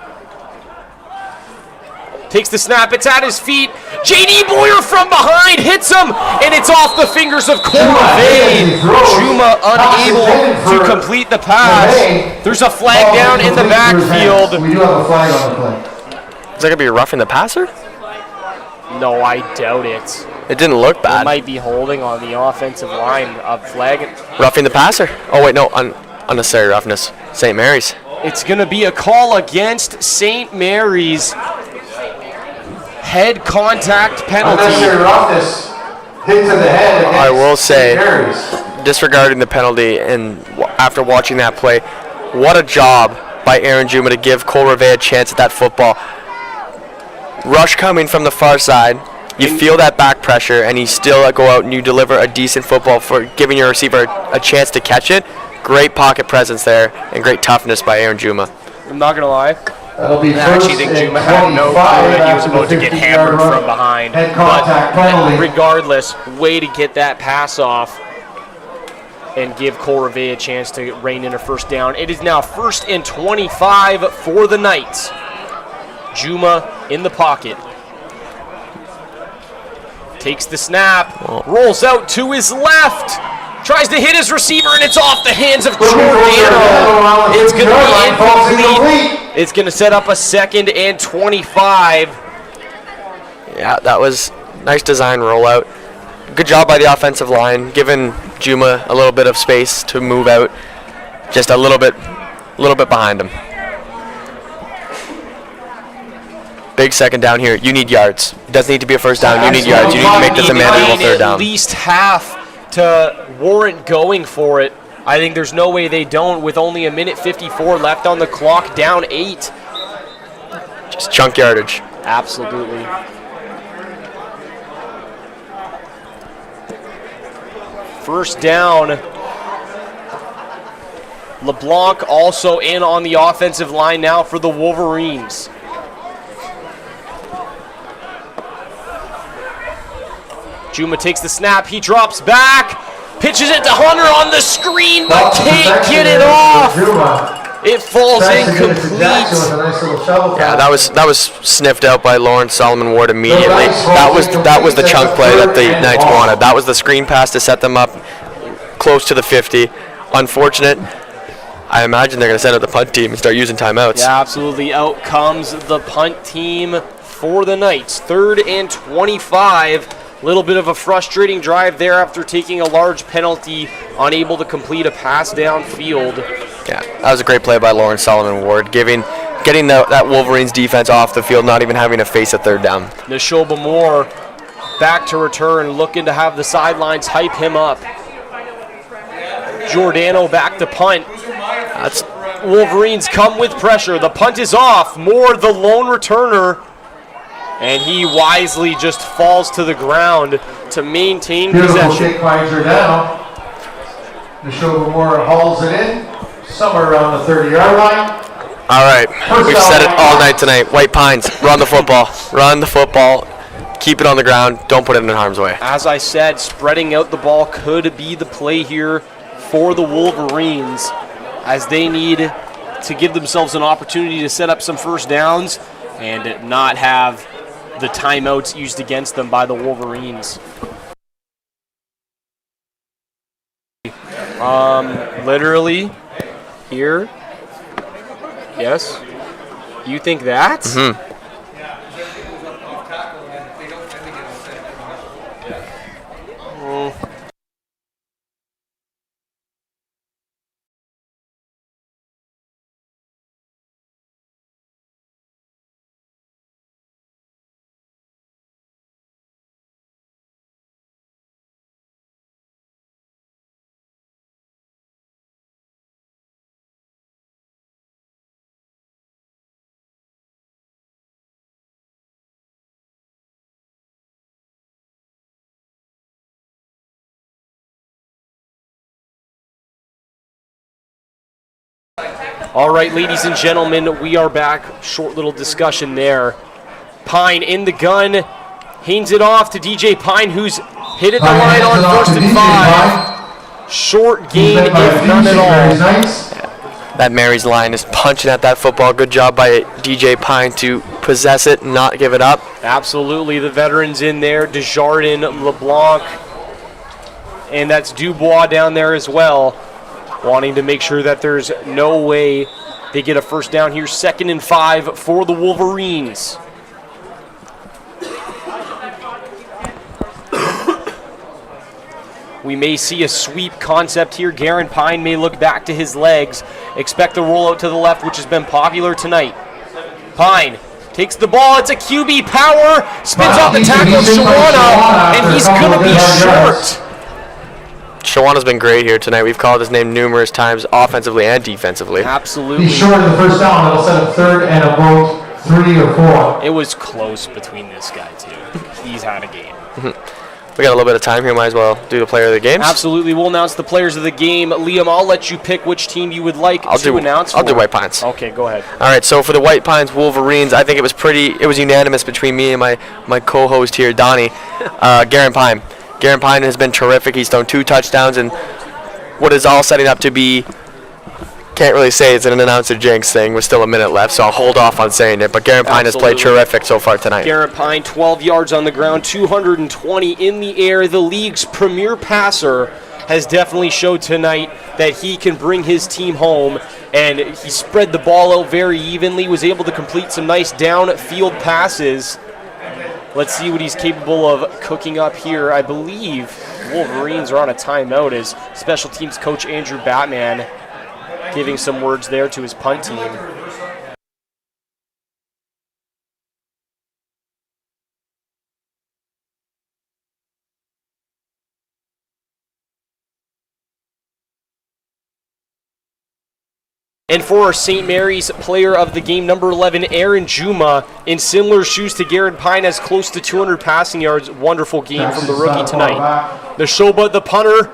Takes the snap, it's at his feet. J.D. Boyer from behind hits him, and it's off the fingers of Cole Vade. Juma unable to complete the pass. There's a flag down in the backfield. We do have a flag on the play. Is that going to be roughing the passer? No, I doubt it. It didn't look It bad. might be holding on the offensive line of flag. Roughing the passer? Oh, wait, no, unnecessary roughness. St. Mary's. It's going to be a call against St. Mary's. Head contact penalty. Unnecessary roughness. Hit to the head. I will say, St. Mary's. disregarding the penalty and after watching that play, what a job by Aaron Juma to give Cole Reve a chance at that football. Rush coming from the far side. You feel that back pressure, and you still go out and you deliver a decent football for giving your receiver a chance to catch it. Great pocket presence there, and great toughness by Aaron Juma. I'm not going to lie. That'll be I actually think Juma had no clue that he was about to get hammered from behind. But regardless, way to get that pass off and give Cole Reve a chance to rein in a first down. It is now 1st and 25 for the Knights. Juma in the pocket. Takes the snap, rolls out to his left, tries to hit his receiver, and it's off the hands of Giordano. It's going to be incomplete. It's going to set up a 2nd and 25. Yeah, that was nice design rollout. Good job by the offensive line, giving Juma a little bit of space to move out, just a little bit behind him. Big 2nd down here. You need yards. It doesn't need to be a first down. You need yards. You need to make this a manageable 3rd down. At least half to warrant going for it. I think there's no way they don't with only 1:54 left on the clock, down 8. Just chunk yardage. Absolutely. First down. LeBlanc also in on the offensive line now for the Wolverines. Juma takes the snap, he drops back, pitches it to Hunter on the screen, but can't get it off. It falls incomplete. Yeah, that was sniffed out by Lawrence Solomon Ward immediately. That was the chunk play that the Knights wanted. That was the screen pass to set them up close to the 50. Unfortunate. I imagine they're going to send out the punt team and start using timeouts. Yeah, absolutely. Out comes the punt team for the Knights. 3rd and 25. Little bit of a frustrating drive there after taking a large penalty, unable to complete a pass downfield. Yeah, that was a great play by Lawrence Solomon Ward, getting that Wolverines defense off the field, not even having to face a 3rd down. Neshoba Moore back to return, looking to have the sidelines hype him up. Giordano back to punt. Wolverines come with pressure. The punt is off. Moore, the lone returner. And he wisely just falls to the ground to maintain possession. Kick by Giordano. Neshoba Moore hauls it in, somewhere around the 30-yard line. All right, we've said it all night tonight. White Pines, run the football. Run the football. Keep it on the ground. Don't put it in harm's way. As I said, spreading out the ball could be the play here for the Wolverines, as they need to give themselves an opportunity to set up some first downs and not have the timeouts used against them by the Wolverines. Literally here. Yes. You think that? Mm-hmm. All right, ladies and gentlemen, we are back. Short little discussion there. Pine in the gun, hands it off to DJ Pine, who's hit at the line on 1st and 5. Short gain, if none at all. That Mary's line is punching at that football. Good job by DJ Pine to possess it and not give it up. Absolutely, the veterans in there, Desjardins, LeBlanc, and that's Dubois down there as well, wanting to make sure that there's no way they get a first down here. 2nd and 5 for the Wolverines. We may see a sweep concept here. Garen Pine may look back to his legs. Expect the rollout to the left, which has been popular tonight. Pine takes the ball. It's a QB power. Spins off the tackle of Shawana, and he's going to be short. Shawana's been great here tonight. We've called his name numerous times, offensively and defensively. Absolutely. He's short of the first down. That'll set up 3rd and about 3 or 4. It was close between this guy, too. He's had a game. We got a little bit of time here. Might as well do the player of the game. Absolutely. We'll announce the players of the game. Liam, I'll let you pick which team you would like to announce. I'll do White Pines. Okay, go ahead. All right, so for the White Pines Wolverines, I think it was unanimous between me and my co-host here, Donnie. Garen Pine. Garen Pine has been terrific. He's thrown 2 touchdowns, and what is all setting up to be, can't really say it's an announcer jinx thing. We're still a minute left, so I'll hold off on saying it. But Garen Pine has played terrific so far tonight. Garen Pine, 12 yards on the ground, 220 in the air. The league's premier passer has definitely showed tonight that he can bring his team home, and he spread the ball out very evenly, was able to complete some nice downfield passes. Let's see what he's capable of cooking up here. I believe Wolverines are on a timeout as special teams coach Andrew Batman giving some words there to his punt team. And for our St. Mary's player of the game, number 11, Aaron Juma, in similar shoes to Garen Pine, has close to 200 passing yards. Wonderful game from the rookie tonight. Neshoba, the punter,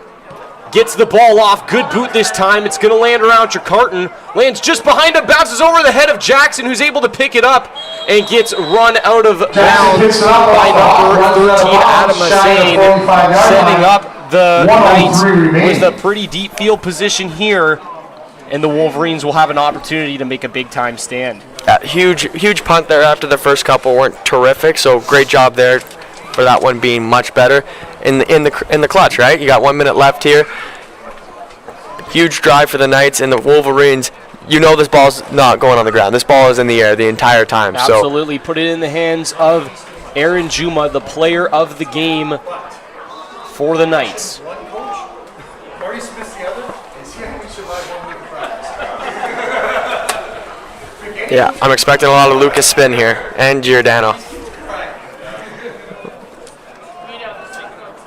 gets the ball off. Good boot this time. It's going to land around Trecarton. Lands just behind him, bounces over the head of Jackson, who's able to pick it up and gets run out of bounds by number 13, Adam Hussain, setting up the Knights with a pretty deep field position here. And the Wolverines will have an opportunity to make a big-time stand. Huge punt there after the first couple weren't terrific, so great job there for that one being much better in the clutch, right? You got 1 minute left here. Huge drive for the Knights and the Wolverines. You know this ball's not going on the ground. This ball is in the air the entire time. Absolutely. Put it in the hands of Aaron Juma, the player of the game for the Knights. Yeah, I'm expecting a lot of Lucas Spin here, and Giordano.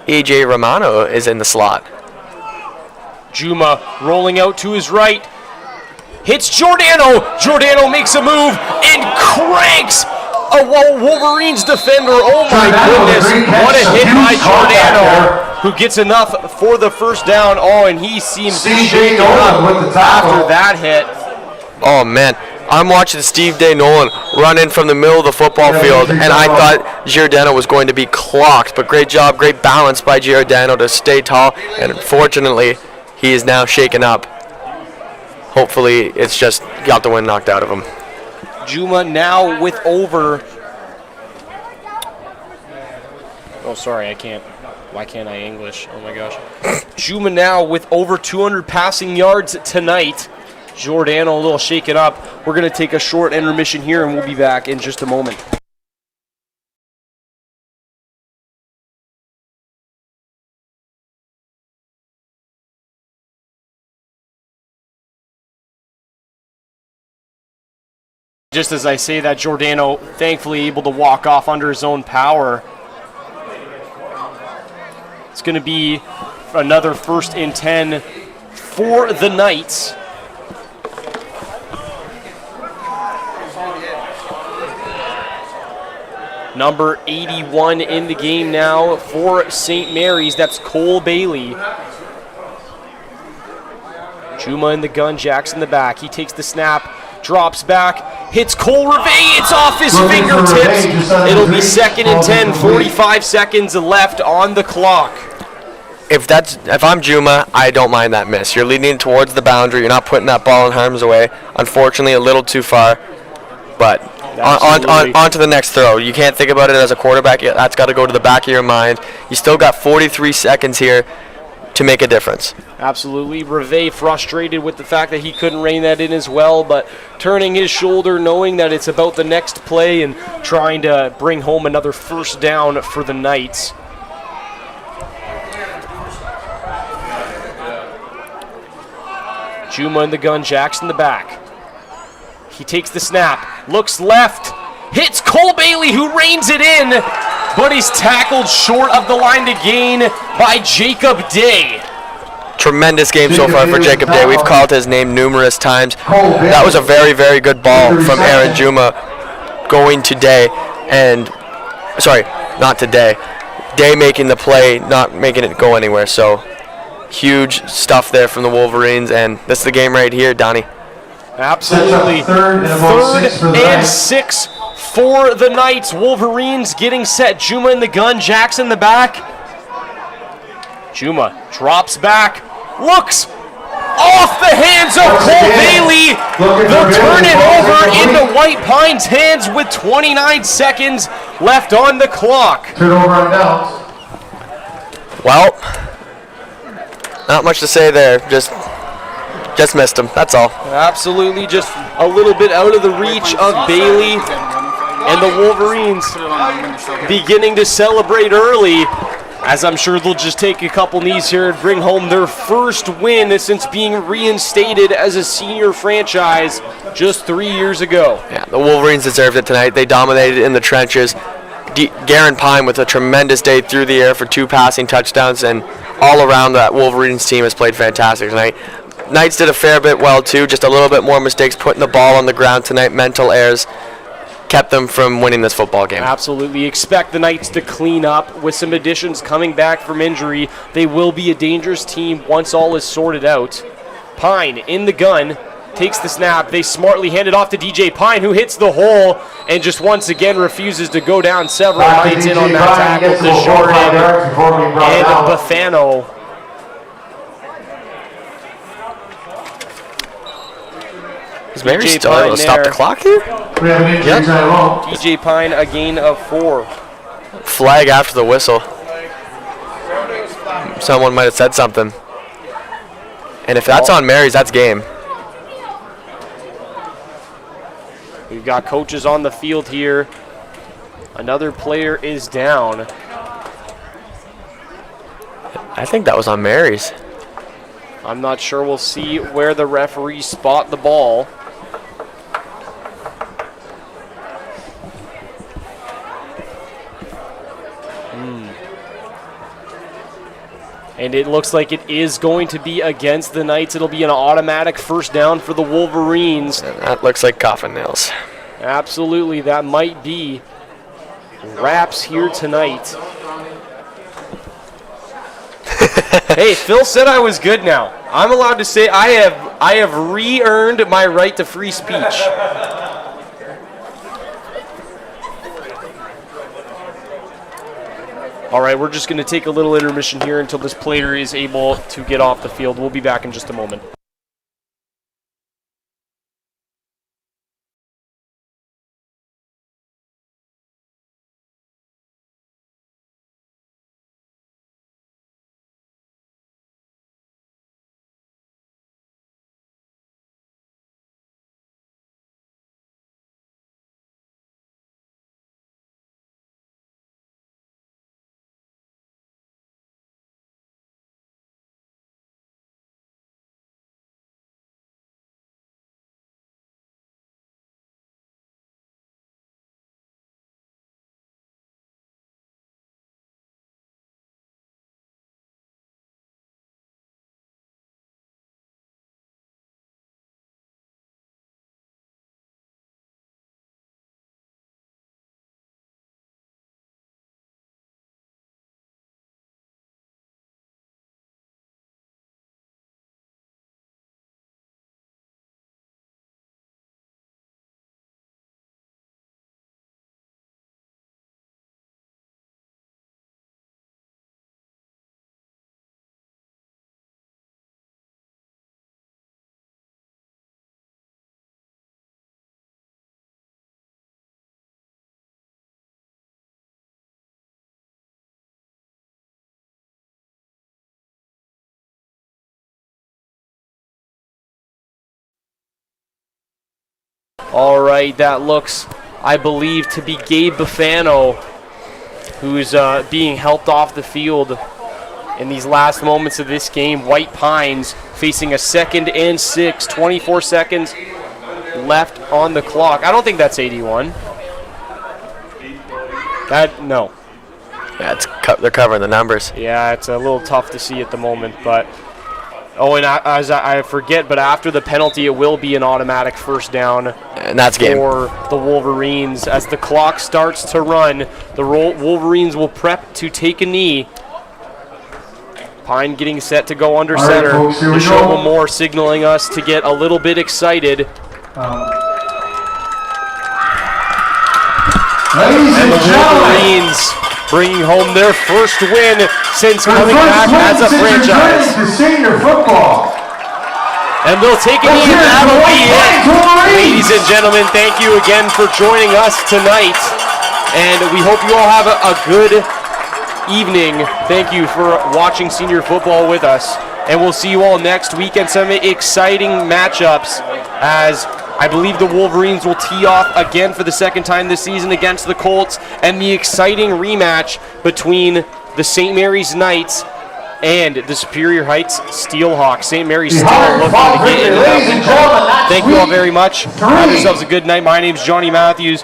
E.J. Romano is in the slot. Juma rolling out to his right. Hits Giordano. Giordano makes a move and cranks a Wolverines defender. Oh my goodness, what a hit by Giordano. who gets enough for the first down. Oh, and he seems CJ shaken Nolan up with the tackle. after that hit. Oh, man. I'm watching Steve Day Nolan run in from the middle of the football field, and I thought Giordano was going to be clocked. But great job, great balance by Giordano to stay tall. And unfortunately, he is now shaken up. Hopefully, it's just got the wind knocked out of him. Juma now with over. Oh, sorry, I can't. Why can't I English? Oh my gosh. Juma now with over 200 passing yards tonight. Giordano a little shaken up. We're going to take a short intermission here, and we'll be back in just a moment. Just as I say that, Giordano thankfully able to walk off under his own power. It's going to be another 1st and 10 for the Knights. Number 81 in the game now for St. Mary's. That's Cole Bailey. Juma in the gun, Jackson in the back. He takes the snap, drops back, hits Cole Revay. It's off his fingertips. It'll be 2nd and 10, 45 seconds left on the clock. If I'm Juma, I don't mind that miss. You're leading towards the boundary. You're not putting that ball in harm's way. Unfortunately, a little too far. But on to the next throw. You can't think about it as a quarterback. That's got to go to the back of your mind. You still got 43 seconds here to make a difference. Absolutely. Revay frustrated with the fact that he couldn't rein that in as well, but turning his shoulder, knowing that it's about the next play and trying to bring home another 1st down for the Knights. Juma in the gun, Jackson in the back. He takes the snap, looks left, hits Cole Bailey, who reins it in, but he's tackled short of the line to gain by Jacob Day. Tremendous game so far for Jacob Day. We've called his name numerous times. That was a very, very good ball from Aaron Juma going to Day. And, sorry, not to Day. Day making the play, not making it go anywhere. So, huge stuff there from the Wolverines. And this is the game right here, Donnie. Absolutely. 3rd and 6 for the Knights. Wolverines getting set. Juma in the gun, Jackson in the back. Juma drops back, looks off the hands of Cole Bailey. They'll turn it over into White Pine's hands with 29 seconds left on the clock. Turnover on downs. Well, not much to say there. Just missed him, that's all. Absolutely, just a little bit out of the reach of Bailey, and the Wolverines beginning to celebrate early, as I'm sure they'll just take a couple knees here and bring home their 1st win since being reinstated as a senior franchise just 3 years ago. Yeah, the Wolverines deserved it tonight. They dominated in the trenches. Garen Pine with a tremendous day through the air for 2 passing touchdowns, and all around that Wolverines team has played fantastic tonight. Knights did a fair bit well too, just a little bit more mistakes putting the ball on the ground tonight. Mental errors kept them from winning this football game. Absolutely. Expect the Knights to clean up with some additions coming back from injury. They will be a dangerous team once all is sorted out. Pine in the gun, takes the snap. They smartly hand it off to DJ Pine, who hits the hole and just once again refuses to go down. Several Knights in on that tackle to Jordan and Bafano. Is Mary still able to stop the clock here? We have an injury time. DJ Pine, a gain of 4. Flag after the whistle. Someone might have said something. And if that's on Mary's, that's game. We've got coaches on the field here. Another player is down. I think that was on Mary's. I'm not sure. We'll see where the referees spot the ball. And it looks like it is going to be against the Knights. It'll be an automatic 1st down for the Wolverines. And that looks like coffin nails. Absolutely, that might be wraps here tonight. Hey, Phil said I was good now. I'm allowed to say I have re-earned my right to free speech. All right, we're just going to take a little intermission here until this player is able to get off the field. We'll be back in just a moment. All right, that looks, I believe, to be Gabe Bufano, who's being helped off the field in these last moments of this game. White Pines facing a 2nd and 6, 24 seconds left on the clock. I don't think that's 81. No. Yeah, they're covering the numbers. Yeah, it's a little tough to see at the moment, but... Oh, and as I forget, but after the penalty, it will be an automatic first down. And that's game. For the Wolverines. As the clock starts to run, the Wolverines will prep to take a knee. Pine getting set to go under center. Neshoba Moore signaling us to get a little bit excited. And the Wolverines bringing home their first win since coming back as a franchise. Senior football. And they'll take a knee, and that'll be it. Ladies and gentlemen, thank you again for joining us tonight. And we hope you all have a good evening. Thank you for watching senior football with us. And we'll see you all next week and some exciting matchups as I believe the Wolverines will tee off again for the 2nd time this season against the Colts, and the exciting rematch between the St. Mary's Knights and the Superior Heights Steelhawks. St. Mary's still looking to get into that. Thank you all very much. Have yourselves a good night. My name's Donnie Matthews,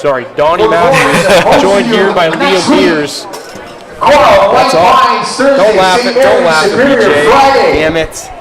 joined here by Liam Mears. That's all. Don't laugh at me, Jay. Damn it.